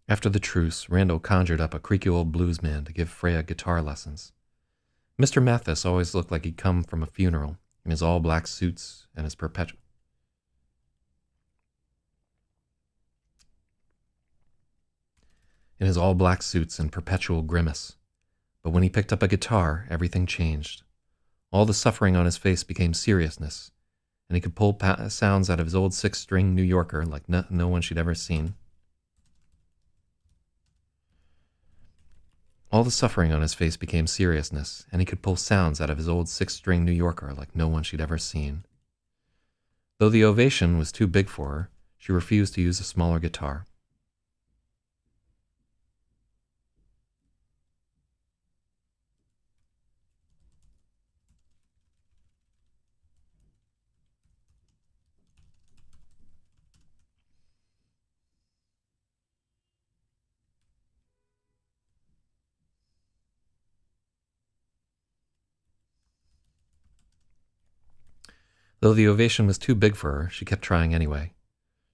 After the truce, Randall conjured up a creaky old blues man to give Freya guitar lessons. Mr. Mathis always looked like he'd come from a funeral, in his all-black suits and his perpetual grimace. But when he picked up a guitar, everything changed. All the suffering on his face became seriousness, and he could pull sounds out of his old six-string New Yorker like no one she'd ever seen. All the suffering on his face became seriousness, and he could pull sounds out of his old six-string New Yorker like no one she'd ever seen. Though the ovation was too big for her, she refused to use a smaller guitar. Though the ovation was too big for her, she kept trying anyway.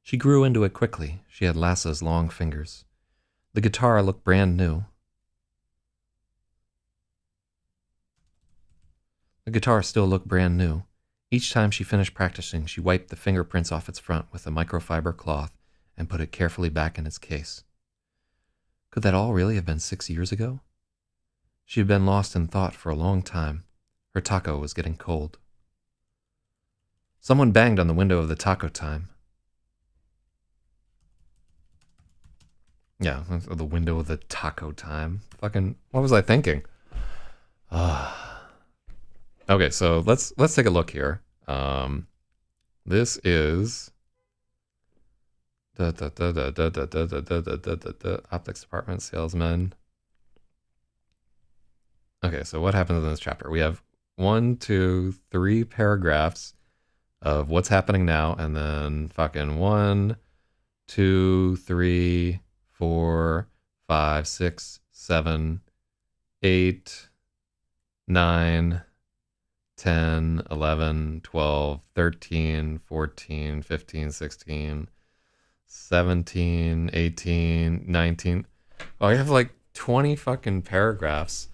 She grew into it quickly. She had Lassa's long fingers. The guitar looked brand new. The guitar still looked brand new. Each time she finished practicing, she wiped the fingerprints off its front with a microfiber cloth and put it carefully back in its case. Could that all really have been 6 years ago? She had been lost in thought for a long time. Her taco was getting cold. Someone banged on the window of the taco time. Yeah, the window of the taco time. Fucking, what was I thinking? Okay, so let's take a look here. This is optics department salesman. Okay, so what happens in this chapter? We have 1, 2, 3 paragraphs of what's happening now, and then fucking 1, 2, 3, 4, 5, 6, 7, 8, 9, 10, 11, 12, 13, 14, 15, 16, 17, 18, 19. Oh, I have like 20 fucking paragraphs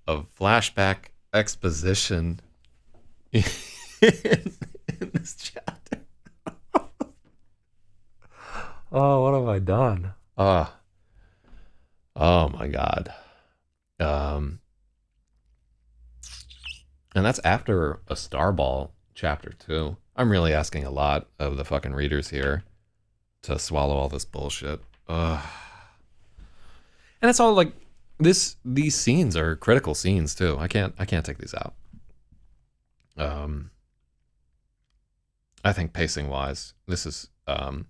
of flashback exposition in this chapter. Oh, what have I done? Oh my God. And that's after a Starball chapter too. I'm really asking a lot of the fucking readers here to swallow all this bullshit. Ugh. And it's all like these scenes are critical scenes too. I can't take these out. I think pacing wise, this is a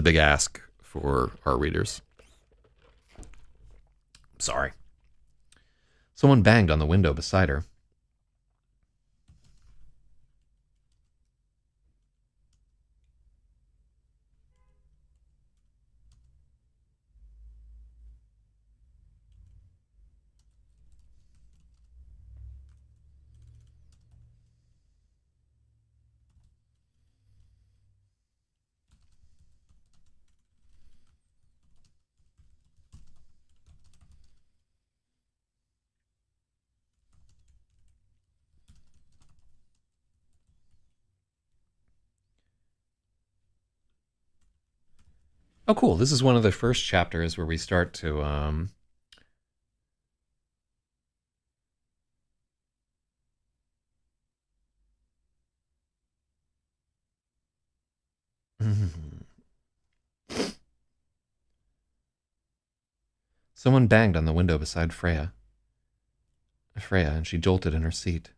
big ask for our readers. Sorry. Someone banged on the window beside her. Oh, cool. This is one of the first chapters where we start to Someone banged on the window beside Freya. And she jolted in her seat.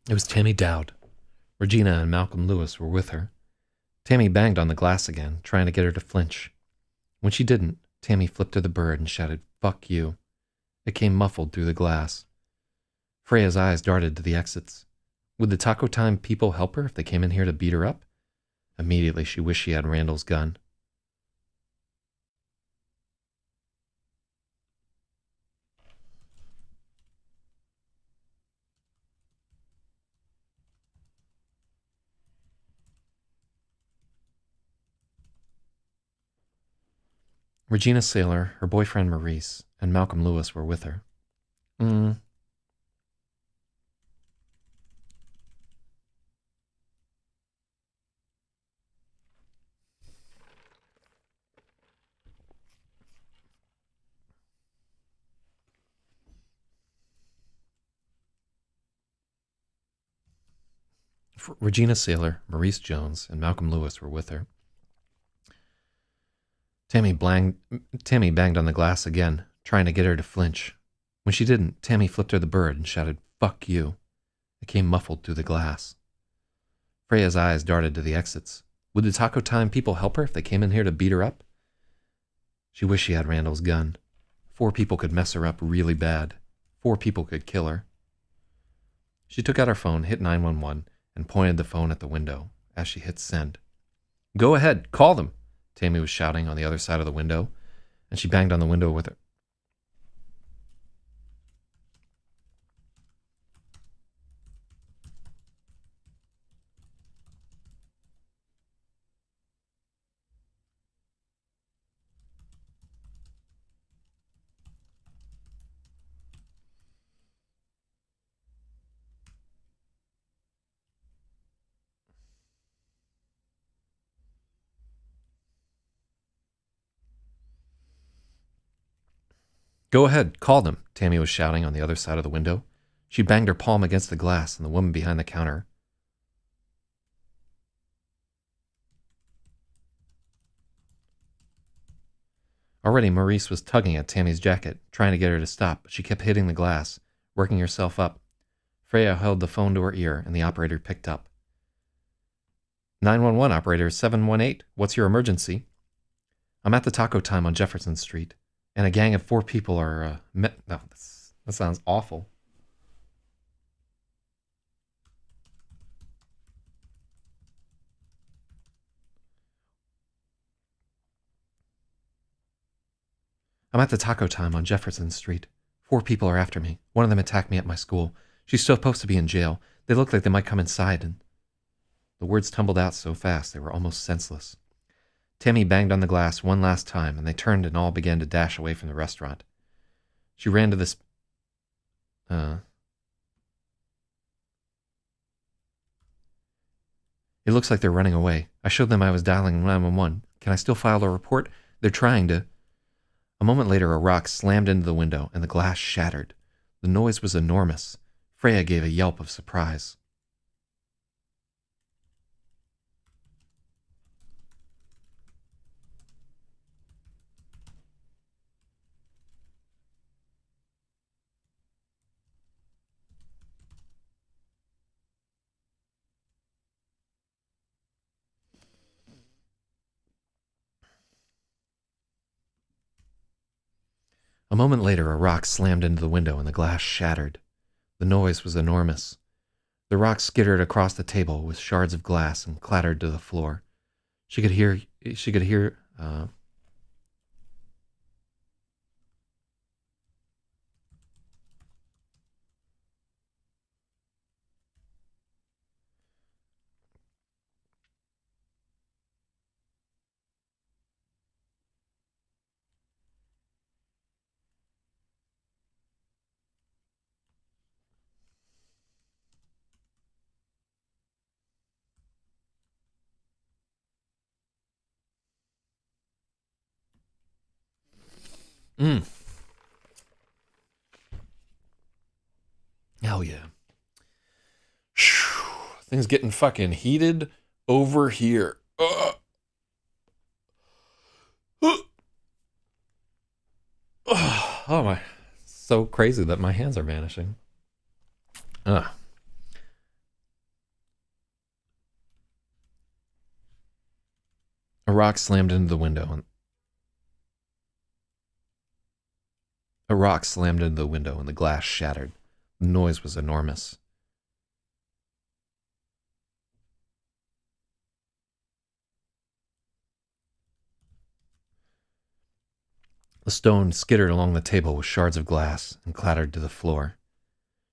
It was Tammy Dowd. Regina and Malcolm Lewis were with her. Tammy banged on the glass again, trying to get her to flinch. When she didn't, Tammy flipped her the bird and shouted, "Fuck you." It came muffled through the glass. Freya's eyes darted to the exits. Would the Taco Time people help her if they came in here to beat her up? Immediately, she wished she had Randall's gun. Regina Saylor, her boyfriend Maurice, and Malcolm Lewis were with her. Regina Saylor, Maurice Jones, and Malcolm Lewis were with her. Tammy banged on the glass again, trying to get her to flinch. When she didn't, Tammy flipped her the bird and shouted, "Fuck you." It came muffled through the glass. Freya's eyes darted to the exits. Would the Taco Time people help her if they came in here to beat her up? She wished she had Randall's gun. 4 people could mess her up really bad. 4 people could kill her. She took out her phone, hit 911, and pointed the phone at the window as she hit send. "Go ahead, call them," Tammy was shouting on the other side of the window, and she banged on the window with her. "Go ahead, call them," Tammy was shouting on the other side of the window. She banged her palm against the glass, and the woman behind the counter. Already, Maurice was tugging at Tammy's jacket, trying to get her to stop, but she kept hitting the glass, working herself up. Freya held the phone to her ear, and the operator picked up. 911 operator 718, what's your emergency? I'm at the Taco Time on Jefferson Street, and a gang of 4 people are, no, that sounds awful. I'm at the Taco Time on Jefferson Street. 4 people are after me. One of them attacked me at my school. She's supposed to be in jail. They look like they might come inside, and... The words tumbled out so fast they were almost senseless. Tammy banged on the glass one last time, and they turned and all began to dash away from the restaurant. She ran to this... It looks like they're running away. I showed them I was dialing 911. Can I still file a report? They're trying to... A moment later, a rock slammed into the window, and the glass shattered. The noise was enormous. Freya gave a yelp of surprise. A moment later, a rock slammed into the window and the glass shattered. The noise was enormous. The rock skittered across the table with shards of glass and clattered to the floor. She could hear Hell yeah. Things getting fucking heated over here. Oh my. So crazy that my hands are vanishing. A rock slammed into the window and the glass shattered. The noise was enormous. The stone skittered along the table with shards of glass and clattered to the floor.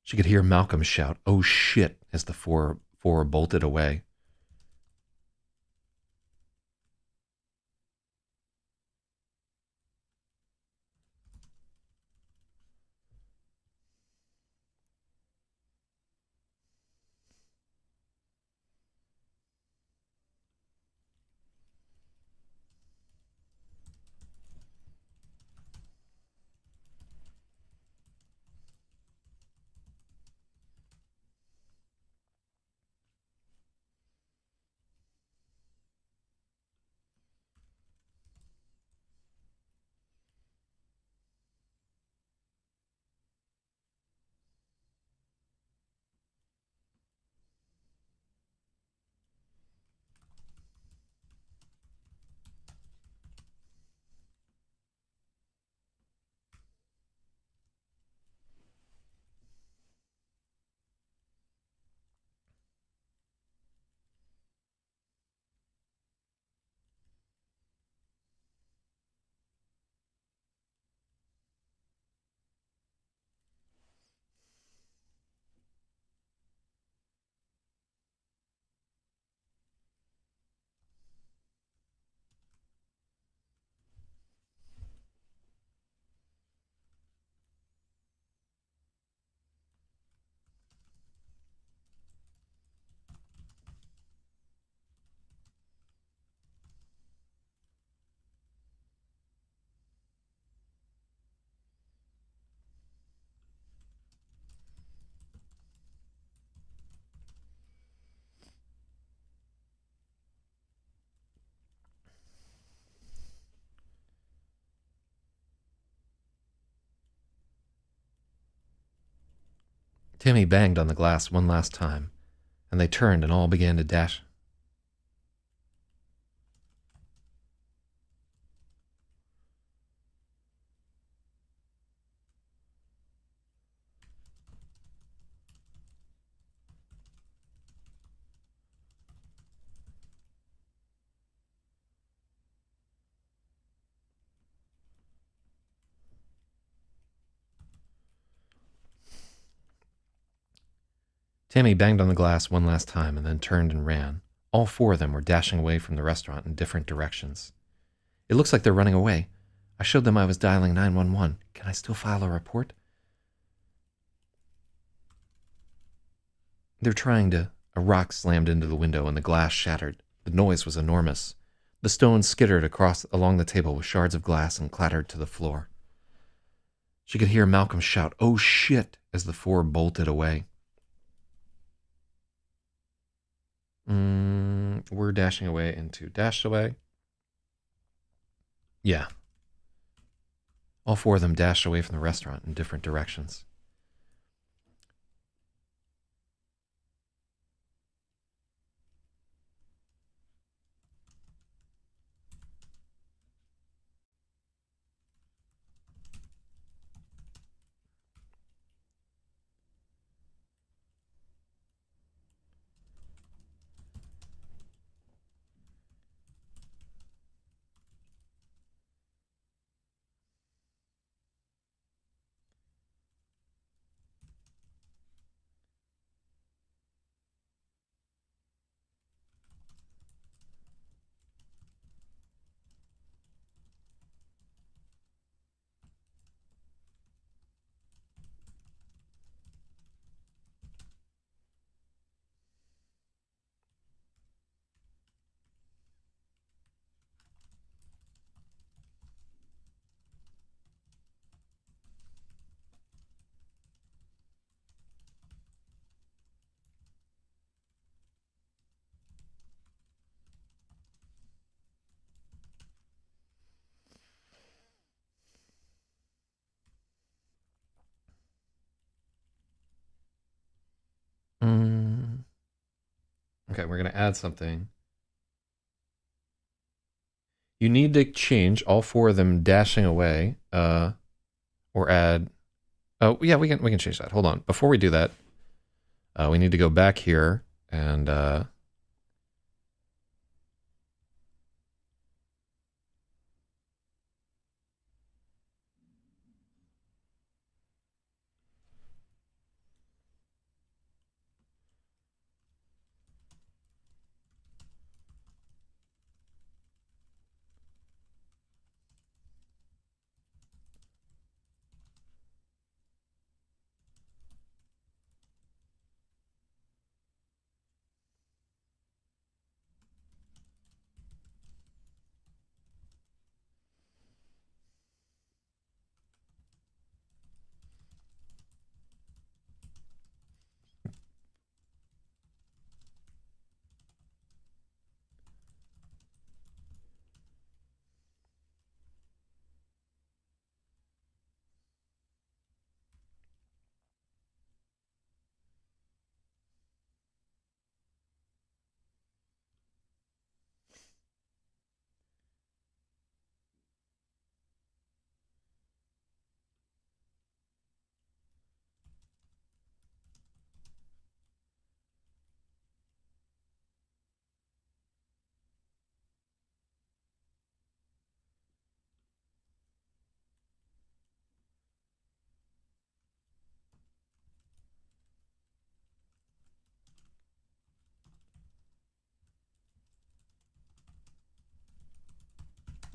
She could hear Malcolm shout, "Oh shit," as the four bolted away. Timmy banged on the glass one last time, and they turned and all began to dash. Tammy banged on the glass one last time and then turned and ran. All four of them were dashing away from the restaurant in different directions. "It looks like they're running away. I showed them I was dialing 911. Can I still file a report?" "They're trying to..." A rock slammed into the window and the glass shattered. The noise was enormous. The stone skittered along the table with shards of glass and clattered to the floor. She could hear Malcolm shout, "Oh shit," as the four bolted away. We're dashing away into dashed away. Yeah. All four of them dashed away from the restaurant in different directions. Okay, we're going to add something. You need to change all four of them dashing away, or add... Oh, yeah, we can change that. Hold on. Before we do that, we need to go back here and...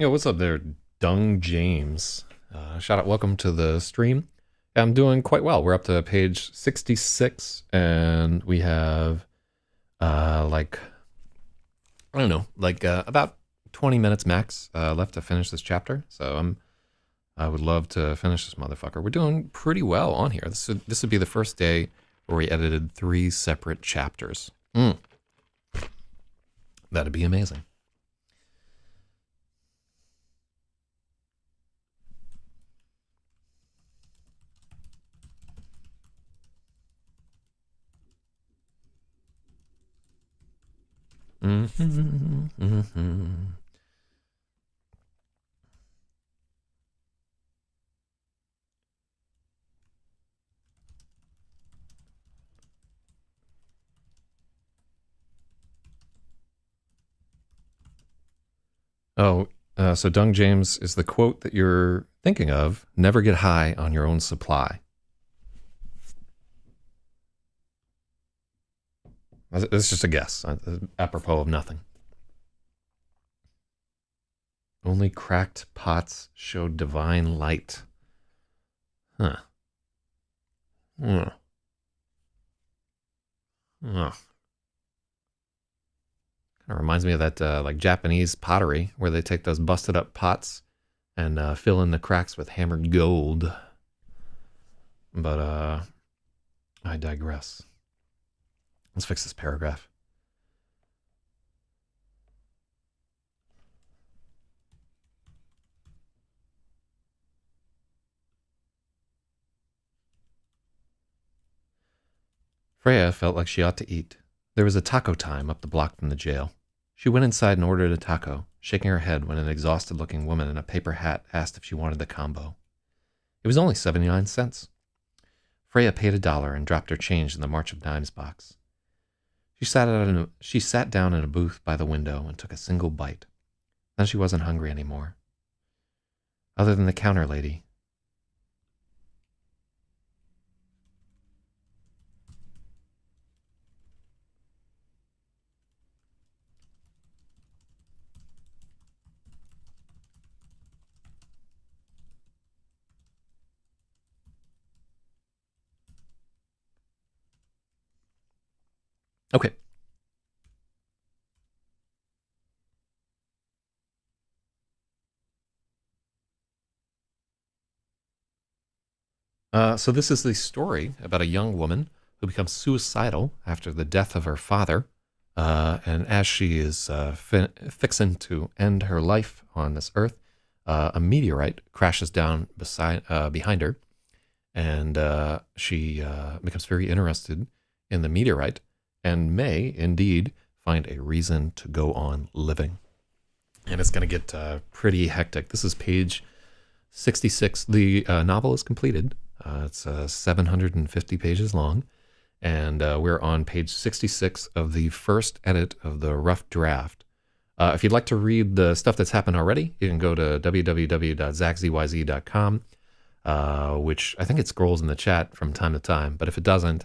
Yo, what's up there, Dung James? Shout out, welcome to the stream. I'm doing quite well. We're up to page 66, and we have, like, I don't know, like about 20 minutes max left to finish this chapter. So I would love to finish this motherfucker. We're doing pretty well on here. This would be the first day where we edited 3 separate chapters. That'd be amazing. Oh, so Dung James is the quote that you're thinking of. Never get high on your own supply. It's just a guess, apropos of nothing. Only cracked pots show divine light. Huh. Kind of reminds me of that like Japanese pottery where they take those busted up pots and fill in the cracks with hammered gold. But I digress. Let's fix this paragraph. Freya felt like she ought to eat. There was a taco time up the block from the jail. She went inside and ordered a taco, shaking her head when an exhausted-looking woman in a paper hat asked if she wanted the combo. It was only 79 cents. Freya paid $1 and dropped her change in the March of Dimes box. She sat down in a booth by the window and took a single bite. Then she wasn't hungry anymore. Other than the counter lady. Okay. So this is the story about a young woman who becomes suicidal after the death of her father. And as she is fixing to end her life on this earth, a meteorite crashes down behind her. And she becomes very interested in the meteorite and may indeed find a reason to go on living. And it's going to get pretty hectic. This is page 66. The novel is completed. It's 750 pages long. And we're on page 66 of the first edit of the rough draft. If you'd like to read the stuff that's happened already, you can go to www.zachzyz.com, which I think it scrolls in the chat from time to time. But if it doesn't,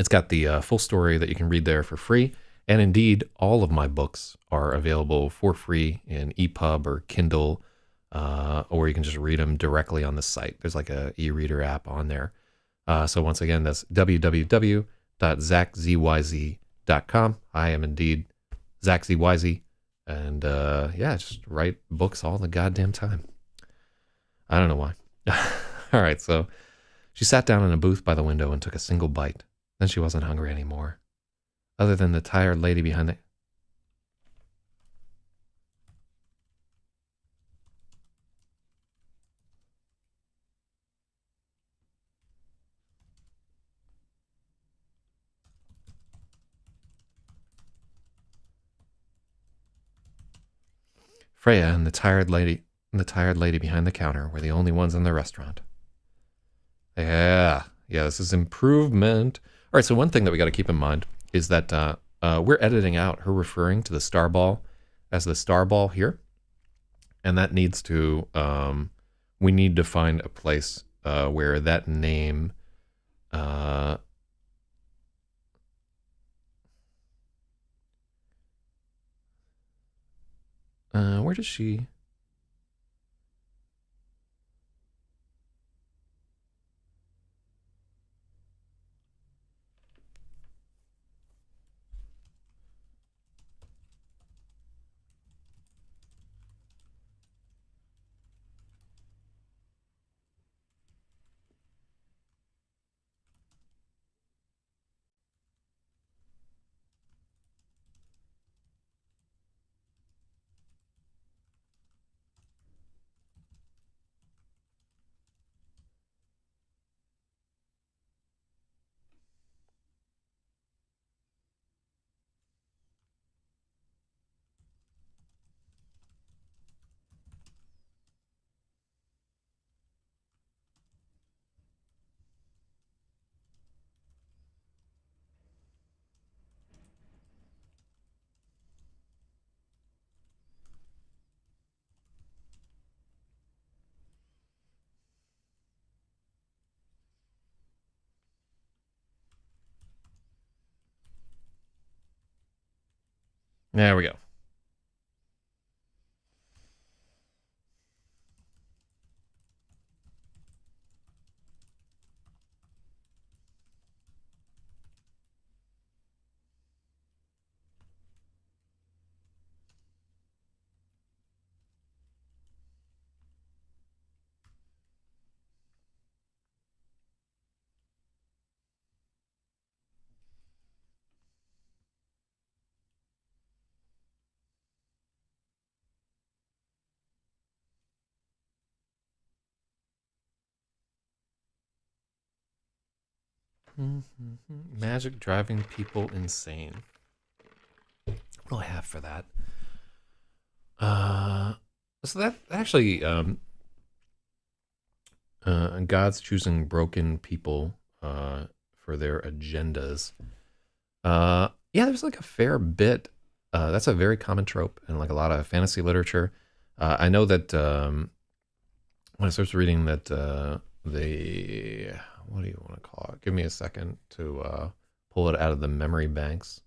it's got the full story that you can read there for free. And indeed, all of my books are available for free in EPUB or Kindle, or you can just read them directly on the site. There's like a e-reader app on there. So once again, that's www.zachzyz.com. I am indeed Zach ZYZ. And yeah, just write books all the goddamn time. I don't know why. All right, so she sat down in a booth by the window and took a single bite. Then she wasn't hungry anymore. Other than the tired lady behind the... Freya and the tired lady behind the counter were the only ones in the restaurant. Yeah, this is improvement. All right, so one thing that we got to keep in mind is that we're editing out her referring to the star ball as the star ball here. And that needs to, we need to find a place where that name, Where does she? There we go. Magic driving people insane. What do I have for that? So that actually, God's choosing broken people for their agendas. Yeah, there's like a fair bit. That's a very common trope in like a lot of fantasy literature. I know that when I started reading that the what do you want to call it? Give me a second to pull it out of the memory banks.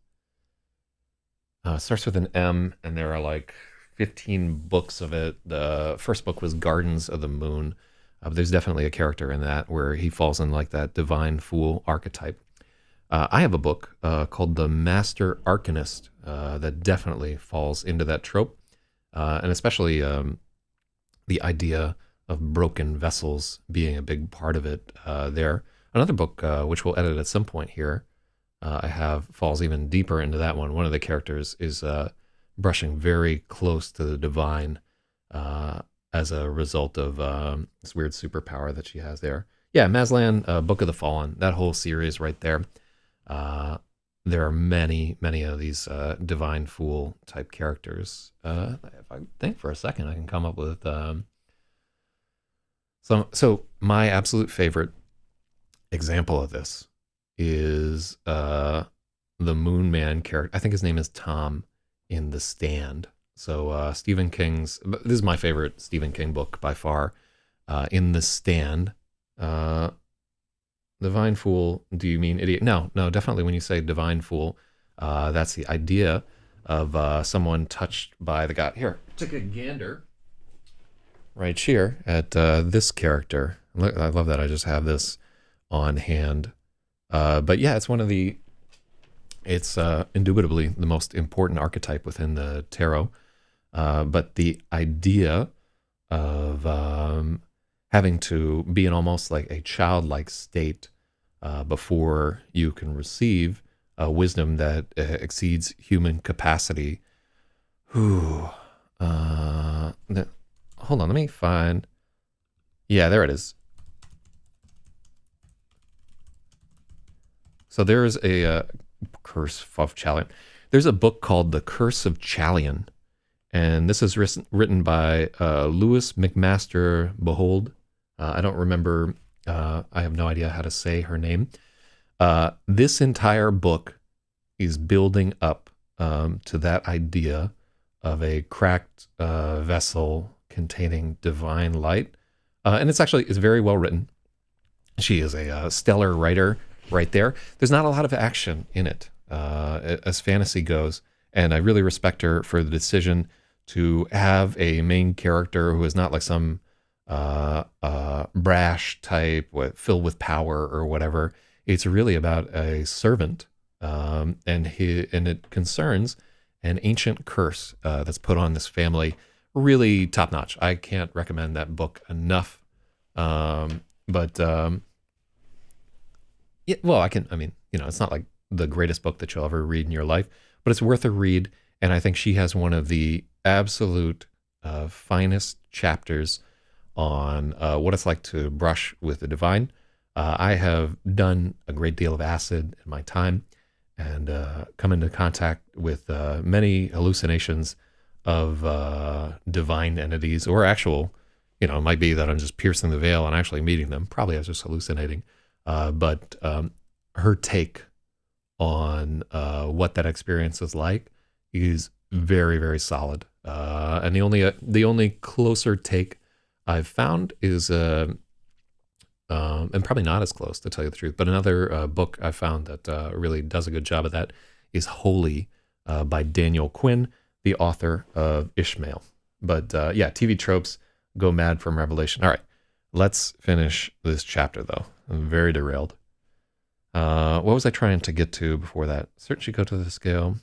It starts with an M, and there are like 15 books of it. The first book was Gardens of the Moon. But there's definitely a character in that where he falls in like that divine fool archetype. I have a book called The Master Arcanist that definitely falls into that trope, and especially the idea of broken vessels being a big part of it there. Another book, which we'll edit at some point here, I have falls even deeper into that one. One of the characters is brushing very close to the divine as a result of this weird superpower that she has there. Yeah, Mazlan, Book of the Fallen, that whole series right there. There are many, many of these divine fool type characters. If I think for a second, I can come up with some. So my absolute favorite example of this is the Moon Man character. I think his name is Tom in The Stand. So Stephen King's, this is my favorite Stephen King book by far. In The Stand, divine fool, do you mean idiot? No, definitely when you say divine fool, that's the idea of someone touched by the god. Here, take a gander right here at this character. Look, I love that I just have this on hand. But yeah, it's indubitably the most important archetype within the tarot. But the idea of having to be in almost like a childlike state before you can receive wisdom that exceeds human capacity. Hold on, let me find. Yeah, there it is. So there's a Curse of Chalian. There's a book called The Curse of Chalian. And this is written by Louis McMaster Behold. I don't remember. I have no idea how to say her name. This entire book is building up to that idea of a cracked vessel containing divine light. And it's very well written. She is a stellar writer right there. There's not a lot of action in it as fantasy goes. And I really respect her for the decision to have a main character who is not like some brash type filled with power or whatever. It's really about a servant, and it concerns an ancient curse that's put on this family. Really top notch. I can't recommend that book enough. But yeah, well, I can. I mean, it's not like the greatest book that you'll ever read in your life, but it's worth a read. And I think she has one of the absolute finest chapters on what it's like to brush with the divine. I have done a great deal of acid in my time and come into contact with many hallucinations of divine entities or actual, it might be that I'm just piercing the veil and actually meeting them. Probably I was just hallucinating. But her take on what that experience is like is very, very solid. And the only closer take I've found is, and probably not as close to tell you the truth, but another book I found that really does a good job of that is Holy by Daniel Quinn, the author of Ishmael. But yeah, TV tropes go mad from Revelation. All right, let's finish this chapter though. I'm very derailed. What was I trying to get to before that? Search you go to the scale.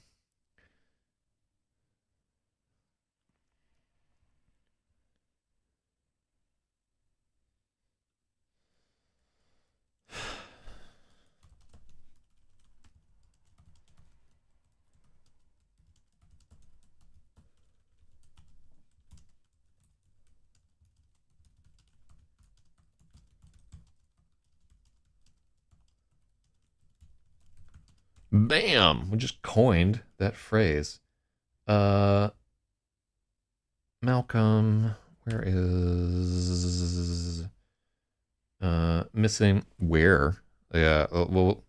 Bam! We just coined that phrase. Malcolm, where is missing where? Yeah, well,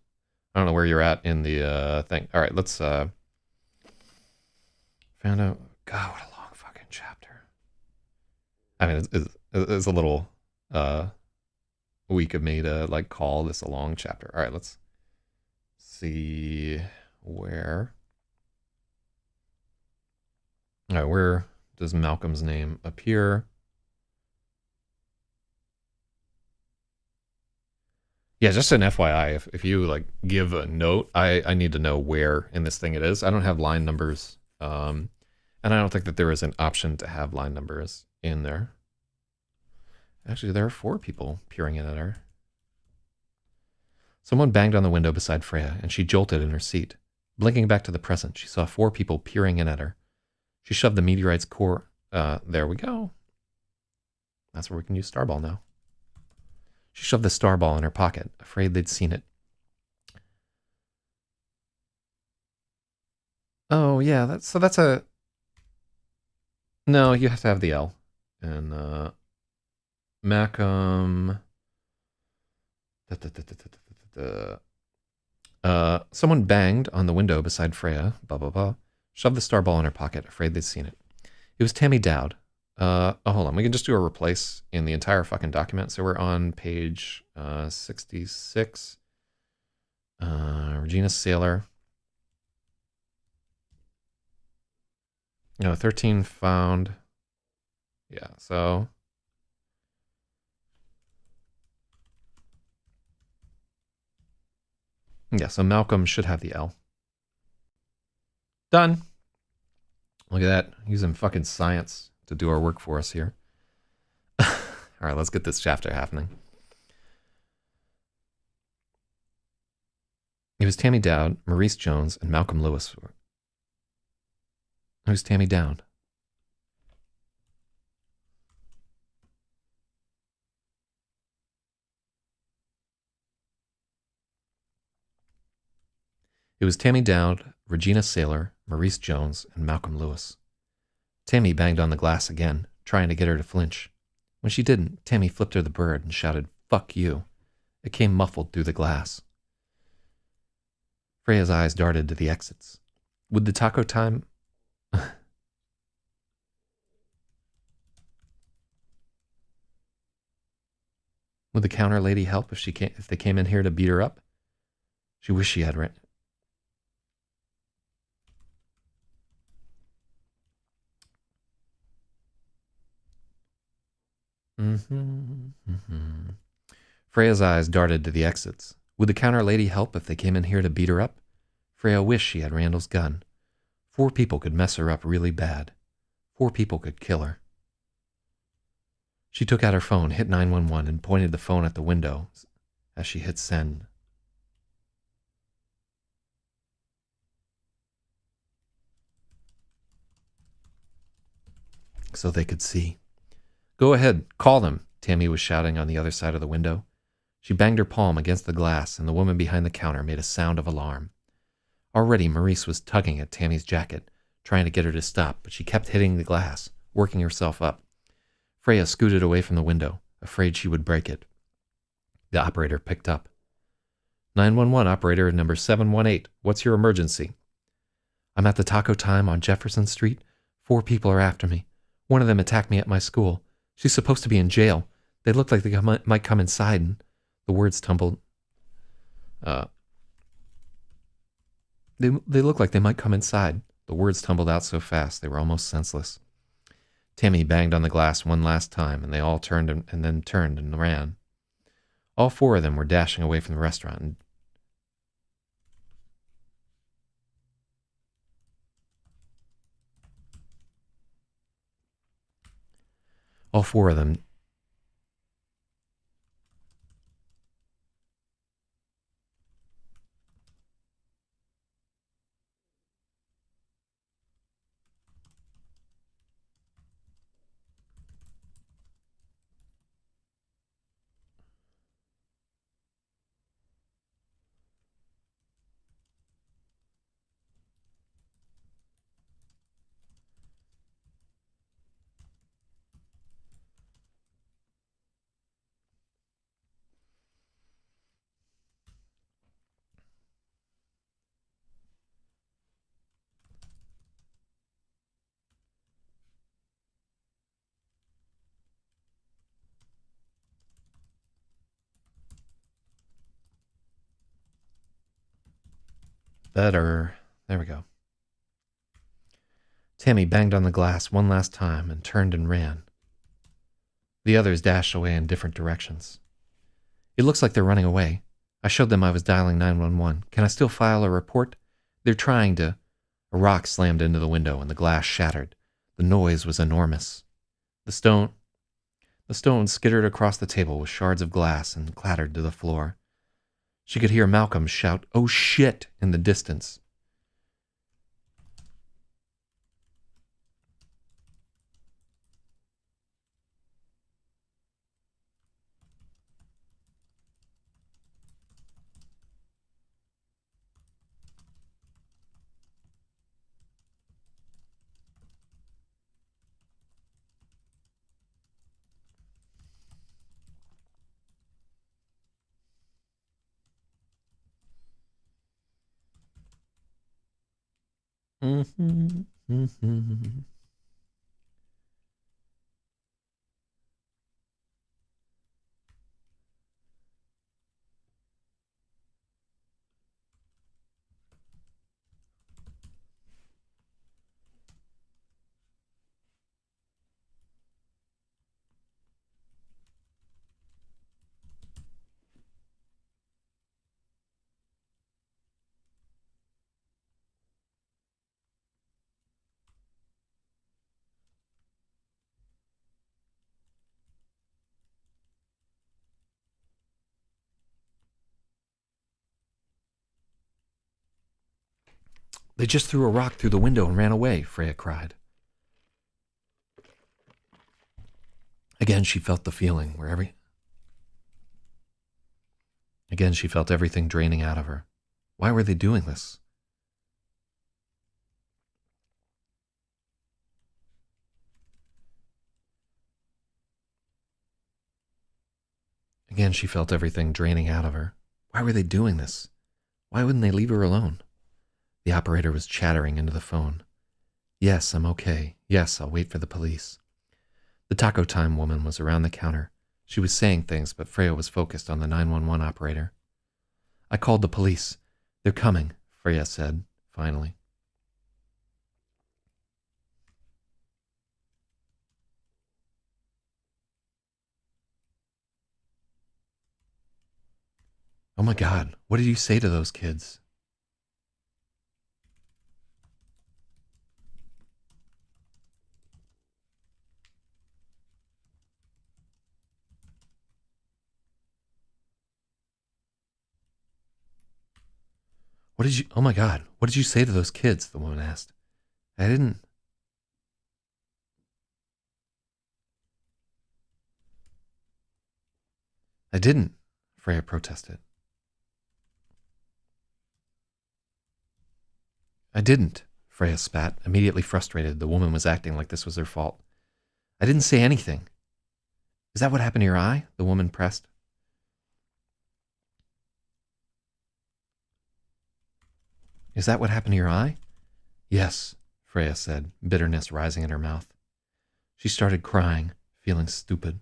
I don't know where you're at in the thing. All right, let's found out. God, what a long fucking chapter. I mean, it's a little weak of me to like call this a long chapter. All right, let's see where. All right, where does Malcolm's name appear? Yeah, just an FYI, if you like give a note, I need to know where in this thing it is. I don't have line numbers, and I don't think that there is an option to have line numbers in there. Actually, there are 4 people peering in at her. Someone banged on the window beside Freya, and she jolted in her seat. Blinking back to the present, she saw 4 people peering in at her. She shoved the meteorite's core. There we go. That's where we can use Starball now. She shoved the Starball in her pocket, afraid they'd seen it. Oh, yeah, that's a... No, you have to have the L. And, Macum... Someone banged on the window beside Freya, blah, blah, blah. Shoved the Starball in her pocket, afraid they'd seen it. It was Tammy Dowd. Oh, hold on. We can just do a replace in the entire fucking document. So we're on page 66. Regina Saylor. No, 13 found. Yeah, so... Yeah, so Malcolm should have the L. Done. Look at that. Using fucking science to do our work for us here. All right, let's get this chapter happening. It was Tammy Dowd, Maurice Jones, and Malcolm Lewis. Who's Tammy Dowd? It was Tammy Dowd, Regina Saylor, Maurice Jones, and Malcolm Lewis. Tammy banged on the glass again, trying to get her to flinch. When she didn't, Tammy flipped her the bird and shouted, "Fuck you." It came muffled through the glass. Freya's eyes darted to the exits. Would the taco time... Would the counter lady help if they came in here to beat her up? She wished she had rent. Freya's eyes darted to the exits. Would the counter lady help if they came in here to beat her up? Freya wished she had Randall's gun. 4 people could mess her up really bad. 4 people could kill her. She took out her phone, hit 911, and pointed the phone at the window as she hit send. So they could see. Go ahead, call them, Tammy was shouting on the other side of the window. She banged her palm against the glass, and the woman behind the counter made a sound of alarm. Already, Maurice was tugging at Tammy's jacket, trying to get her to stop, but she kept hitting the glass, working herself up. Freya scooted away from the window, afraid she would break it. The operator picked up. 911, operator number 718. What's your emergency? I'm at the Taco Time on Jefferson Street. 4 people are after me. One of them attacked me at my school. She's supposed to be in jail. They look like they might come inside, and the words tumbled. They look like they might come inside. The words tumbled out so fast they were almost senseless. Tammy banged on the glass one last time, and they all turned and ran. All 4 of them were dashing away from the restaurant. All 4 of them better. There we go. Tammy banged on the glass one last time and turned and ran. The others dashed away in different directions. It looks like they're running away. I showed them I was dialing 911. Can I still file a report? They're trying to... A rock slammed into the window and the glass shattered. The noise was enormous. The stone skittered across the table with shards of glass and clattered to the floor. She could hear Malcolm shout, "Oh shit," in the distance. They just threw a rock through the window and ran away, Freya cried. Again, she felt the feeling Again, she felt everything draining out of her. Why were they doing this? Again, she felt everything draining out of her. Why were they doing this? Why wouldn't they leave her alone? The operator was chattering into the phone. Yes, I'm okay. Yes, I'll wait for the police. The Taco Time woman was around the counter. She was saying things, but Freya was focused on the 911 operator. I called the police. They're coming, Freya said, finally. Oh my God, what did you say to those kids? What did you, oh my God, what did you say to those kids? The woman asked. I didn't. I didn't, Freya protested. I didn't, Freya spat, immediately frustrated. The woman was acting like this was her fault. I didn't say anything. Is that what happened to your eye? The woman pressed. Is that what happened to your eye? Yes, Freya said, bitterness rising in her mouth. She started crying, feeling stupid.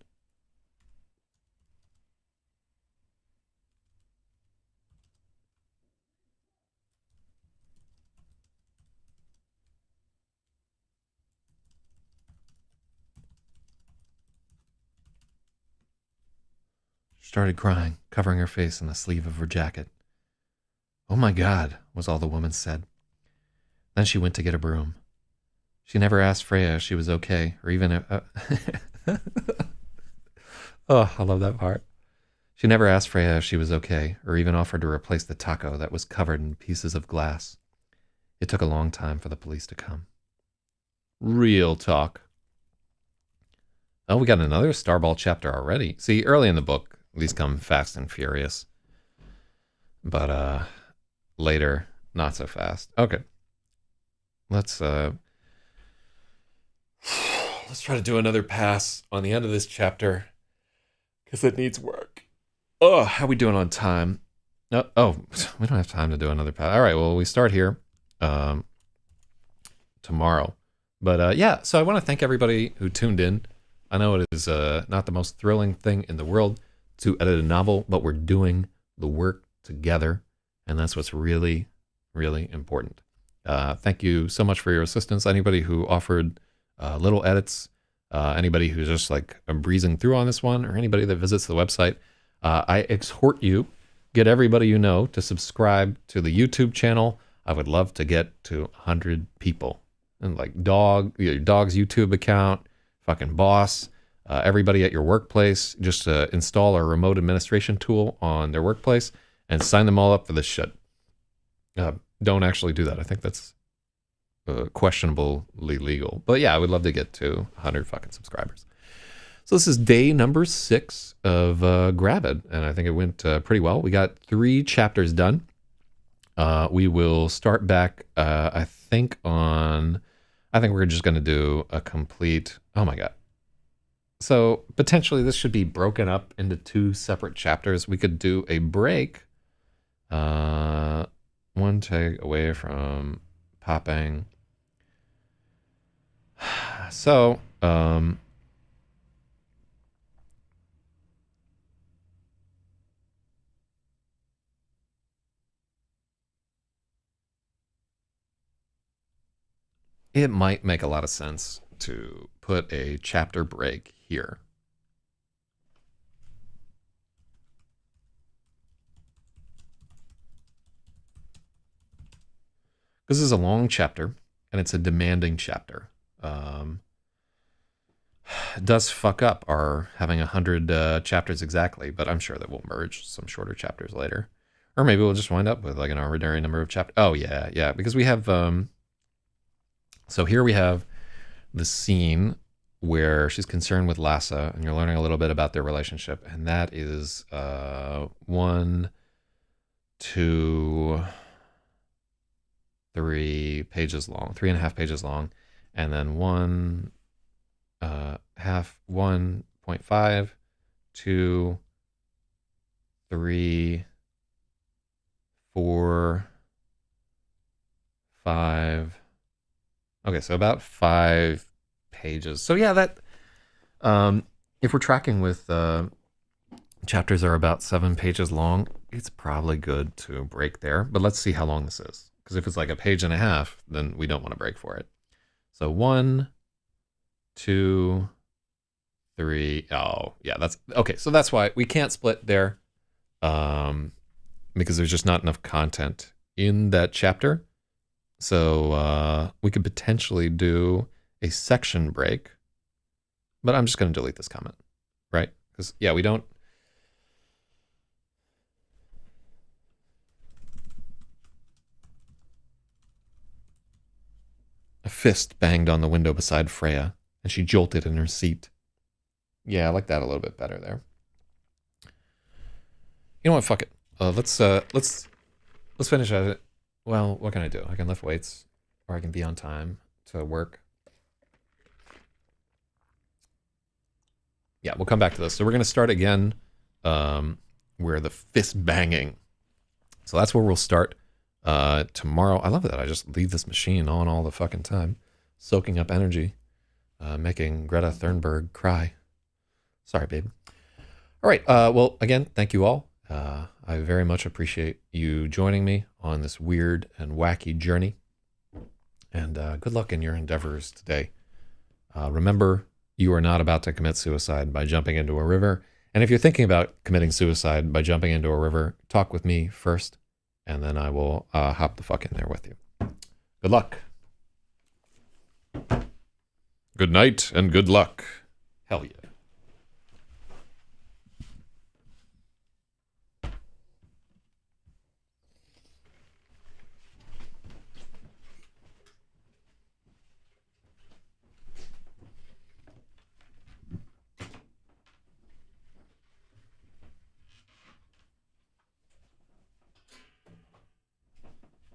She started crying, covering her face in the sleeve of her jacket. Oh my God, was all the woman said. Then she went to get a broom. She never asked Freya if she was okay, or even oh, I love that part. She never asked Freya if she was okay, or even offered to replace the taco that was covered in pieces of glass. It took a long time for the police to come. Real talk. Oh, we got another Starball chapter already. See, early in the book, these come fast and furious. But later, not so fast. Okay. Let's try to do another pass on the end of this chapter, because it needs work. Oh, how are we doing on time? Oh, we don't have time to do another pass. All right, well, we start here tomorrow. But yeah, so I want to thank everybody who tuned in. I know it is not the most thrilling thing in the world to edit a novel, but we're doing the work together, and that's what's really, really important. Thank you so much for your assistance. Anybody who offered little edits, anybody who's just like breezing through on this one, or anybody that visits the website, I exhort you, get everybody you know to subscribe to the YouTube channel. I would love to get to 100 people. And like your dog's YouTube account, fucking boss, everybody at your workplace, just install a remote administration tool on their workplace and sign them all up for this shit. Don't actually do that. I think that's questionably legal. But yeah, I would love to get to 100 fucking subscribers. So this is day number 6 of Gravid, and I think it went pretty well. We got 3 chapters done. We will start back, I think we're just going to do a complete, oh my God. So potentially this should be broken up into 2 separate chapters. We could do a break, one take away from popping. So, it might make a lot of sense to put a chapter break here. This is a long chapter, and it's a demanding chapter. It does fuck up our having 100 chapters exactly, but I'm sure that we'll merge some shorter chapters later. Or maybe we'll just wind up with like an arbitrary number of chapters. Oh, yeah, because we have... so here we have the scene where she's concerned with Lassa, and you're learning a little bit about their relationship, and that is 1, 2, 3 pages long, 3.5 pages long, and then 1.5, 2, 3, 4, 5. Okay, so about 5 pages. So yeah, that if we're tracking with chapters are about 7 pages long, it's probably good to break there. But let's see how long this is, because if it's like a page and a half, then we don't want to break for it. So 1, 2, 3. Oh yeah, that's okay. So that's why we can't split there. because there's just not enough content in that chapter. So we could potentially do a section break, but I'm just going to delete this comment, right? Because, yeah, we don't... A fist banged on the window beside Freya, and she jolted in her seat. Yeah, I like that a little bit better there. You know what? Fuck it. Let's finish at it. Well, what can I do? I can lift weights, or I can be on time to work. Yeah, we'll come back to this. So we're going to start again where the fist banging. So that's where we'll start tomorrow. I love that. I just leave this machine on all the fucking time, soaking up energy, making Greta Thunberg cry. Sorry, babe. All right. Well, again, thank you all. I very much appreciate you joining me on this weird and wacky journey. And good luck in your endeavors today. Remember, you are not about to commit suicide by jumping into a river. And if you're thinking about committing suicide by jumping into a river, talk with me first, and then I will hop the fuck in there with you. Good luck. Good night and good luck. Hell yeah.